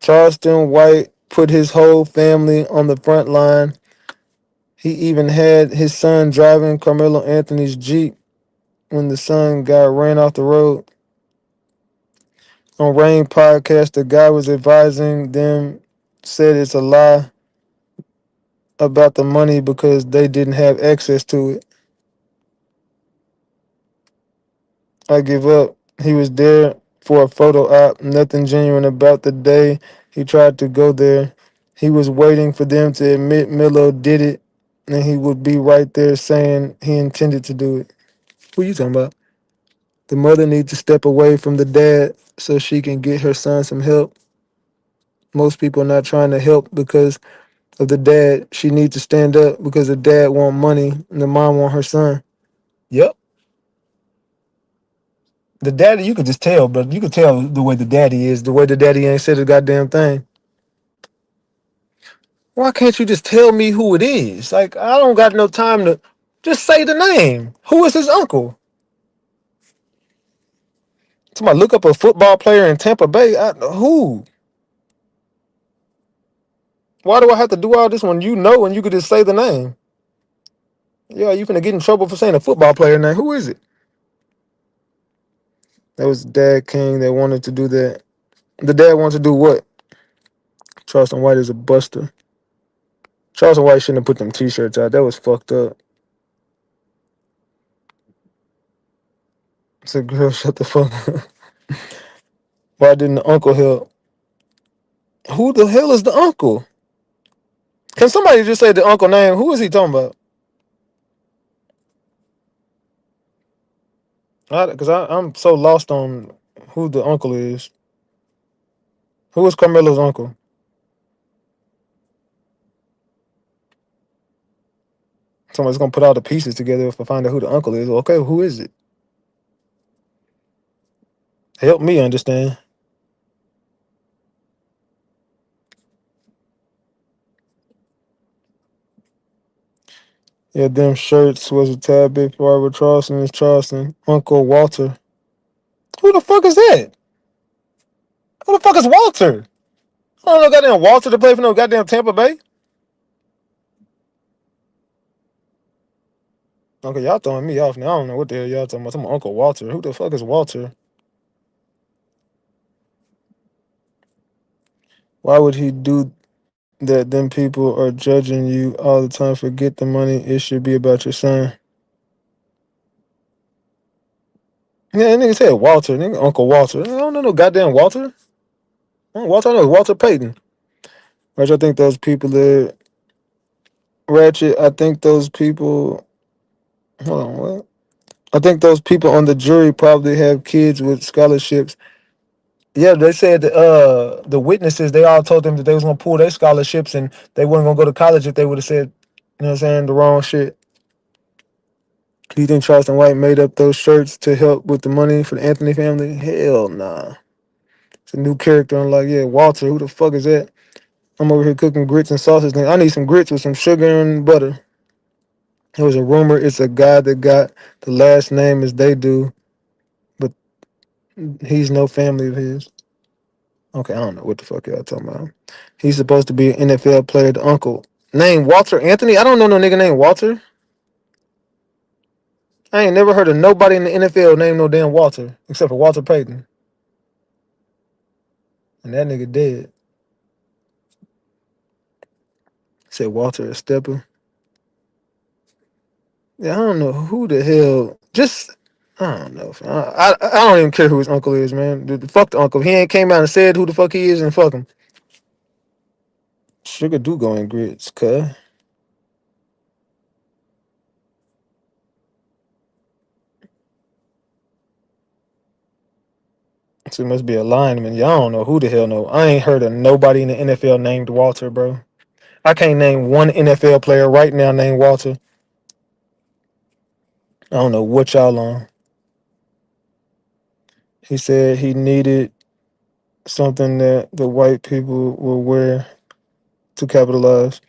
Charleston White put his whole family on the front line. He even had his son driving Carmelo Anthony's Jeep when the son got ran off the road. On Rain Podcast, the guy was advising them, said it's a lie about the money because they didn't have access to it. I give up. He was there for a photo op. Nothing genuine about the day he tried to go there. He was waiting for them to admit Milo did it, and he would be right there saying he intended to do it. Who you talking about? The mother needs to step away from the dad so she can get her son some help. Most people are not trying to help because of the dad. She needs to stand up because the dad want money and the mom want her son. Yep. The daddy, you could just tell, but you could tell the way the daddy is, the way the daddy ain't said a goddamn thing. Why can't you just tell me who it is? Like, I don't got no time to just say the name. Who is his uncle? Somebody look up a football player in Tampa Bay. Who? Why do I have to do all this when you know and you could just say the name? Yeah, you finna get in trouble for saying a football player name. Who is it? That was Dad King that wanted to do that. The dad wants to do what? Charleston White is a buster. Charleston White shouldn't have put them t-shirts out. That was fucked up. I said, girl, shut the fuck up. Why didn't the uncle help? Who the hell is the uncle? Can somebody just say the uncle name? Who is he talking about? Because I'm so lost on who the uncle is. Who was Carmelo's uncle? Somebody's gonna put all the pieces together if I find out who the uncle is. Okay, who is it? Help me understand. Yeah, them shirts was a tad bit far with Charleston is Charleston. Uncle Walter. Who the fuck is that? Who the fuck is Walter? I don't know goddamn Walter to play for no goddamn Tampa Bay. Okay, y'all throwing me off now. I don't know what the hell y'all talking about. Some Uncle Walter. Who the fuck is Walter? Why would he do that? Them people are judging you all the time. Forget the money. It should be about your son. Yeah, that nigga said Walter. Nigga, Uncle Walter. I don't know no goddamn Walter. Walter, I know Walter Payton. Which I think those people that Ratchet. I think those people. Hold on, what? I think those people on the jury probably have kids with scholarships. Yeah, they said the witnesses, they all told them that they was gonna pull their scholarships and they weren't gonna go to college if they would have said, you know what I'm saying, the wrong shit. Do you think Charleston White made up those shirts to help with the money for the Anthony family? Hell nah. It's a new character. I'm like, yeah, Walter, who the fuck is that? I'm over here cooking grits and sausage. I need some grits with some sugar and butter. It was a rumor it's a guy that got the last name as they do, but he's no family of his. Okay, I don't know what the fuck y'all talking about. He's supposed to be an NFL player, the uncle. Name Walter Anthony? I don't know no nigga named Walter. I ain't never heard of nobody in the NFL named no damn Walter, except for Walter Payton. And that nigga dead. Said Walter Estepper. Yeah, I don't know who the hell. Just, I don't know. I don't even care who his uncle is, man. Fuck the uncle. He ain't came out and said who the fuck he is and fuck him. Sugar do go in grits, cuh. So it must be a lineman. Y'all don't know who the hell know. I ain't heard of nobody in the NFL named Walter, bro. I can't name one NFL player right now named Walter. I don't know what y'all on. He said he needed something that the white people will wear to capitalize.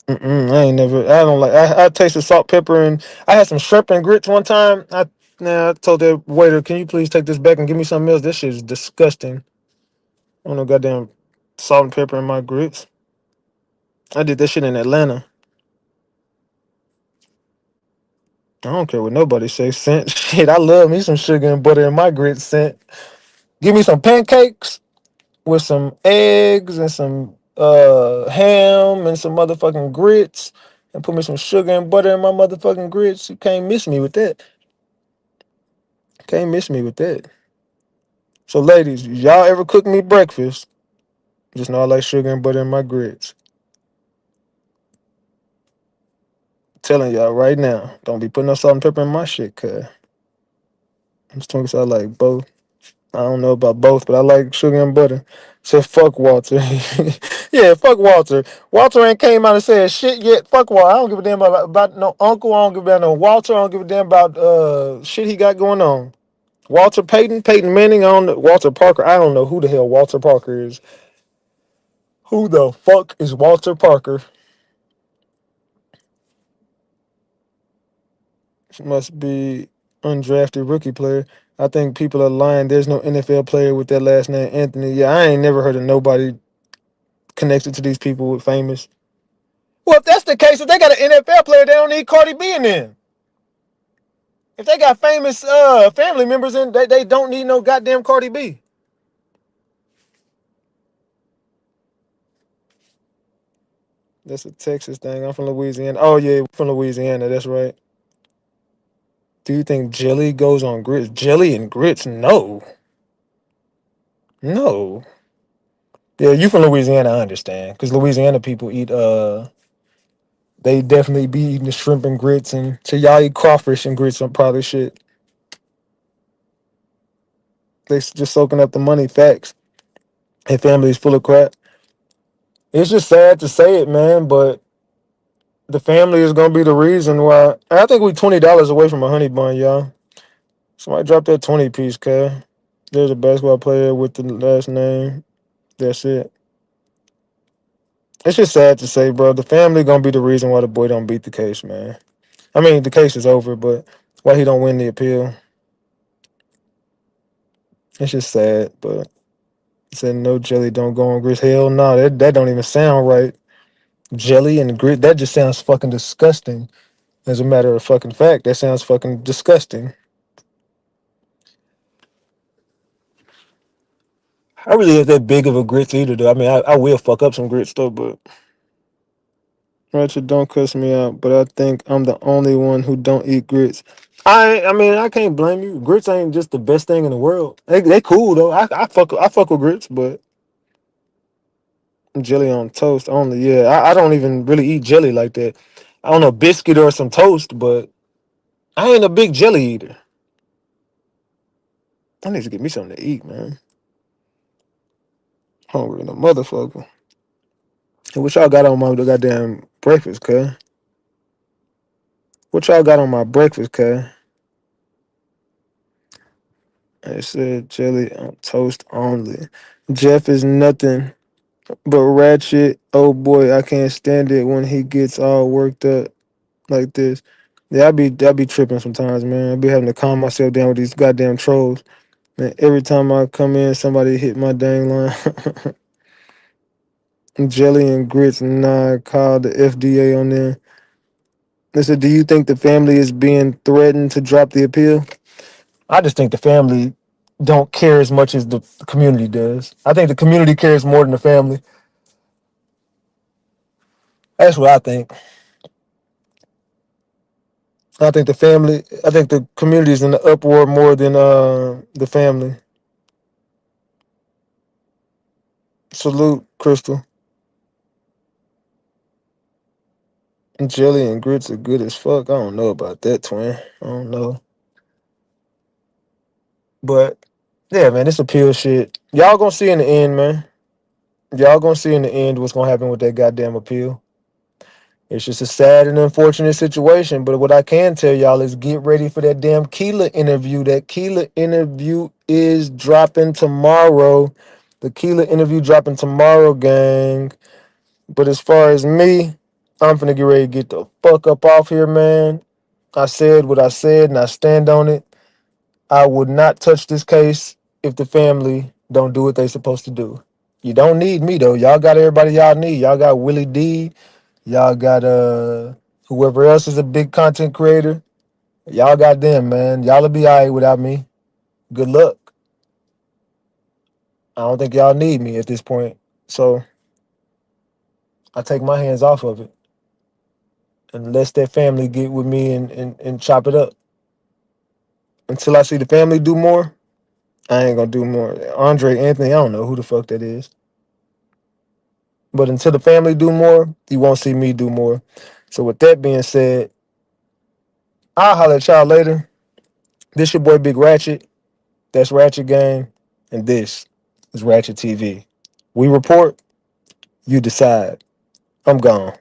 I ain't never. I don't like. I tasted salt, pepper, and I had some shrimp and grits one time. I told that waiter, "Can you please take this back and give me something else? This shit is disgusting. I don't know, goddamn salt and pepper in my grits. I did that shit in Atlanta. I don't care what nobody say. Scent shit. I love me some sugar and butter in my grits. Scent. Give me some pancakes with some eggs and some ham and some motherfucking grits, and put me some sugar and butter in my motherfucking grits. You can't miss me with that. Can't miss me with that. So, ladies, y'all ever cook me breakfast? Just know I like sugar and butter in my grits. Telling y'all right now, don't be putting no salt and pepper in my shit, cuz. I'm just talking so I like both. I don't know about both, but I like sugar and butter. So fuck Walter. Yeah, fuck Walter. Walter ain't came out and said shit yet. Fuck Walter. I don't give a damn about no uncle. I don't give a damn no Walter. I don't give a damn about shit he got going on. Walter Payton, Peyton Manning, I don't know. Walter Parker. I don't know who the hell Walter Parker is. Who the fuck is Walter Parker? Must be undrafted rookie player. I think people are lying. There's no NFL player with that last name, Anthony. Yeah, I ain't never heard of nobody connected to these people with famous. Well, if that's the case, if they got an NFL player, they don't need Cardi B in there. If they got famous family members in, they don't need no goddamn Cardi B. That's a Texas thing. I'm from Louisiana. Oh yeah, from Louisiana. That's right. Do you think jelly goes on grits? Jelly and grits? No, no. Yeah, you from Louisiana, I understand. Because Louisiana people eat they definitely be eating the shrimp and grits, and so y'all eat crawfish and grits on probably shit. They just soaking up the money. Facts. And family's full of crap. It's just sad to say it, man, but the family is gonna be the reason why. I think we $20 away from a honey bun, y'all. Somebody drop that 20 piece, cuz. There's a basketball player with the last name. That's it. It's just sad to say, bro. The family gonna be the reason why the boy don't beat the case, man. I mean, the case is over, but why he don't win the appeal? It's just sad, but said no jelly don't go on grits. Hell no, that don't even sound right. Jelly and grit, that just sounds fucking disgusting. As a matter of fucking fact, that sounds fucking disgusting. I really ain't that big of a grits eater, though. I mean, I will fuck up some grits, though, but Ratchet, don't cuss me out, but I think I'm the only one who don't eat grits. I mean, I can't blame you. Grits ain't just the best thing in the world. They cool, though. I fuck with grits, but jelly on toast only. Yeah, I don't even really eat jelly like that. I don't know, biscuit or some toast, but I ain't a big jelly eater. I need to get me something to eat, man. Hungry in a motherfucker. And what y'all got on my goddamn breakfast, cuz? What y'all got on my breakfast, cuz? I said jelly on toast only. Jeff is nothing but ratchet. Oh boy, I can't stand it when he gets all worked up like this. Yeah, I be tripping sometimes, man. I be having to calm myself down with these goddamn trolls. Man, every time I come in, somebody hit my dang line. Jelly and grits, nah, call the FDA on there. They said, do you think the family is being threatened to drop the appeal? I just think the family don't care as much as the community does. I think the community cares more than the family. That's what I think. I think the community is in the uproar more than the family. Salute, Crystal. Jelly and grits are good as fuck. I don't know about that, twin. I don't know. But yeah, man, this appeal shit. Y'all gonna see in the end, man. Y'all gonna see in the end what's gonna happen with that goddamn appeal. It's just a sad and unfortunate situation. But what I can tell y'all is get ready for that damn Keela interview. That Keela interview is dropping tomorrow. The Keela interview dropping tomorrow, gang. But as far as me, I'm finna get ready to get the fuck up off here, man. I said what I said and I stand on it. I would not touch this case if the family don't do what they supposed to do. You don't need me though. Y'all got everybody y'all need. Y'all got Willie D. Y'all got whoever else is a big content creator. Y'all got them, man. Y'all'll be alright without me. Good luck. I don't think y'all need me at this point. So I take my hands off of it. Unless that family get with me and chop it up. Until I see the family do more, I ain't gonna do more. Andre Anthony, I don't know who the fuck that is. But until the family do more, you won't see me do more. So with that being said, I'll holler at y'all later. This your boy Big Ratchet. That's Ratchet Gang. And this is Ratchet TV. We report, you decide. I'm gone.